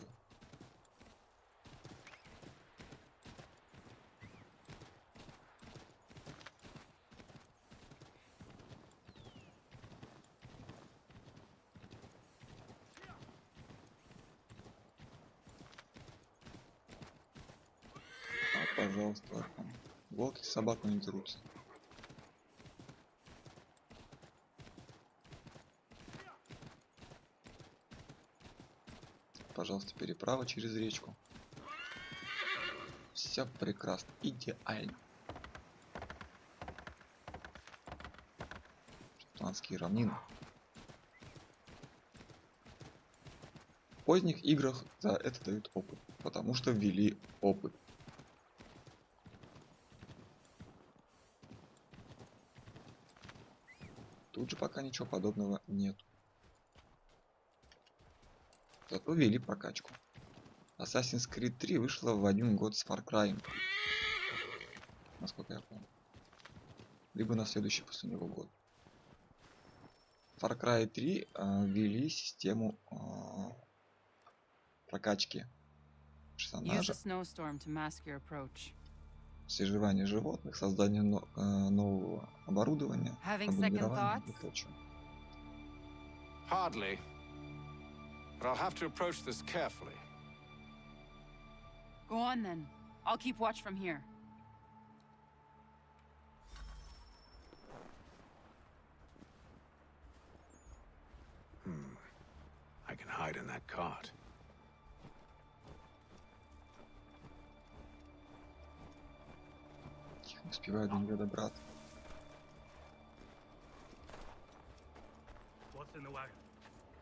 Пожалуйста, там. Волки с собакой не дерутся. Пожалуйста, переправа через речку. Все прекрасно, идеально. Шотландские равнины. В поздних играх за это дают опыт, потому что ввели опыт. Тут же пока ничего подобного нет. Зато ввели прокачку. Assassin's Creed 3 вышла в один год с Far Cry. Насколько я помню. Либо на следующий после него год. Far Cry 3 ввели систему прокачки персонажа, свежевание животных, создание нового оборудования, обмундирования и прочего. Hardly. But I'll have to approach this carefully. Go on then. I'll keep watch from here. I can hide in that cart. Не успеваю до него добраться. What's in the wagon?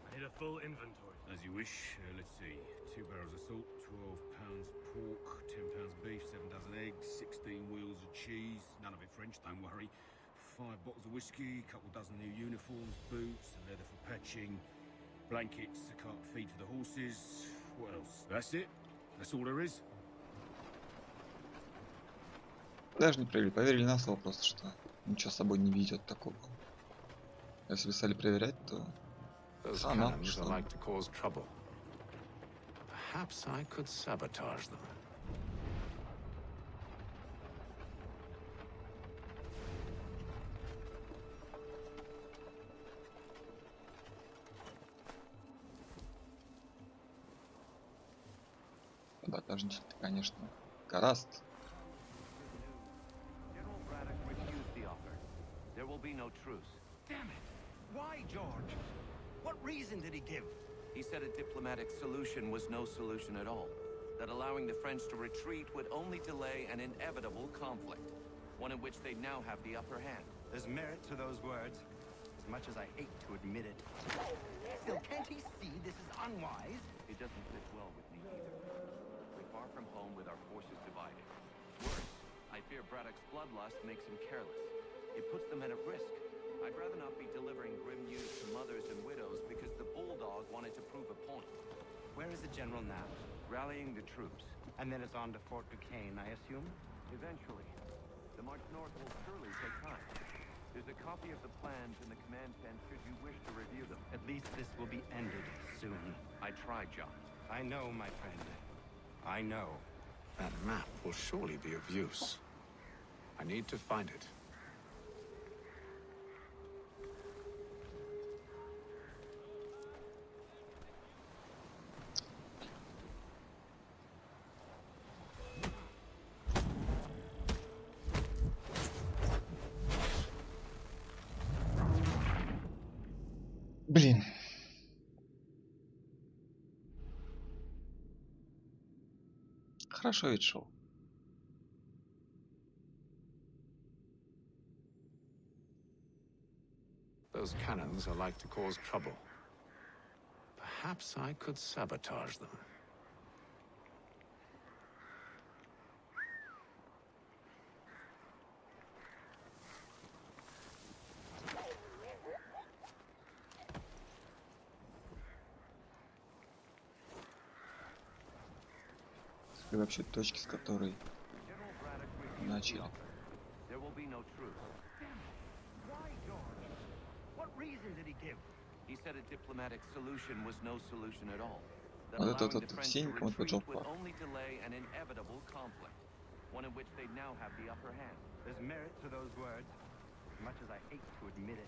I need a full inventory. As you wish. Let's see. 2 barrels of salt, 12 pounds pork, 10 pounds beef, 7 dozen eggs, 16 wheels of cheese. None of it French, don't worry. 5 bottles of whiskey, a couple dozen new uniforms, boots, leather for patching, blankets, a cart feed for the horses. What else? That's it? That's all there is? Даже не проверили, поверили на слово просто, что ничего с собой не ведет такого. Если вы стали проверять, то Those cannons are like to cause trouble. Perhaps I could sabotage them. Саботажничать, конечно, гораст. General Braddock refused the offer. There will be no truce. Damn it! Why, George? What reason did he give? He said a diplomatic solution was no solution at all. That allowing the French to retreat would only delay an inevitable conflict. One in which they now have the upper hand. There's merit to those words, as much as I hate to admit it. Still, can't he see this is unwise? It doesn't fit well with me either. We're far from home with our forces divided. Worse, I fear Braddock's bloodlust makes him careless. It puts the men at risk. I'd rather not be delivering grim news to mothers and widows because the bulldog wanted to prove a point. Where is the general now? Rallying the troops. And then it's on to Fort Duquesne, I assume? Eventually. The march north will surely take time. There's a copy of the plans in the command tent should you wish to review them. At least this will be ended soon. I tried, John. I know, my friend. I know. That map will surely be of use. I need to find it. Блин. Хорошо ведь шел. Those cannons are like to cause trouble. Perhaps I could sabotage them. И вообще точки, с которой начали. There will be no truce. Why, George? What reason did he give? He said a diplomatic solution was no solution at all. That Вот allowing the этот French to синенькому retreat отвечал would пар. only delay an inevitable conflict. One in which they now have the upper hand. There's merit to those words, as much as I hate to admit it.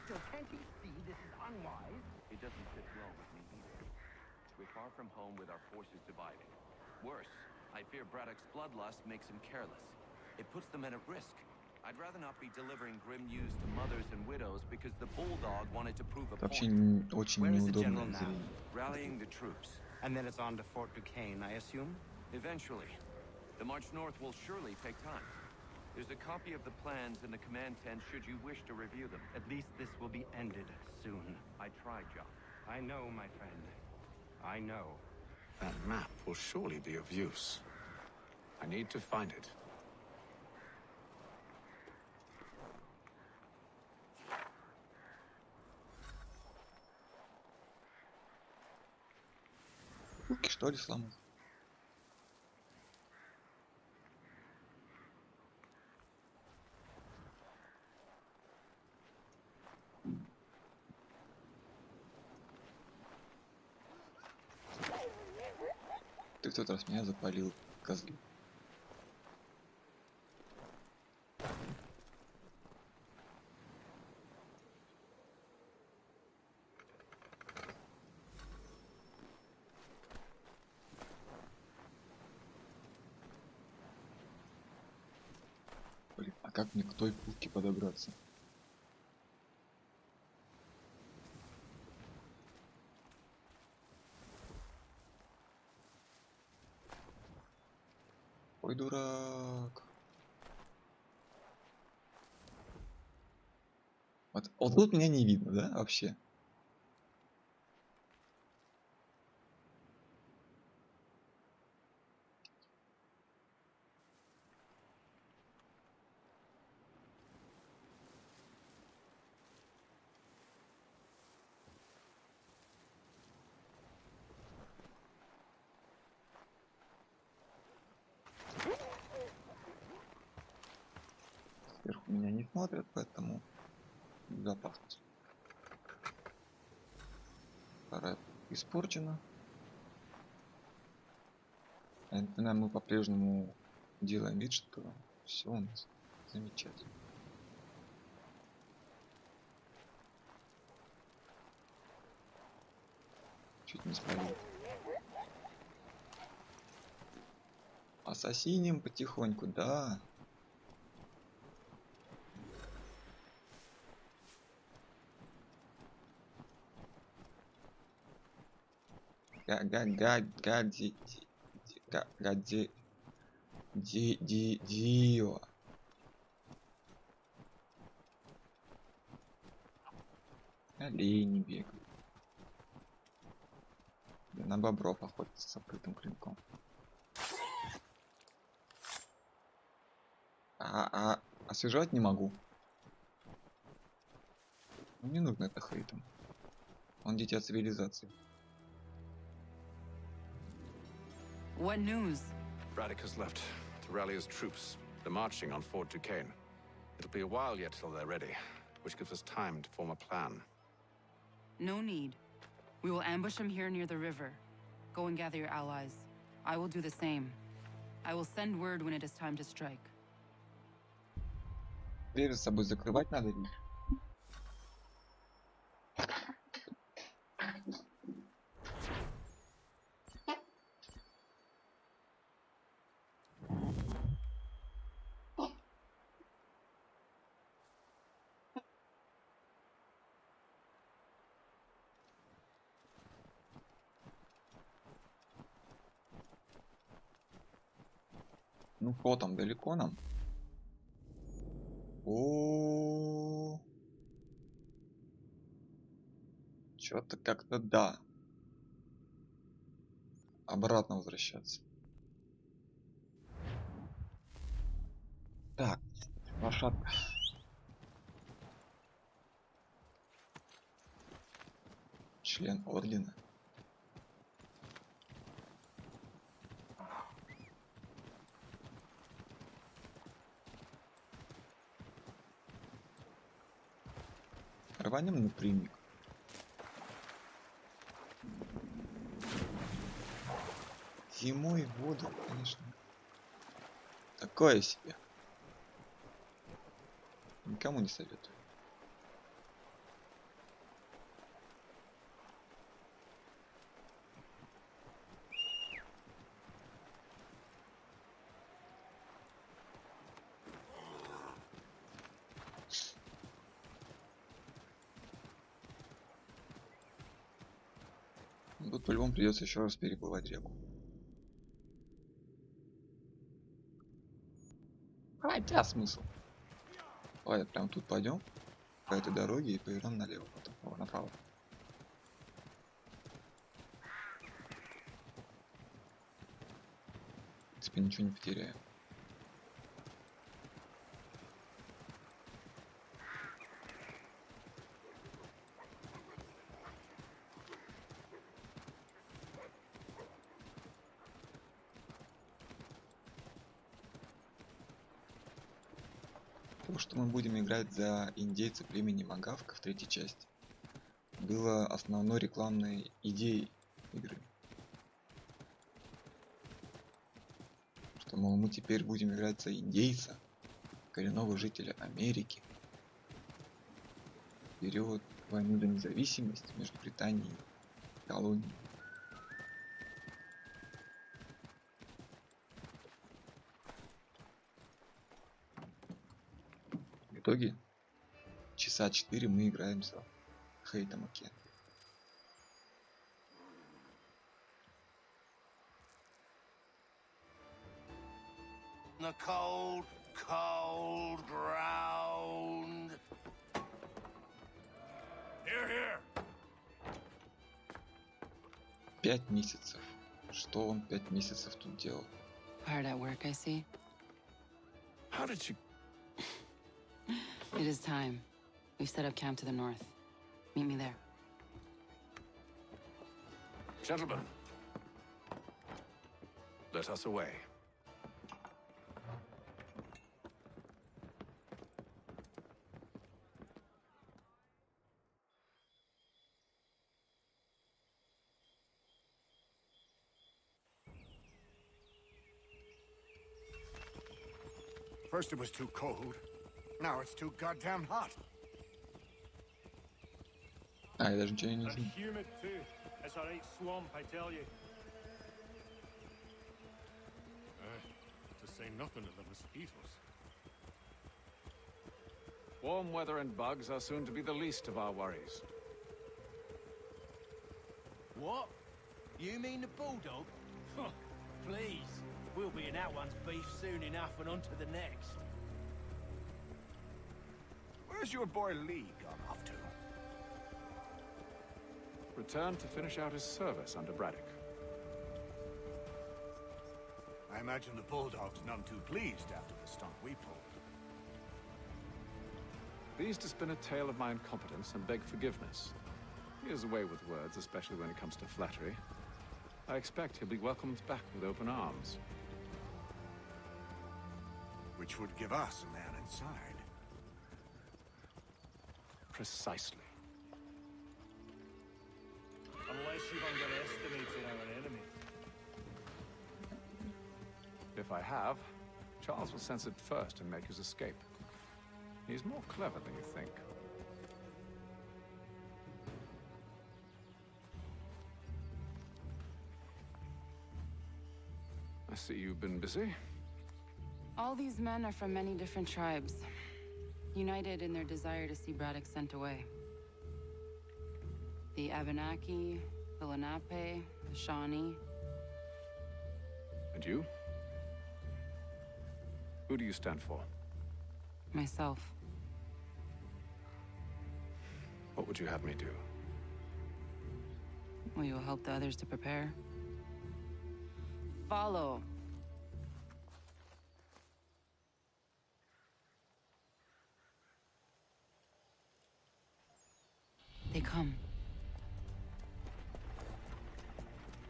Still, can't he see this is unwise? It doesn't fit well with me either. We're far from home with our forces divided. Worse, I fear Braddock's bloodlust makes him careless. It puts the men at risk. I'd rather not be delivering grim news to mothers and widows because the bulldog wanted to prove a Вообще point. очень Where is the неудобно general now? зрение. Rallying the troops. And then it's on to Fort Duquesne, I assume? Eventually. The march north will surely take time. There's a copy of the plans in the command tent should you wish to review them. At least this will be ended soon. I tried, John. I know, my friend. I know. That map will surely be of use. I need to find it. Руки что ли сломал? в тот раз меня запалил козлик. Блин, а как мне к той пушке подобраться? Ой, дурак. Вот тут меня не видно, да, вообще? Сверху меня не смотрят, поэтому безопасность. Вторая испорчена. Мы по-прежнему делаем вид, что все у нас замечательно. Чуть не спалил. Ассасиним потихоньку, да. Дио. Олени бегают. На бобров охотятся с открытым клинком. Освежать не могу. Не нужно это хейтом. Он дитя цивилизации. What news? Braddock has left to rally his troops. They're marching on Fort Duquesne. It'll be a while yet till they're ready, which gives us time to form a plan. No need. We will ambush him here near the river. Go and gather your allies. I will do the same. I will send word when it is time to strike. Дверь за собой закрывать надо ли? Ну что там, далеко нам? О, что-то как-то да. Обратно возвращаться. Так, лошадка. Член ордена. Рванем напрямик. Зимой в воду, конечно. Такое себе. Никому не советую. Тут по-любому придется еще раз переплывать реку. Хотя смысл. Давай прям тут пойдем по этой дороге и повернем налево, потом направо. В принципе, ничего не потеряем. То, что мы будем играть за индейца племени Магавка в третьей части, было основной рекламной идеей игры. что, мол, мы теперь будем играть за индейца, коренного жителя Америки. Период войны за независимость между Британией и колонией. В итоге часа 4 мы играем за Хейта Макен. The cold, cold ground. Here, here. 5 месяцев. Что он 5 месяцев тут делал? Hard at work, I see. How did you... It is time. We've set up camp to the north. Meet me there. Gentlemen, let us away. First it was too cold. Now it's too goddamn hot. А, я даже ничего не And знаю. humid too. It's a right swamp, I tell you. To say nothing of the mosquitoes. Warm weather and bugs are soon to be the least of our worries. What? You mean the bulldog? Please. We'll be in that one's beef soon enough and on to the next. Where's your boy Lee gone off to? Returned to finish out his service under Braddock. I imagine the Bulldog's none too pleased after the stunt we pulled. Pleased to spin a tale of my incompetence and beg forgiveness. He has a way with words, especially when it comes to flattery. I expect he'll be welcomed back with open arms. Which would give us a man inside. Precisely. Unless you've underestimated our enemy. If I have, Charles will sense it first and make his escape. He's more clever than you think. I see you've been busy. All these men are from many different tribes, united in their desire to see Braddock sent away. The Abenaki, the Lenape, the Shawnee. And you? Who do you stand for? Myself. What would you have me do? Will you help the others to prepare? Follow. They come.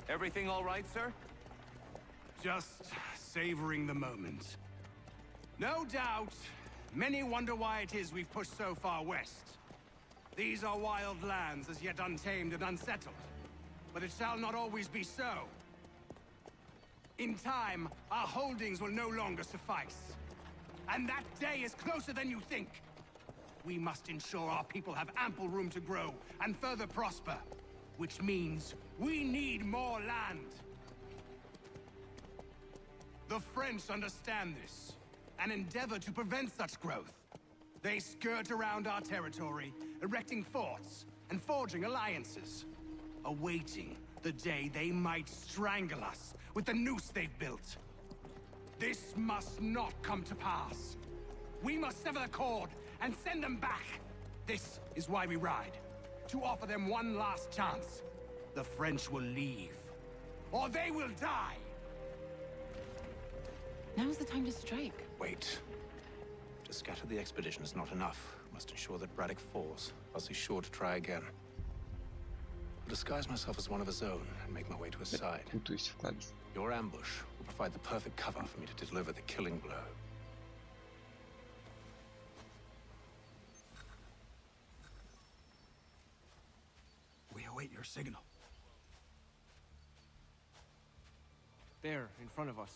Everything all right, sir? Just savoring the moment. No doubt, many wonder why it is we've pushed so far west. These are wild lands, as yet untamed and unsettled. But it shall not always be so. In time, our holdings will no longer suffice. And that day is closer than you think. We must ensure our people have ample room to grow and further prosper. Which means we need more land. The French understand this, and endeavor to prevent such growth. They skirt around our territory, erecting forts and forging alliances, awaiting the day they might strangle us with the noose they've built. This must not come to pass. We must sever the cord and send them back. This is why we ride, to offer them one last chance. The French will leave, or they will die. Now's the time to strike. Wait. To scatter the expedition is not enough. We must ensure that Braddock falls, else he's sure to try again. I'll disguise myself as one of his own and make my way to his side. Your ambush will provide the perfect cover for me to deliver the killing blow. We await your signal. There, in front of us.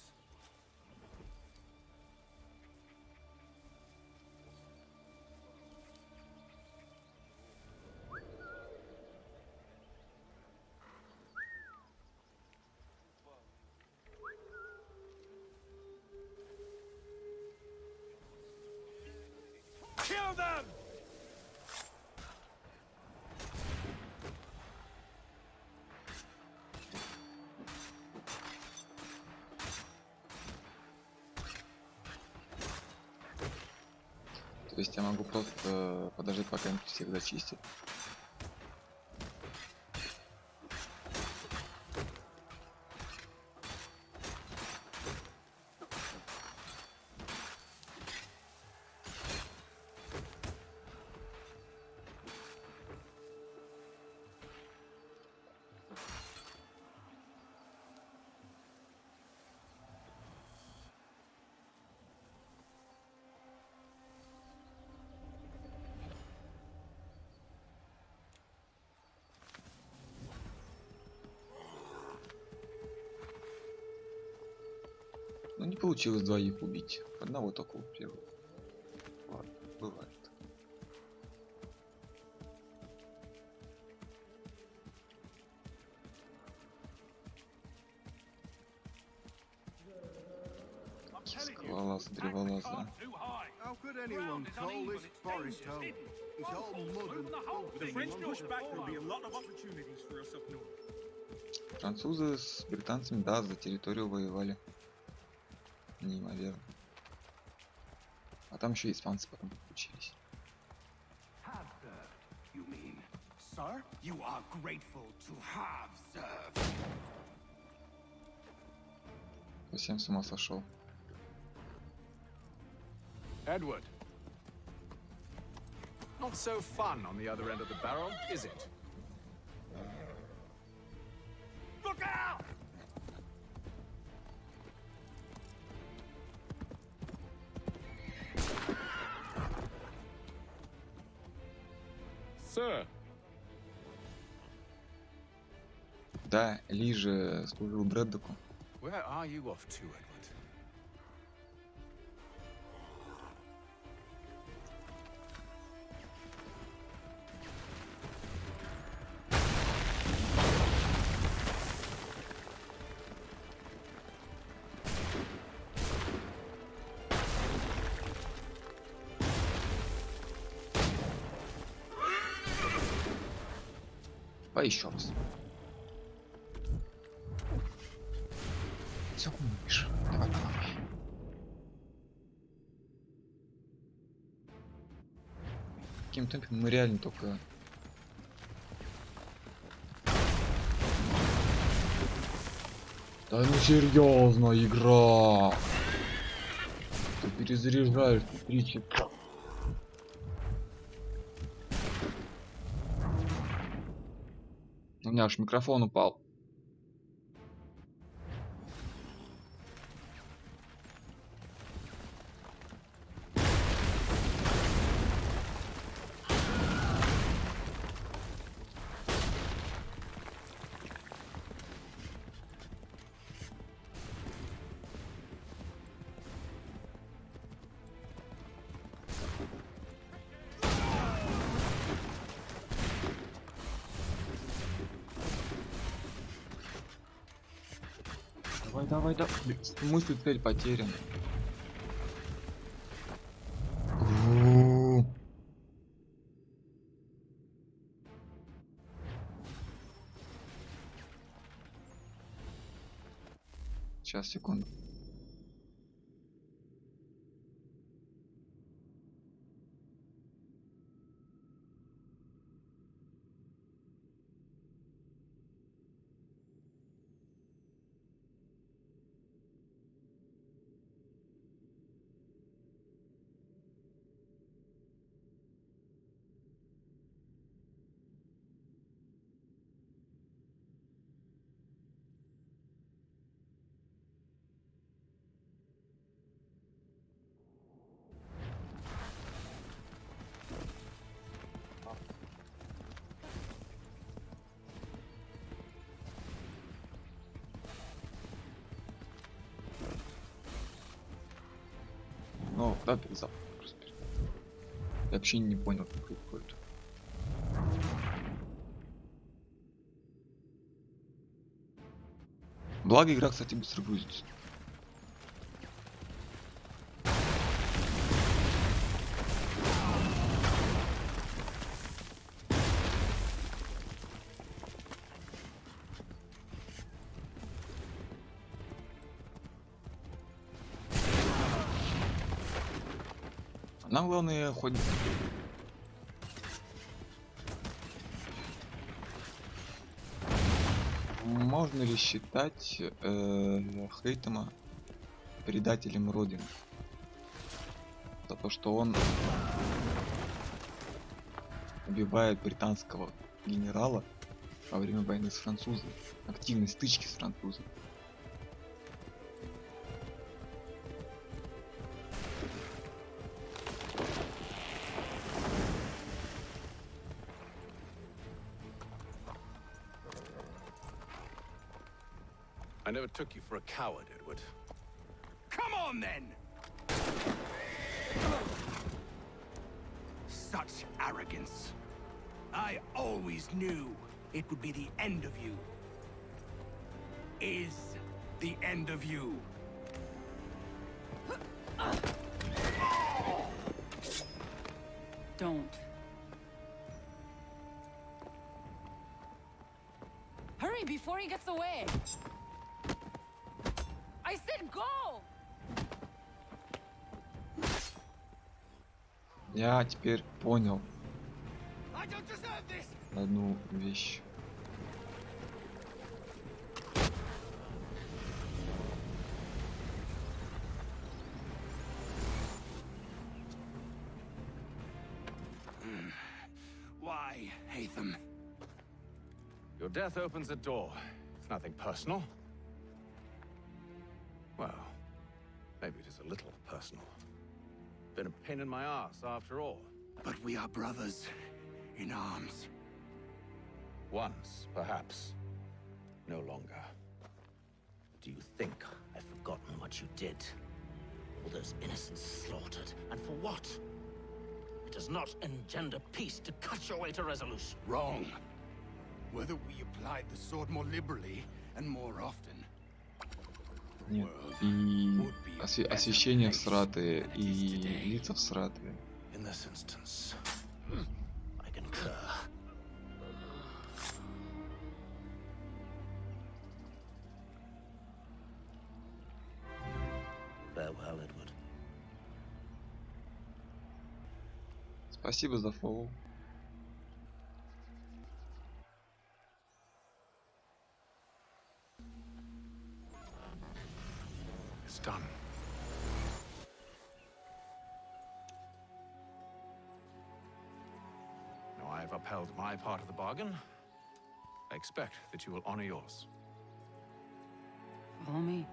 То есть я могу просто подождать, пока они всех зачистят. Ну не получилось двоих убить. Одного только успел. Ладно, бывает. Скалолаза, древолаза. How could anyone call this forest home? It's all mud and With the French pushback, there'll be a lot of opportunities for us up north. Французы с британцами, да, за территорию воевали. Неимоверно. А там еще испанцы потом подключились. You mean, sir? You are grateful to have served. Совсем с ума сошел. Edward. Not so fun on the other end of the barrel, is it? Look out! Sir, Да, Ли же служил Брэддоку. Where are you off to, Edward? Давай еще раз. Все умеешь. Давай, давай. Каким темпом мы реально только... Да ну серьезно, игра! Ты перезаряжаешь 3 часа. У меня аж микрофон упал. Давай. Мысль, цель потеряна. Сейчас, секунду. Ну, да, перезапуск. Я вообще не понял, как происходит. Благо, игра, кстати, быстро грузится. Нам главное хоть... Можно ли считать Хейтема предателем Родины? За то, что он убивает британского генерала во время войны с французами, активной стычки с французами. I never took you for a coward, Edward. Come on, then! Such arrogance. I always knew it would be the end of you. Is the end of you. Don't. Hurry before he gets away! I said go! Я теперь понял I don't deserve this. одну вещь. Why, Hatham? Your death opens a door. It's nothing personal. Well, maybe it is a little personal. Been a pain in my ass, after all. But we are brothers in arms. Once, perhaps. No longer. Do you think I've forgotten what you did? All those innocents slaughtered, and for what? It does not engender peace to cut your way to resolution. Wrong. Whether we applied the sword more liberally and more often. Нет, и освещение всратые, и лица всратые. In this instance, I concur. Farewell, Edward. Спасибо за фоллоу. It's done. Now I have upheld my part of the bargain. I expect that you will honor yours. Follow me.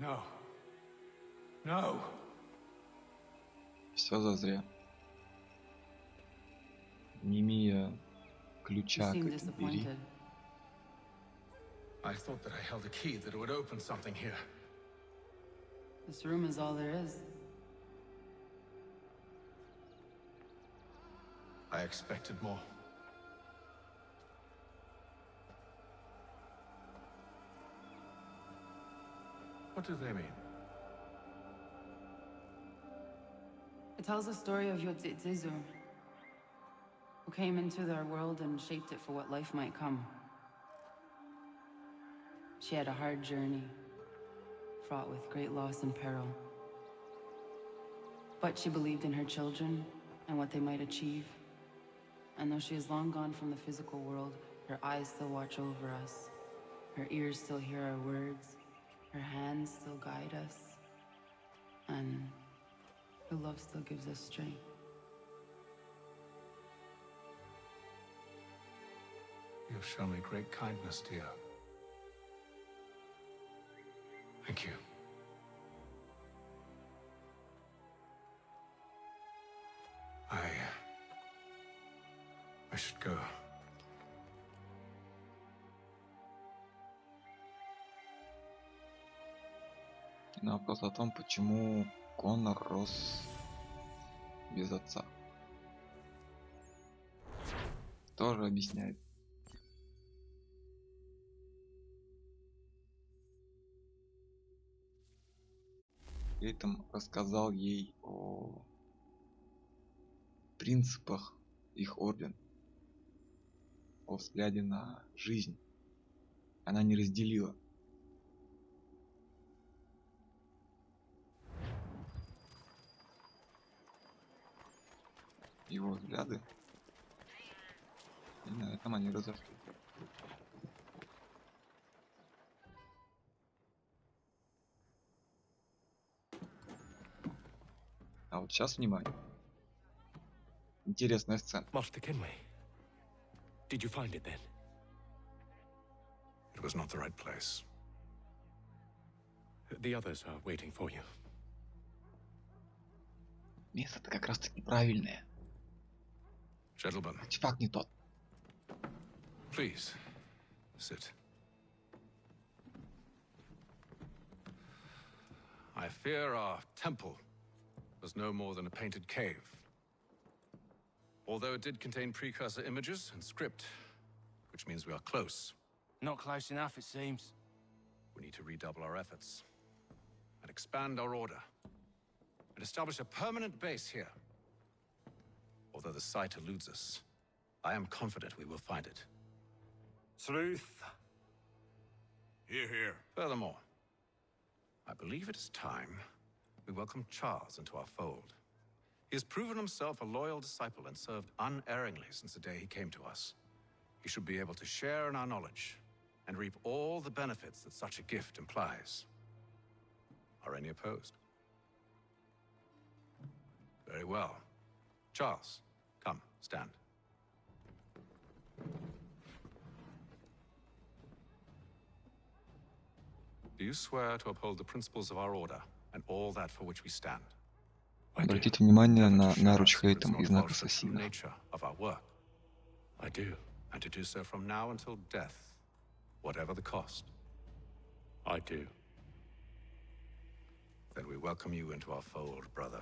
No. No. Все зазря. Не имея ключа You к seem этой двери. disappointed. I thought that I held a key that would open something here. This room is all there is. I expected more. What do they mean? It tells the story of Yodzizu, who came into their world and shaped it for what life might come. She had a hard journey, fraught with great loss and peril. But she believed in her children and what they might achieve. And though she is long gone from the physical world, her eyes still watch over us. Her ears still hear our words. Her hands still guide us. And her love still gives us strength. You have shown me great kindness, dear. Thank you. I should go. И на вопрос о том, почему Коннор рос без отца. Тоже объясняет. При этом рассказал ей о принципах их ордена, о взгляде на жизнь. Она не разделила. Его взгляды. И на этом они разошлись. А вот сейчас внимание. Интересная сцена. Master Kenway, did you find it then? It was not the right place. The others are waiting for you. Место-то как раз таки правильное. Gentlemen, Артефакт не тот. please sit. I fear our temple was no more than a painted cave. Although it did contain precursor images and script, which means we are close. Not close enough, it seems. We need to redouble our efforts and expand our order and establish a permanent base here. Although the site eludes us, I am confident we will find it. Truth. Hear, hear. Furthermore, I believe it is time we welcome Charles into our fold. He has proven himself a loyal disciple and served unerringly since the day he came to us. He should be able to share in our knowledge and reap all the benefits that such a gift implies. Are any opposed? Very well. Charles, come, stand. Do you swear to uphold the principles of our order and all that for which we stand? Обратите внимание на наруч Хейтем и знак ассасина. I do. And to do so from now until death, whatever the cost. I do. Then we welcome you into our fold, brother.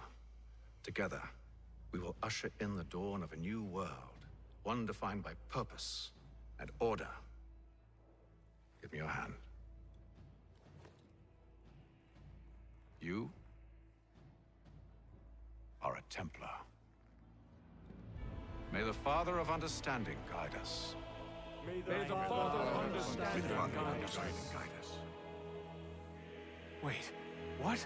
Together, we will usher in the dawn of a new world, one defined by purpose and order. Give me your hand. You are a Templar. May the Father of Understanding guide us. May the Father of Understanding guide us. Wait, what?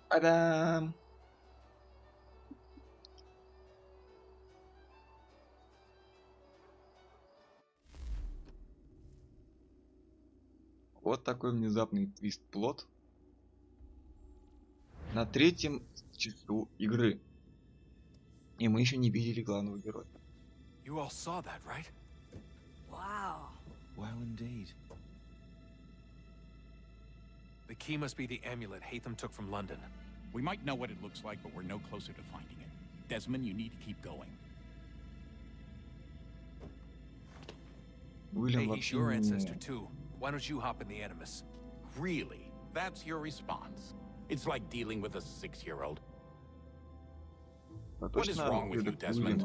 Та-дам! Вот такой внезапный твист-плот на 3-м часу игры. И мы еще не видели главного героя. You all saw that, right? Wow. Well, indeed. The key must be the amulet Hatham took from London. We might know what it looks like, but we're no closer to finding it. Desmond, you need to keep going. Hey, he's your ancestor too. Why don't you hop in the Animus? Really? That's your response? It's like dealing with a 6-year-old. What is wrong with you, Desmond?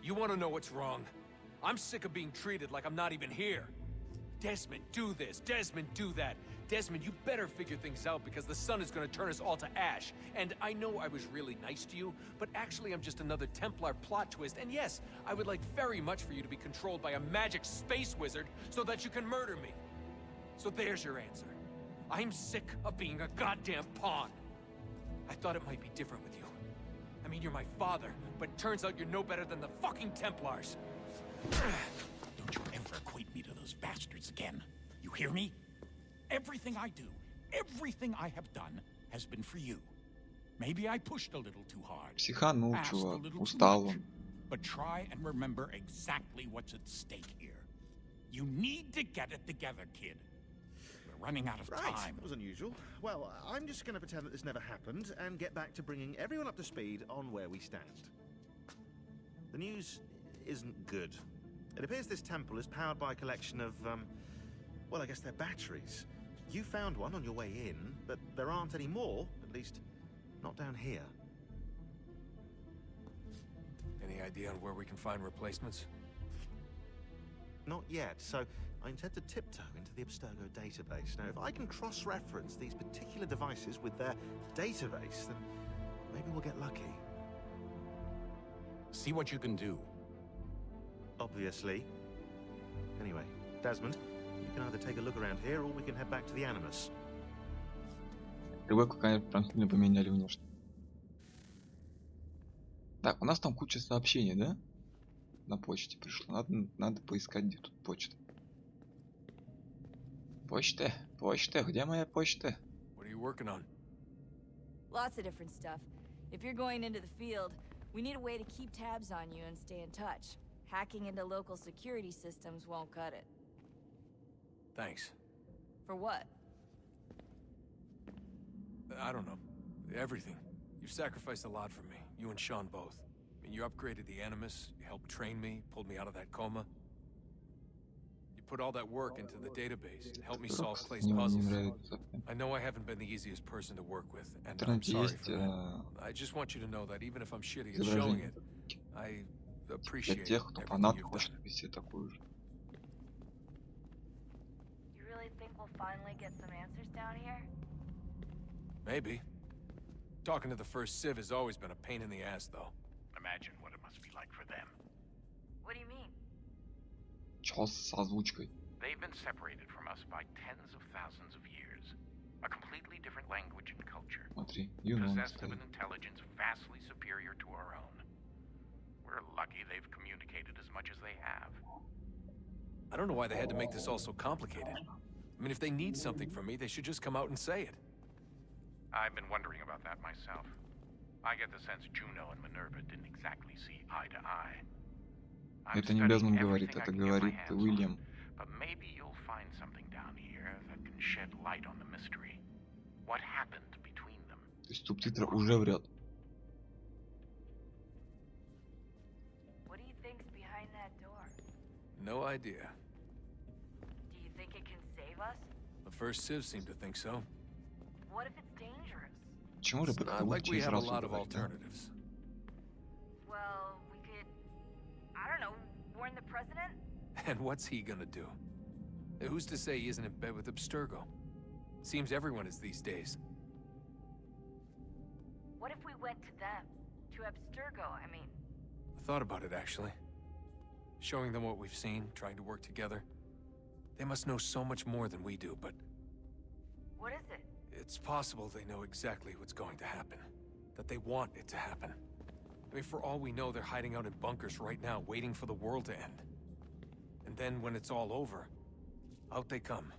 You want to know what's wrong? I'm sick of being treated like I'm not even here. Desmond, do this. Desmond, do that. Desmond, you better figure things out because the sun is going to turn us all to ash. And I know I was really nice to you, but actually I'm just another Templar plot twist. And yes, I would like very much for you to be controlled by a magic space wizard so that you can murder me. So there's your answer. I'm sick of being a goddamn pawn. I thought it might be different with you. I mean, you're my father, but it turns out you're no better than the fucking Templars. Don't you ever equate me to those bastards again. You hear me? Everything I do, everything I have done, has been for you. Maybe I pushed a little too hard. Психанул, asked a чувак. little too Устал much. он. But try and remember exactly what's at stake here. You need to get it together, kid. We're running out of Right, time. that was unusual. Well, I'm just going to pretend that this never happened and get back to bringing everyone up to speed on where we stand. The news isn't good. It appears this temple is powered by a collection of, well, I guess they're batteries. You found one on your way in, but there aren't any more, at least not down here. Any idea on where we can find replacements? Not yet, so I intend to tiptoe into the Abstergo database. Now, if I can cross-reference these particular devices with their database, then maybe we'll get lucky. See what you can do. Obviously. Anyway, Desmond, you can either take a look around here, or we can head back to the Animus. Ребекку, конечно, прям сильно поменяли внешне. Так, у нас там куча сообщений, да? На почте пришло. Надо поискать, где тут почта. Почта, где моя почта? What are you working on? Lots of different stuff. If you're going into the field, we need a way to keep tabs on you and stay in touch. Hacking into local security systems won't cut it. Thanks. For what? I don't know. Everything. You've sacrificed a lot for me. You and Sean both. I mean, you upgraded the Animus, you helped train me, pulled me out of that coma. You put all that work into the database, helped me solve Clay's puzzles. I know I haven't been the easiest person to work with, and I'm sorry for that. I just want you to know that even if I'm shitty at showing it, I appreciate тех, кто everything you've хочет done. вести такую же. You really think we'll finally get some answers down here? Maybe. Talking to the first Civ has always been a pain in the ass, though. Imagine what it must be like for them. What do you mean? Чё с озвучкой? They've been separated from us by tens of thousands of years. A completely different language and culture. Смотри, Юнон Possessed of стоит. an intelligence vastly superior to our own. We're lucky they've communicated as much as they have. I don't know why they had to make this all so complicated. I mean, if they need something from me, they should just come out and say it. I've been wondering about that myself. I get the sense Juno and Minerva didn't exactly see eye to eye. I'm Это не studying Безмон говорит, everything I это can get my говорит hands on, Уильям. but maybe you'll find something down here that can shed light on the mystery. What happened between them? То есть субтитр уже врет. What do you think's behind that door? No idea. Do you think it can save us? The first Civ seemed to think so. What if it's dangerous? Почему It's Ребекка not like we через have a раз lot of говорит, да? alternatives. Well, we could, I don't know, warn the president? And what's he gonna do? Who's to say he isn't in bed with Abstergo? Seems everyone is these days. What if we went to them? To Abstergo, I mean. I thought about it, actually. Showing them what we've seen, trying to work together. They must know so much more than we do, but What is it? it's possible they know exactly what's going to happen. That they want it to happen. I mean, for all we know, they're hiding out in bunkers right now, waiting for the world to end. And then when it's all over, out they come.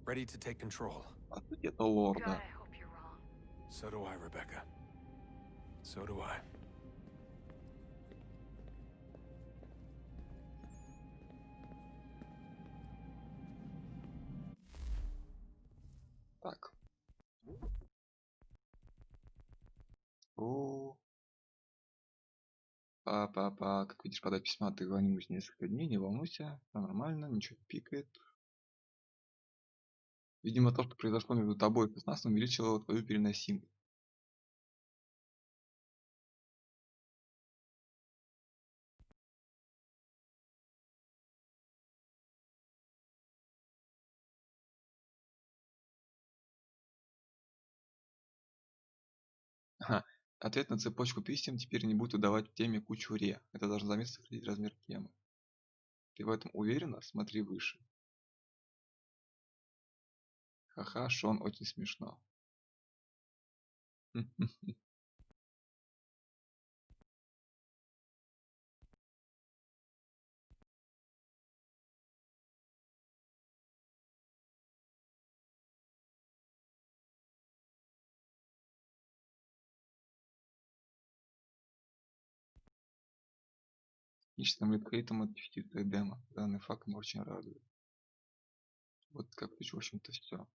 Ready to take control. А тут это лор, да. hope you're wrong. So do I, Rebecca. So do I. Так. О. Папа, как видишь, подать письма ты звонишь несколько дней, не волнуйся, все нормально, ничего не пикает. Видимо, то, что произошло между тобой и 16 увеличило твою переносимость. Ага. Ответ на цепочку писем теперь не будет выдавать в теме кучу ре. Это должно заметно сократить размер темы. Ты в этом уверена? Смотри выше. Ха-ха, Шон, очень смешно. Техническим редкрейтом от частицы демо. Данный факт меня очень радует. Вот как в общем-то все.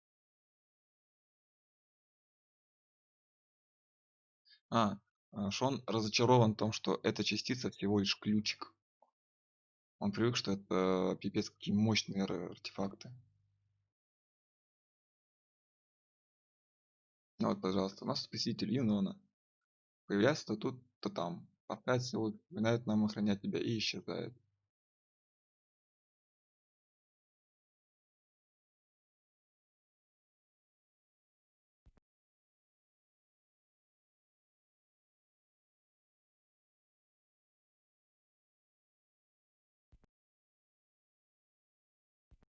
Шон разочарован в том, что эта частица всего лишь ключик. Он привык, что это пипец какие мощные артефакты. Ну вот, пожалуйста, у нас спаситель Юнона. Появляется то тут, то там. По 5 силы начинает нам охранять тебя и исчезает.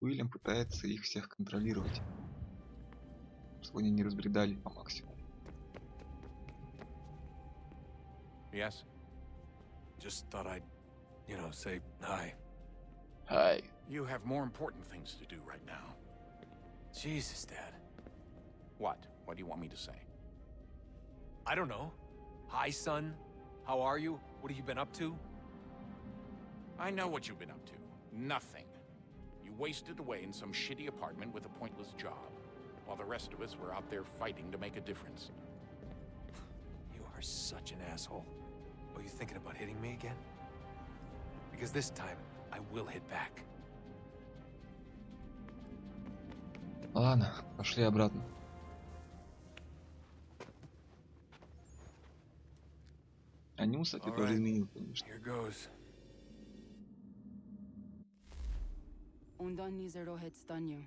Уильям пытается их всех контролировать, чтобы они не разбредали по максимуму. Yes? Just thought I'd, say hi. Hi. You have more important things to do right now. Jesus, Dad. What? What do you want me to say? I don't know. Hi, son. How are you? What have you been up to? I know what you've been up to. Nothing. You wasted away in some shitty apartment with a pointless job, while the rest of us were out there fighting to make a difference. You are such an asshole. Are you thinking about hitting me again? Because this time, I will hit back. Ладно, пошли обратно. Они, кстати, тоже изменил, конечно. Here goes. Undan nizero het stanyu.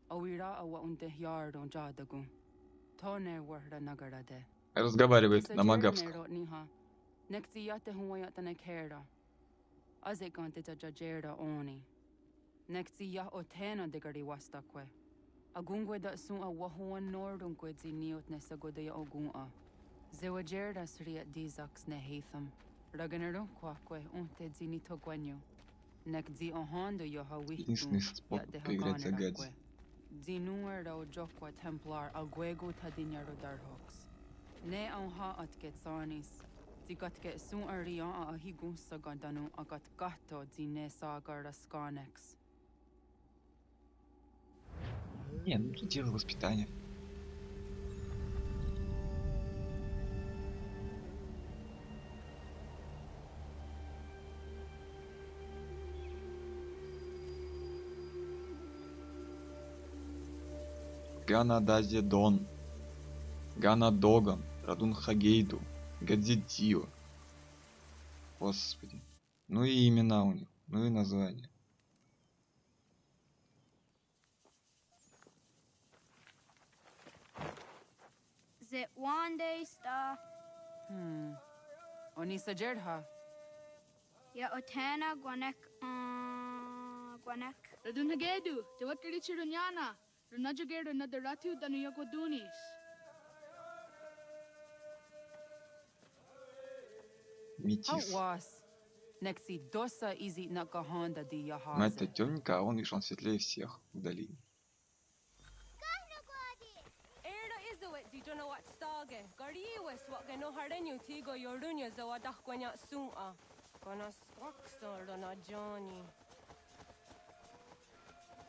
Awira awa unde yard on jadagu. Tone warda nagarade. Разговаривает на магавском. Nekti yate huwayata ne kera. Azekante jajerda oni. Nekti ya otena degari wastakwe. Agungwe da sun a wahuan nordun kwedzi niot nesagode ya ogun'a. Zewajerda sriat dizax ne hatham. Raganero kwakwe unte zinito gwenyo. Nekdi ohando yo hawitu. Единственный способ поиграть за Гадзи. Zinuer o jokwa templar alguego tadinyaro darhox. Ne onha atket sarnis. Zigatke sun arian a higun sagandanu agat gato zine sagar skanex. Не, ну тут дело воспитания. Ганадазедон, Ганадоган, Радун Хагейду, Гадзидио. Господи. Ну и имена у них, ну и названия. Is it one day star? Onisa Jerdha. Ya Otana Gwanek Gwanek. Radun Hagedu, the Wakari Chirunyana, Runajagedu Nadaratu Danuyagodunis. Метис. Некси доса изи накаханда ди яхазе. Мать-то тёмненько, а он, видишь, он светлее всех вдали.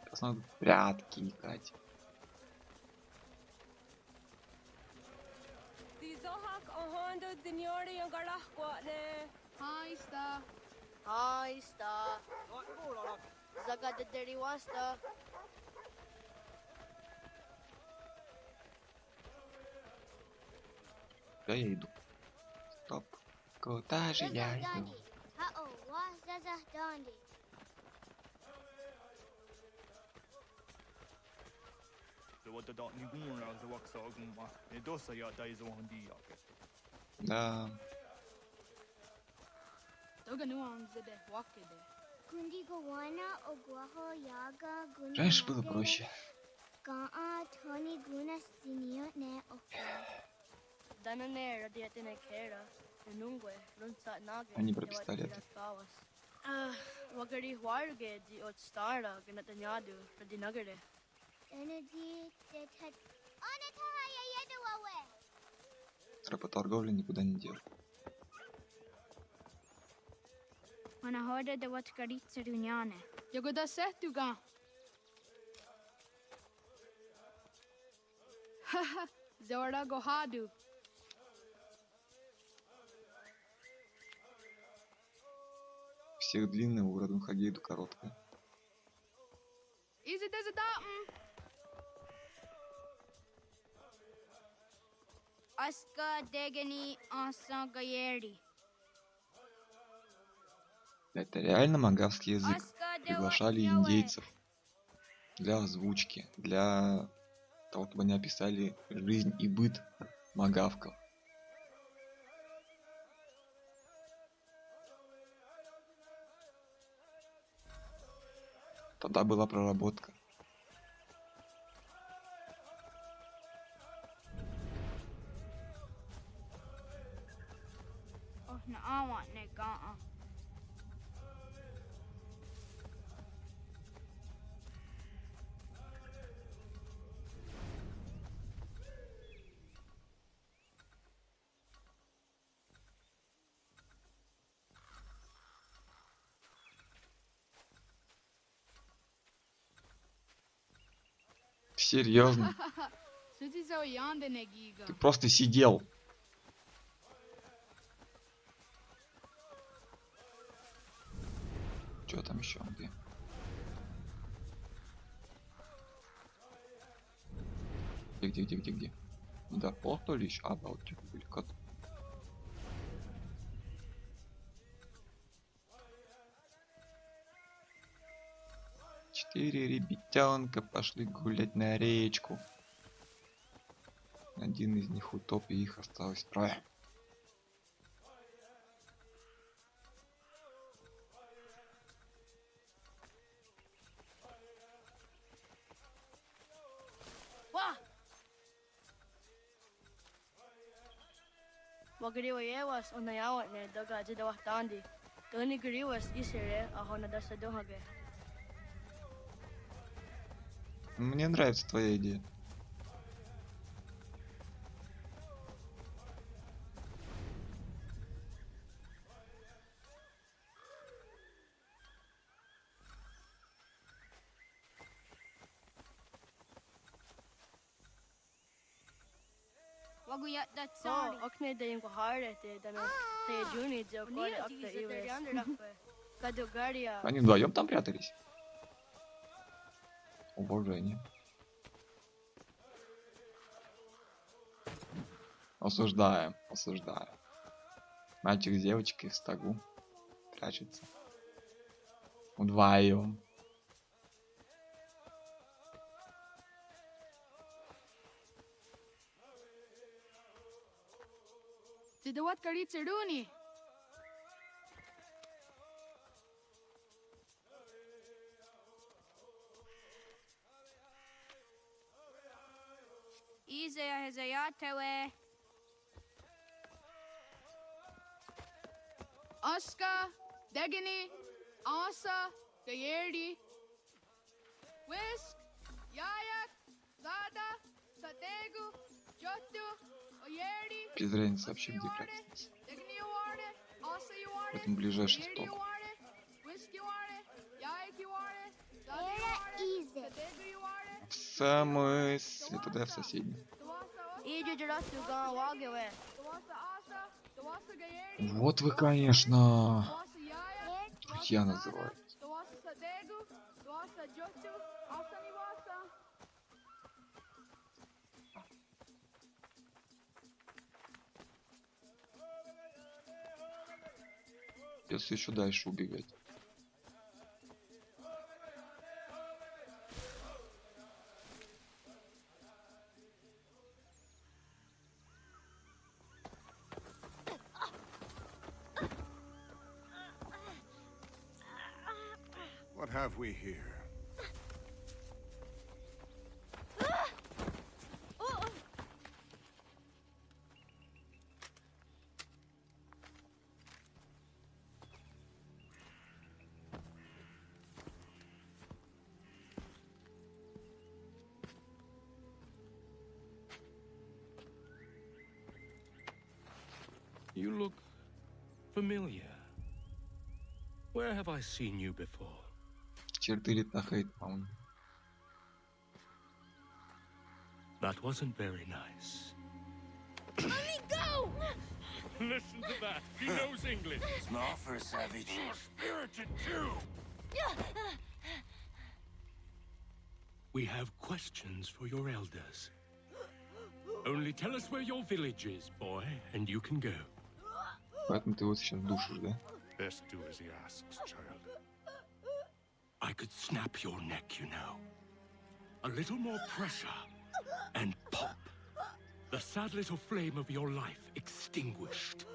Сейчас надо прятки играть. Hi, Star. Hi, Star. Zaga de Deriwasta. Да, я иду. Стоп. Куда же я иду? Да. Раньше было проще. Они про пистолеты. Работорговля никуда не держит. Mana hörde det var skaritser unjane. Jag går där sett du ga. Haha, Zora go hadu. всех длинная, у Радунхагейду короткая. Easy does it out. Aska Degani Asa Gayeri. Это реально магавский язык. Приглашали индейцев для озвучки, для того, чтобы они описали жизнь и быт магавков. Тогда была проработка. Oh, no, I want Negata. Серьезно? Ты просто сидел. Что там еще? Где? Где? Да, то ли еще? Обалдеть, кот. Четыре ребятенка пошли гулять на речку. Один из них утоп, и их осталось трое. Magriwas on nayawat ne daga jidawah tandi. Tony griwas isere aho na dasa dohage. Мне нравится твоя идея. Waguya that Oh, sorry. okne de yung kohare te dano te juni jo kore akta iwes. Kado garia. Они вдвоем там прятались. Уважение. Осуждаем. Мальчик с девочкой в стогу прячется. Вдвоем. Tidawat kari tsiruni. Isaya Hazayatewe. Aska Degani Asa Gayeri. Whisk Yayak Zada Sategu Jotu Oyeri. Без разницы вообще где прятаться. Это ближайший сток. В смысле? Туда в соседний. Вот вы, конечно, друзья называют. Если еще дальше убегать. What have we here? You look familiar. Where have I seen you before? Черты лица Хейт, по-моему. That wasn't very nice. Let me go! Listen to that. He knows English. Small for a savage. You're spirited too. We have questions for your elders. Only tell us where your village is, boy, and you can go. Поэтому ты вот сейчас душишь, да? Best do as he asks, child. I could snap your neck, you know. A little more pressure, and pop. The sad little flame of your life extinguished.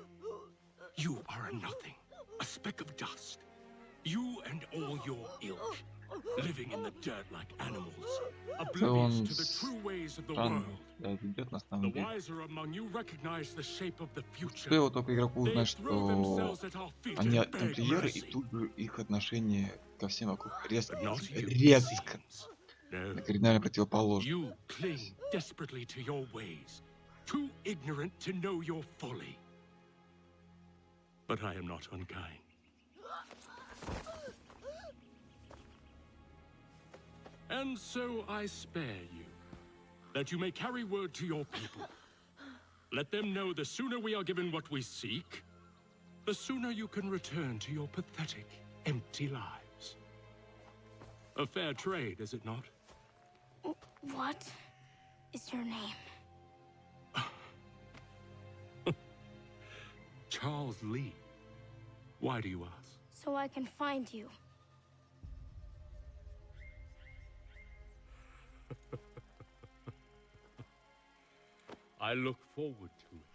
You are a nothing, a speck of dust. You and all your ilk, living in the dirt like animals, oblivious to the true ways of the world. The wiser among you recognize the shape of the future. Стоило только игроку узнать, что они тамплиеры, и тут же их отношение ко всем вокруг резко кардинально противоположно. You cling desperately to your ways, too ignorant to know your folly. But I am not unkind. And so I spare you, that you may carry word to your people. Let them know the sooner we are given what we seek, the sooner you can return to your pathetic, empty lives. A fair trade, is it not? What is your name? Charles Lee. Why do you ask? So I can find you. I look forward to it.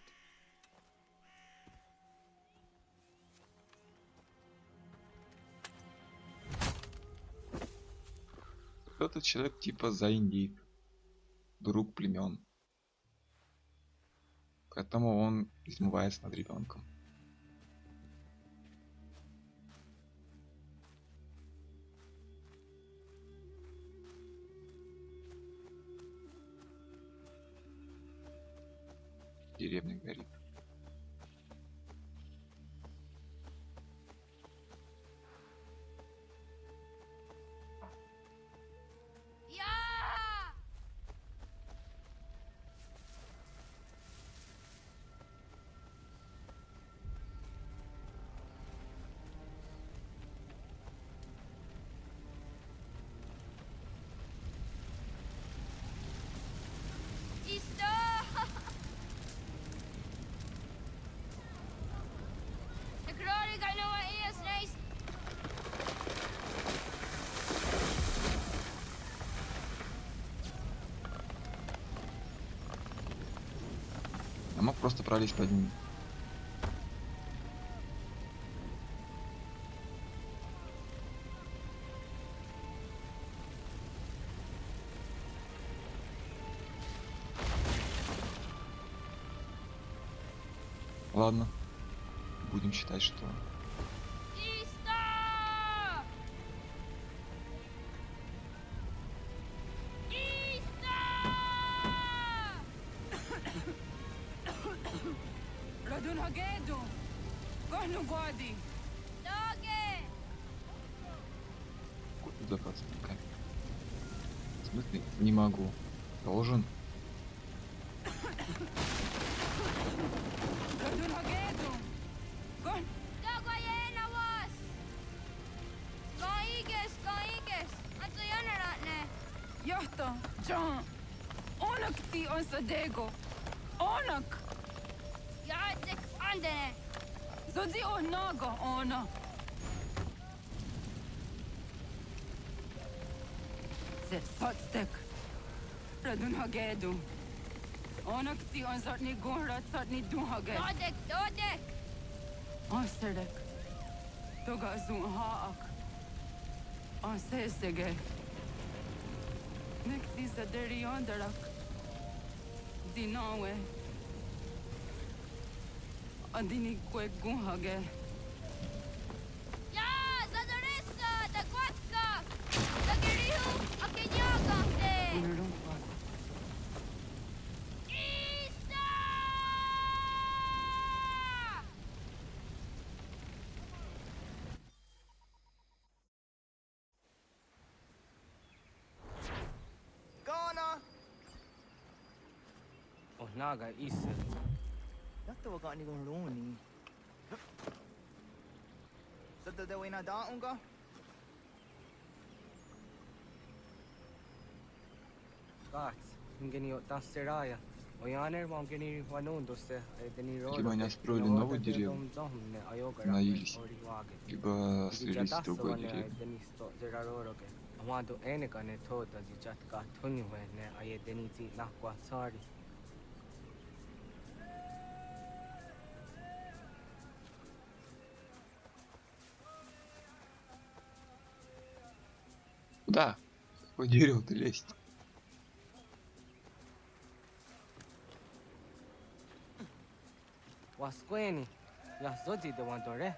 Этот человек типа заиндит, друг племен. Поэтому он измывается над ребенком. Деревня горит. Я мог просто пролезть под ним. Ладно, будем считать, что... Забраться на камень. В смысле? Не могу. Должен. Sotstek. Radun hagedu. Onak ti on zatni gohrat zatni duhage. Dodek. Osedek. Toga zun haak. Osesege. Nek ti zaderi ondarak. Dinawe. Adini kwe guhage. Naga Issa. Либо они строили новую деревню, остановились, либо слились с другой деревней. Куда? Какое дерево ты лезть? Wasqueni, ya zodi de wandore.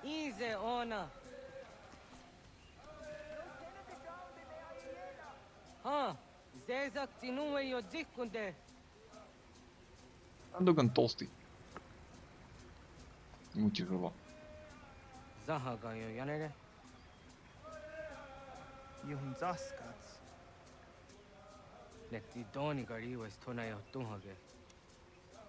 Easy ona. Zezak tinuwe yo dikunde. Андоган толстый. Ему тяжело. Zahaga yo yanere. Yuhun zaskats. Nekti doni gari was tona yo tuhage.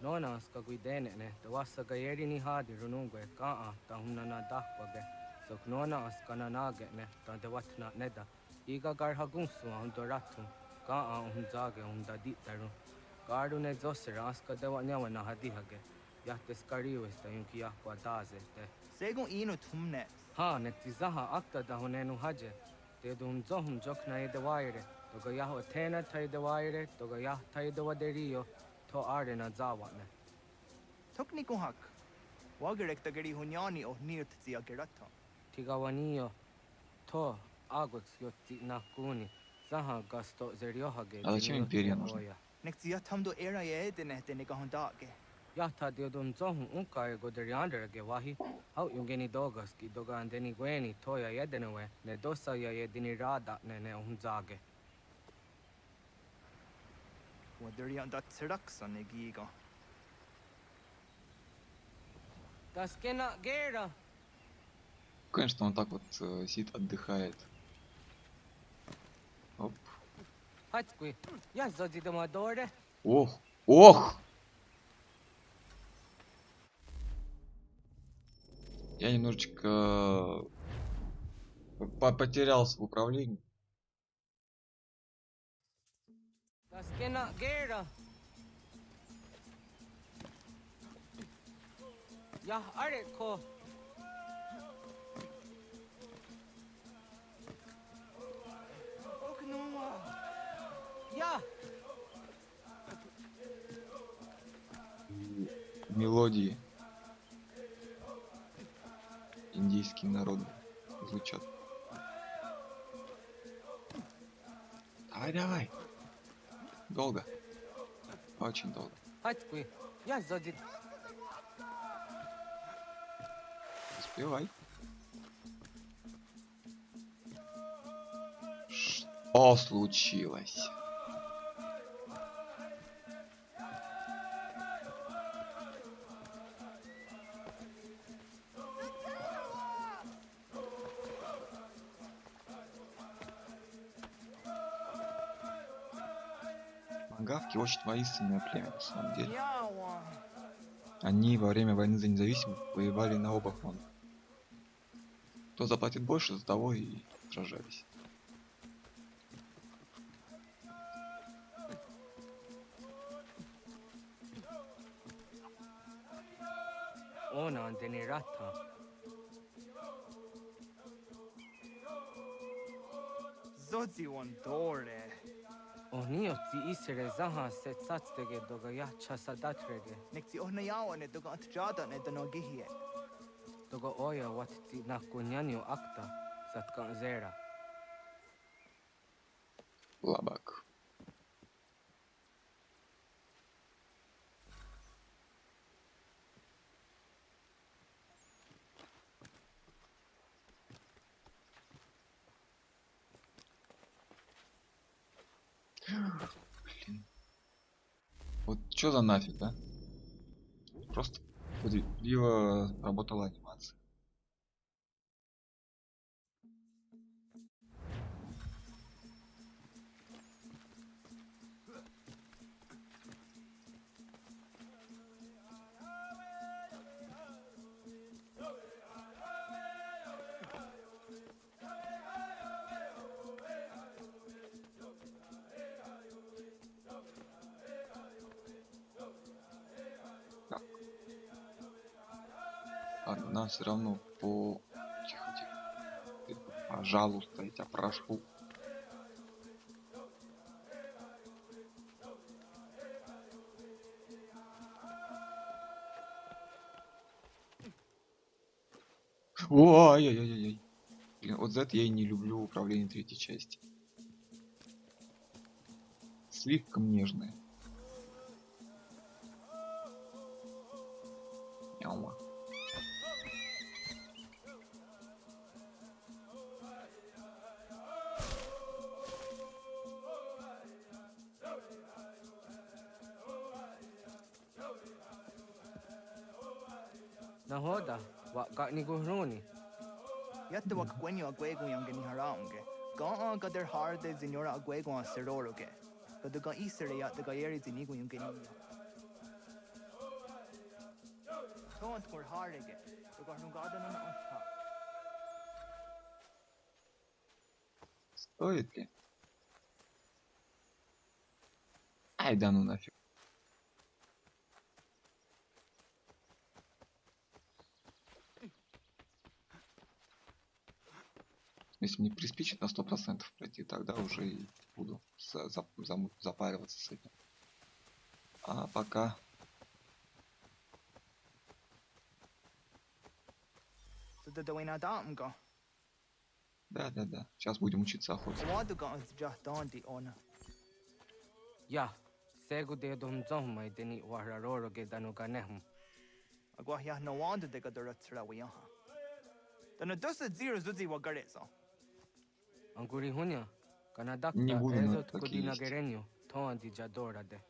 Nona ska guidene ne, the wasa gayeri ni hadi runungwe kaa ta hunana dahwage. So nona askana nage ne, ta de watna neda. Iga gar hagunsu hundoratu, kaa hunzage hundaditaru. Garu ne zosera aska de wanyawa na hadihage. Yahtes kariwes ta yunki yahwa daze te. Segun ino tumne. Ha, nekti zaha akta da hunenu haje. Te dum zohum jokna ide waire. Toga yahwa tena taide waire, toga yah taide waderio. To arena zawatne. Tokniku hak. Wagerek tageri hunyani o nirt zia gerata. Tigawanio. To agwex yotti nakuni. Zaha gasto zeriohage. А зачем империя нужна? Nekzia tamdo era yedene teniga hondage. Yahta diodum zohum unkai goderiandere wahi. How yungeni dogas ki doga andeni gweni toya yedenewe. Ne dosa ya yedini rada ne unzage. Waderian dat seraksan egiga. Das kena gera. Конечно, он так вот сидит, отдыхает. Оп. Hatskui. Я зоди домадоре. Ох, ох! Я немножечко потерялся в управлении. Das kena gera. Ya areko. Я! Мелодии индийские народы звучат. Давай, давай. Долго. Очень долго. Hatskui. Я зоди. Успевай. Что случилось? Мангавки очень воинственное племя, на самом деле. Они во время войны за независимость воевали на оба фронта. Кто заплатит больше, за того и сражались. Ona andeni rata. Zodzi wandore. Onio ti isere zaha set satstege doga ya chasadatrege. Nekti ohnayawa ne doga atjada ne danogihie. Doga oya wat ti nakunyanio akta satkan zera. Лабак. Блин. Вот что за нафиг, да? Просто удивительно работала анимация. Ладно, нам все равно по... Тихо, тихо. Пожалуйста, я тебя прошу. Ой-ой-ой-ой. Блин, вот за это я и не люблю управление третьей части. Слишком нежное. Яума. Nahoda, wa got ni guhruni. Yatta wak gwenyo agwego yang gani haraunge. Ga ga der harde zinora agwego an seroroge. Ga de ga isere ya de ga yeri zinigo yung gani. Don't for harege. De ga hunga na on ta. Стоит ли? Ай, да ну нафиг. Если мне приспичит на 100% пройти, тогда уже и буду запариваться с этим. А пока... Да. Сейчас будем учиться охотиться. Ya, segu de dum zom mai deni wararoro ge danu ganehum. Agwa ya no wanda de ga doratsra wiya. Dana dosa zero zuzi wa gareso. Anguri hunya, kana dakta Не буду, но ezot так и kudina есть. gerenyo, toan di jadora de.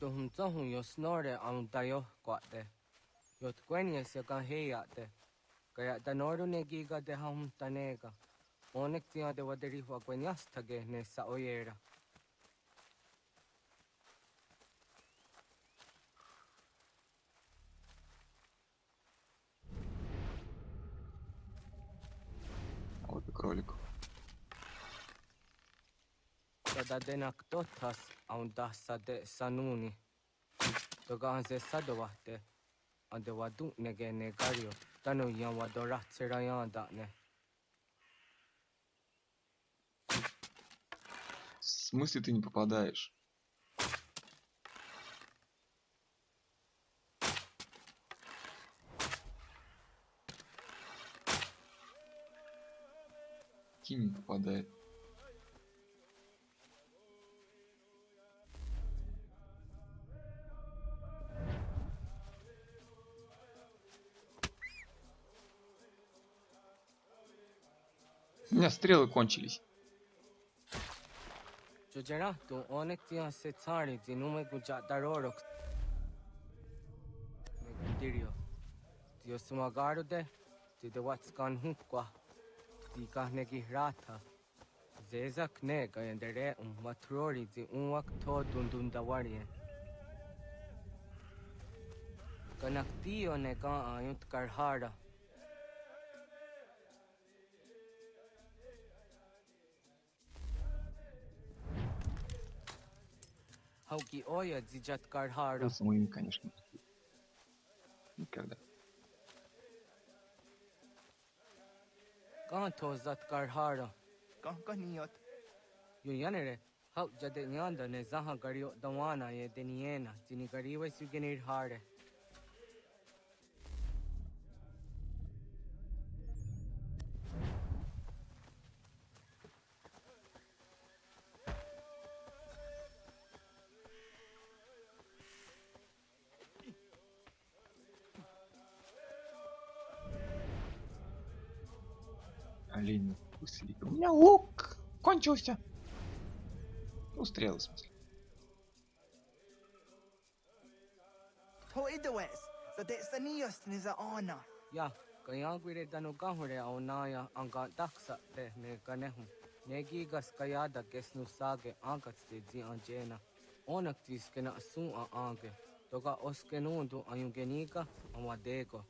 Dum zohu yo snore am dayo kwate. Yot kwenye se ka heya de. Kaya danoru ne giga de ham tanega. Onek tia de waderi wa kwenyas tage ne sa oyera. Вот и кролик. Sada denak totas aunda sade sanuni. Toga anze sadowate. Ande wadu nege negario. Tanu yan wadora tserayan da ne. В смысле ты не попадаешь? Кинь не попадает. У меня стрелы кончились. Jojera tu onek tia se tsari dinume guja darorok. Dirio. Dio sumagaru de. Ti de watskan hukwa. Ti kahnegi rata. Zezak ne gayendere matrori di unwak to dundundawarie. Kanak tio ne ka ayut karhara. Hauki oya zijat karhara. Ну, самим, конечно. Никогда. Kanto zat karhara. Kaniyot. Yuyanere. Hau jade nyanda ne zaha gario dawana ye deniena. Jini gariwe sugenir hare. Олень быстрее. У меня лук кончился. Ну, стрелы, в смысле. To idowes. So de sanios ni za ona. Ya, kaya gwire danu gahure au naya anga daksa te ne ganehum. Negi gas kaya da gesnu sage angats de zi anjena. Onak tis kena asun a ange. Toga oskenundu ayungenika amadego.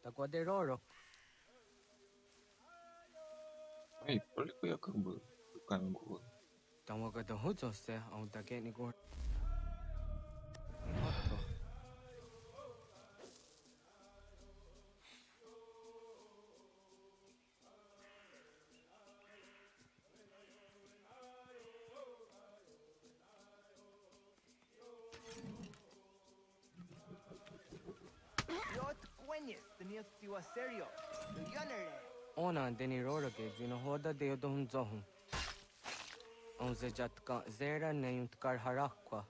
Takwa de roro. Эй, только я как бы руками голоден. Tamaga da hujo se au da geni gor. Ona deni rorage vino hoda de odum zohum. Onze jatka zera neyuntkar harakwa.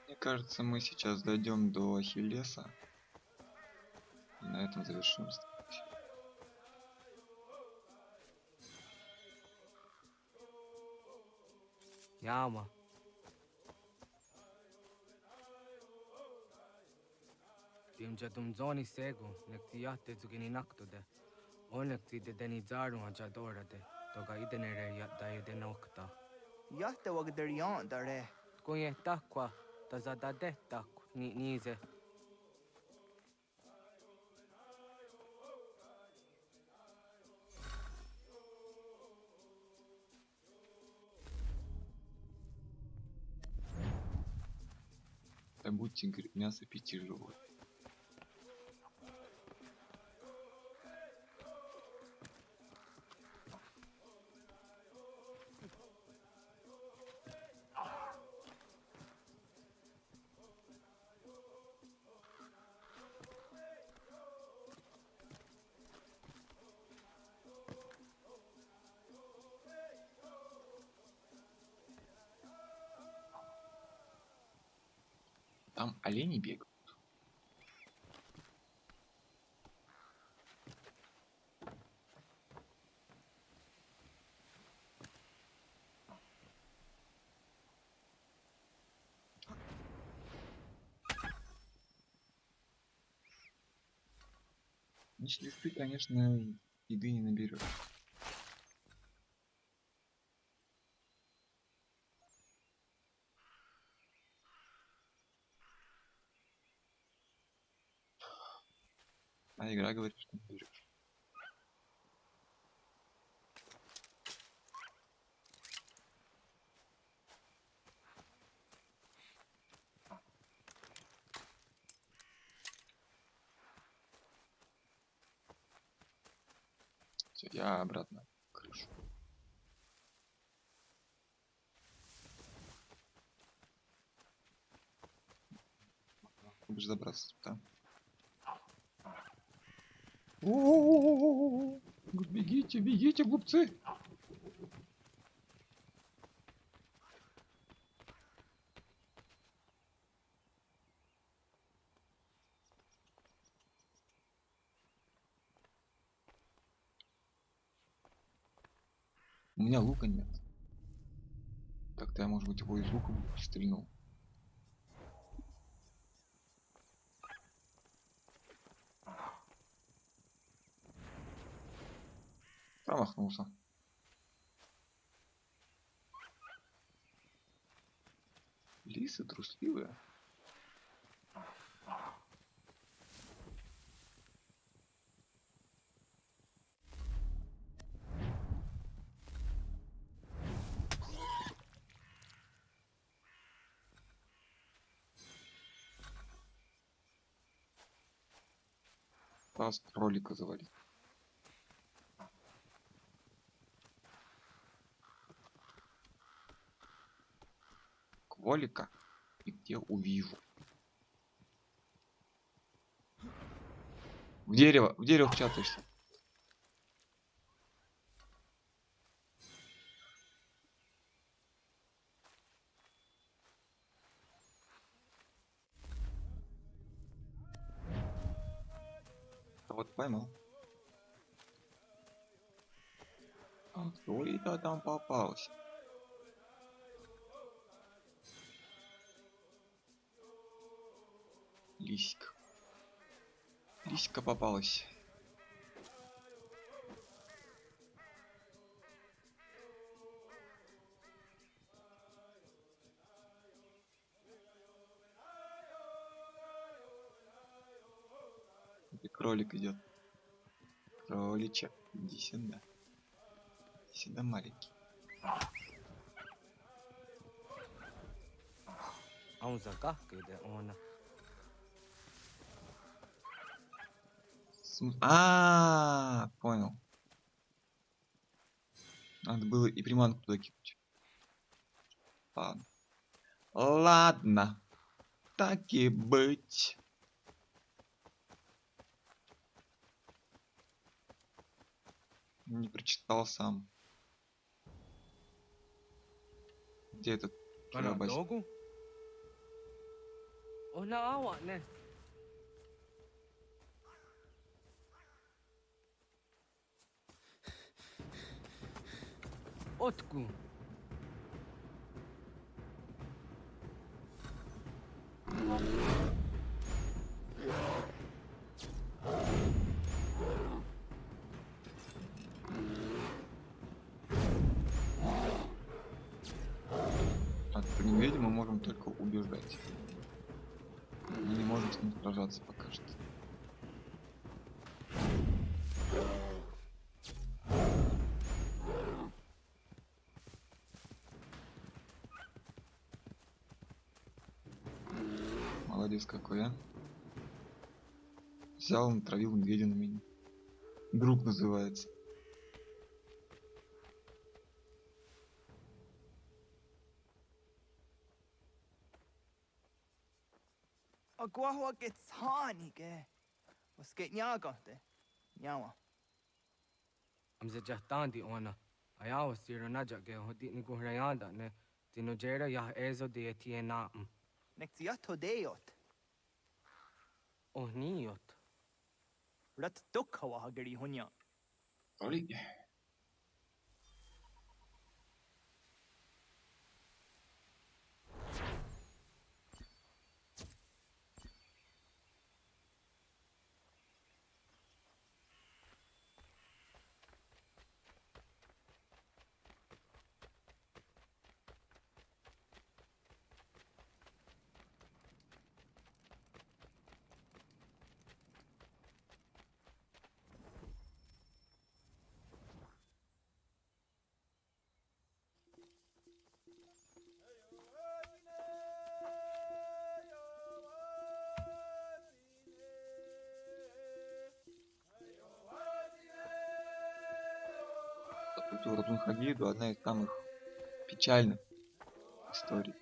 Мне кажется, мы сейчас дойдем до Ахиллеса. И на этом завершим. Yama. Tim jadum zoni sego, nekti yatte zugini naktude. Onekti de deni zaru ajadora de. Toga idenere yatta idenokta. Yatte wagder yan dare. Kunye takwa, tazada de takw, nize. Добудьте мясо 5 животных. Там олени бегают. Если ты, конечно, еды не наберешь. А игра говорит, что не берешь. Все, я обратно в крышу. Будешь забраться туда. Бегите, бегите, глупцы! У меня лука нет. Так-то я, может быть, его из лука стрельнул. Промахнулся. Лисы трусливые. Класс кролика завалить. Кролика и где увижу. В дерево впечатаешься. Вот поймал. А кто это там попался? Лисика. Лисика попалась. И кролик идет. Кроличек, иди сюда. Иди сюда, маленький. Он закахкает, он. Понял. Надо было и приманку туда кинуть. Ладно. Ладно. Так и быть. Не прочитал сам. Где этот карабас? Отку. От медведя мы можем только убеждать. Мы не можем с ним сражаться пока что. Молодец какой, а. Взял, натравил медведя на меня. Друг называется. Agua get hanige. Was geht nyagate? Nyawa. Amze jahtandi ona. Ayawa siro najage hodi ni guhrayanda ne. Tino jera yah ezo de tiena. Nexiato deot. Ohniot. Rat dukhawa hageri hunya. Sorry. Культура Хагиду одна из самых печальных историй.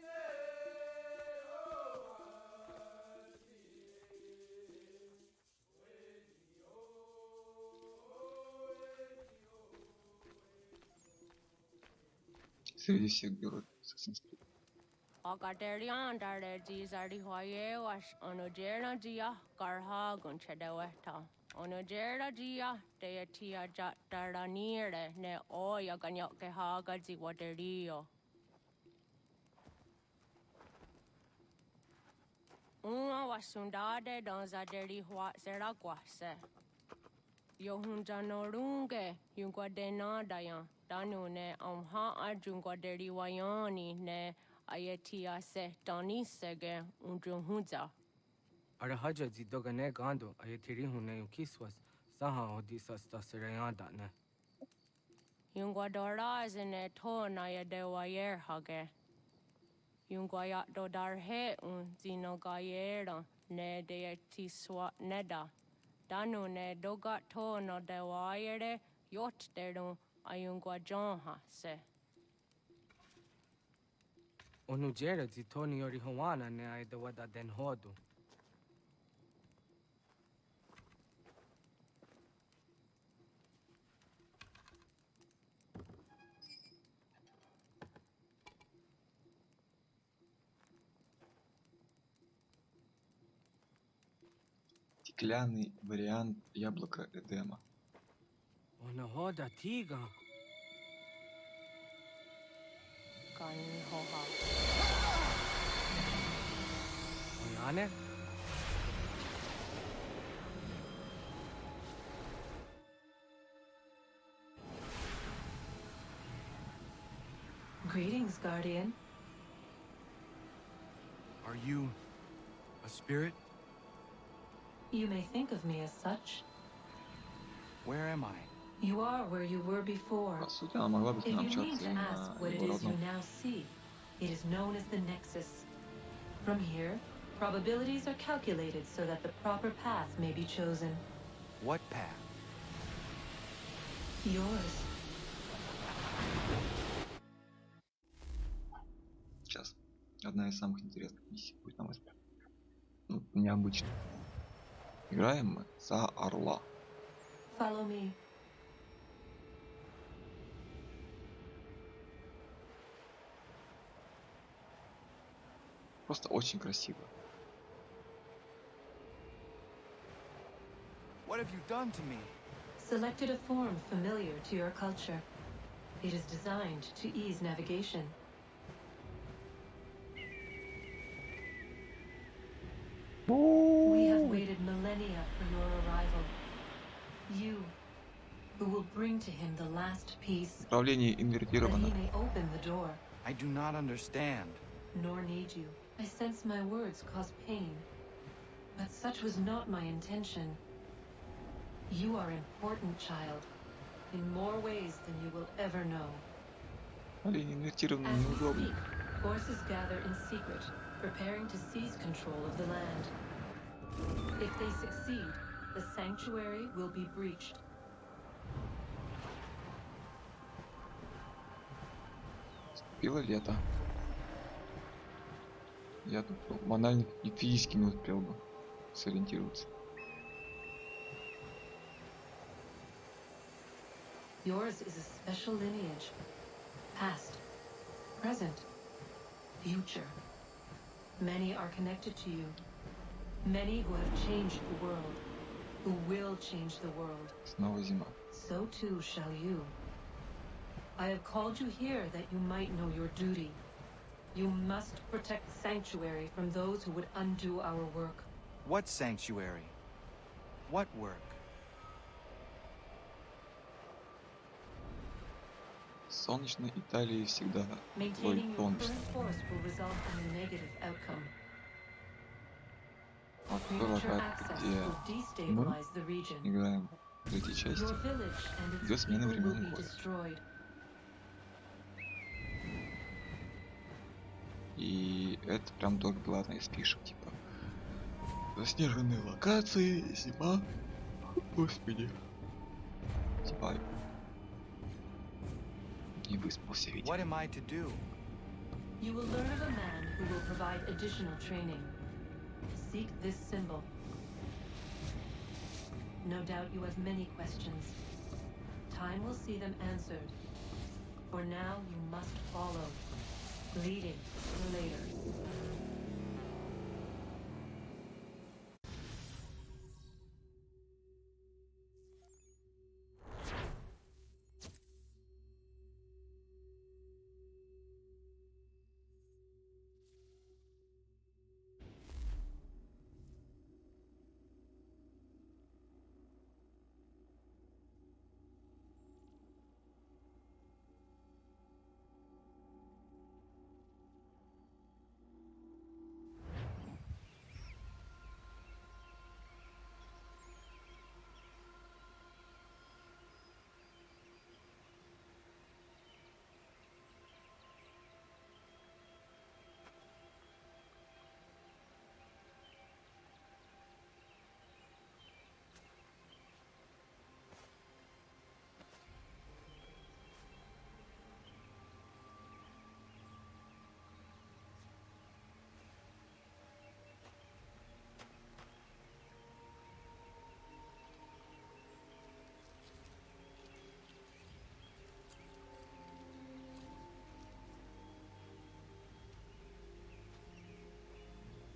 Среди всех героев Assassin's Creed. Onojera dia de tia jataranire ne oya ganyoke haga ziwaterio. Uma wasundade donza deri hua seraguase. Yohunja norunge yungwa denadayan danu ne omha ajungwa deri wayani ne ayetia se danisege unjunhunza. Arahaja zidogane gando ayetiri hune ukiswas saha odisas tasirayanda ne. Yungwa dorazine to na yadewayer hage. Yungwa yat dodarhe un zinogayera ne deetiswa neda. Danu ne dogat to no dewayere yot deru ayungwa jonha se. Onujera zitoni yori hawana ne aidawada den hodu. Стеклянный вариант яблока Эдема. Ona hoda tiga. Kani hoha. Oyane? Greetings, Guardian. Are you a spirit? You may think of me as such. Where am I? You are where you were before. If you need to ask what it is you now see, it is known as the Nexus. From here, probabilities are calculated so that the proper path may be chosen. What path? Yours. Сейчас. Одна из самых интересных миссий будет, на мой взгляд. Ну, необычно. Играем мы за орла. Follow me. Просто очень красиво. What have you done to me? Selected a form familiar to your culture. It is designed to ease navigation. We have waited millennia for your arrival. You, who will bring to him the last piece, Управление that инвертировано. he may open the door. I do not understand. Nor need you. I sense my words cause pain. But such was not my intention. You are important, child. In more ways than you will ever know. Управление инвертировано As we неудобно. speak, forces gather in secret, preparing to seize control of the land. If they succeed, the sanctuary will be breached. Пило лето. Я тут банально и физически не успел бы сориентироваться. Yours is a special lineage. Past, present, future. Many are connected to you. Many who have changed the world, who will change the world. Снова зима. So too shall you. I have called you here that you might know your duty. You must protect Sanctuary from those who would undo our work. What sanctuary? What work? В солнечной Италии всегда твой Maintaining your солнечный. current course will result in a negative outcome. Вот Premature была access где will мы destabilize the region. играем в третьей части. Your village and its Идет смена people will времен be года. destroyed. И это прям тоже главное из фишек, типа заснеженные локации, зима. Господи. Типа не выспался, видимо. What am I to do? You will learn of a man who will provide additional training. Seek this symbol. No doubt you have many questions. Time will see them answered. For now, you must follow, leading later.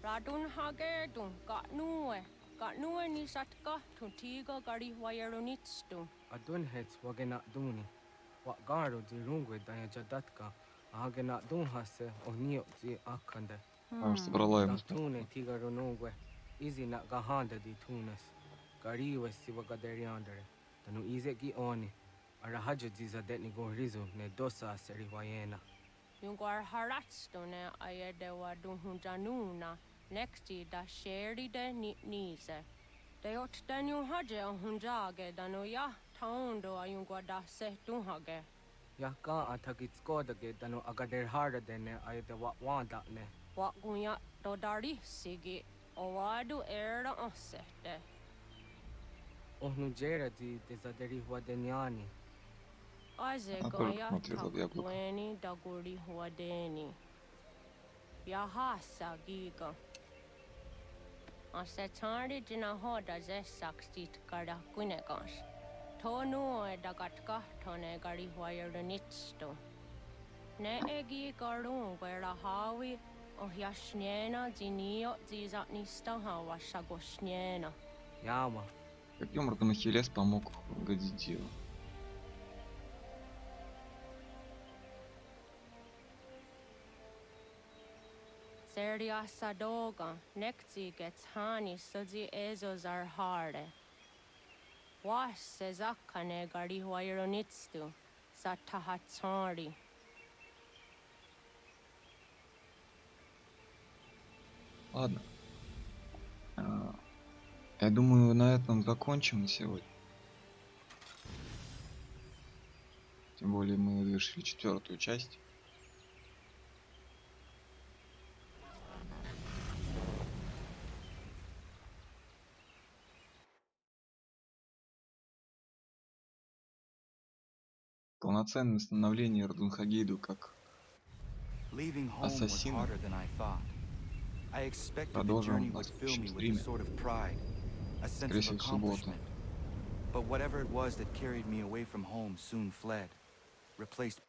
Radun hage dun got nue ni satka to tiga gari wayarunitstu. Adun hets wagena duni. What garo di rungwe daya jadatka. Agena dun hase onio zi akande. Собрала ему. Tune tiga runungwe. Easy na gahanda di tunes. Gari wesi wagaderiandere. Tanu ize gi oni. Arahajo ziza detni go rizu ne dosa seri wayena. Yungar haratstone ayadewa dun hunjanuna. Nexti da sheri de nitnise. De ot danu haje hunjage danu ya taundo ayungwa da se dunhage. Yaka atagitskoda danu agader harda dene ayadewa wanda ne. What gunya do dari sigi. Owadu era osete. Ohnu Jeradi Desaderi Huadeniani. Azegoya Takweni Daguri Huadeni. Yahasa Giga. Asetari Dina Hoda Zesaksit Garda Quinegans. Tonu Dagatka Tone Gari Huayernitsto. Ne egi Garun where a Hawi or Yashnena Zinio Zizatnista Hawa Shagoshnena. Яма. Каким образом Ахиллес помог Гадзидилу? Seria Sadoga, Nekti gets Hani Suzi Ezos are hard. Was Sezakane Gari Huayronitstu, Satahatsari. Ладно. Я думаю, на этом закончим на сегодня. Тем более мы завершили 4-ю часть. Полноценное становление Радунхагиду как ассасина продолжим на следующем стриме. Скорее всего, в субботу. But whatever it was that carried me away from home soon fled, replaced.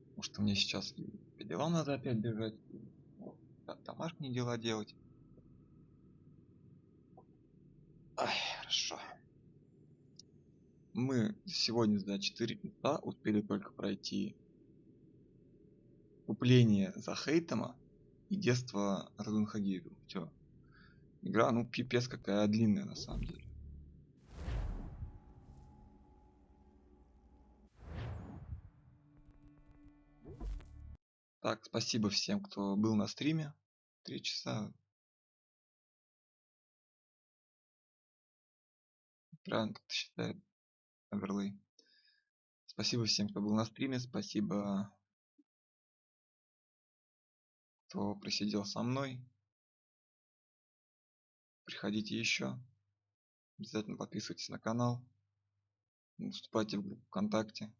Потому что мне сейчас по делам надо опять бежать, домашние дела делать. Ай, хорошо. Мы сегодня за 4 часа успели только пройти купление за Хейтома и детство Радунхагиду. Все. Игра, ну, пипец какая длинная на самом деле. Так, спасибо всем, кто был на стриме. 3 часа. Правильно как-то считает Оверлей. Спасибо всем, кто был на стриме. Спасибо, кто просидел со мной. Приходите еще. Обязательно подписывайтесь на канал. Вступайте в группу ВКонтакте.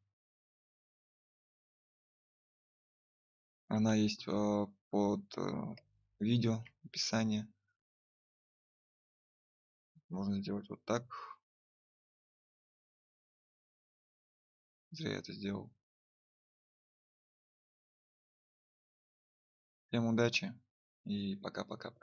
Она есть под видео в описании. Можно сделать вот так. Зря я это сделал. Всем удачи и пока-пока.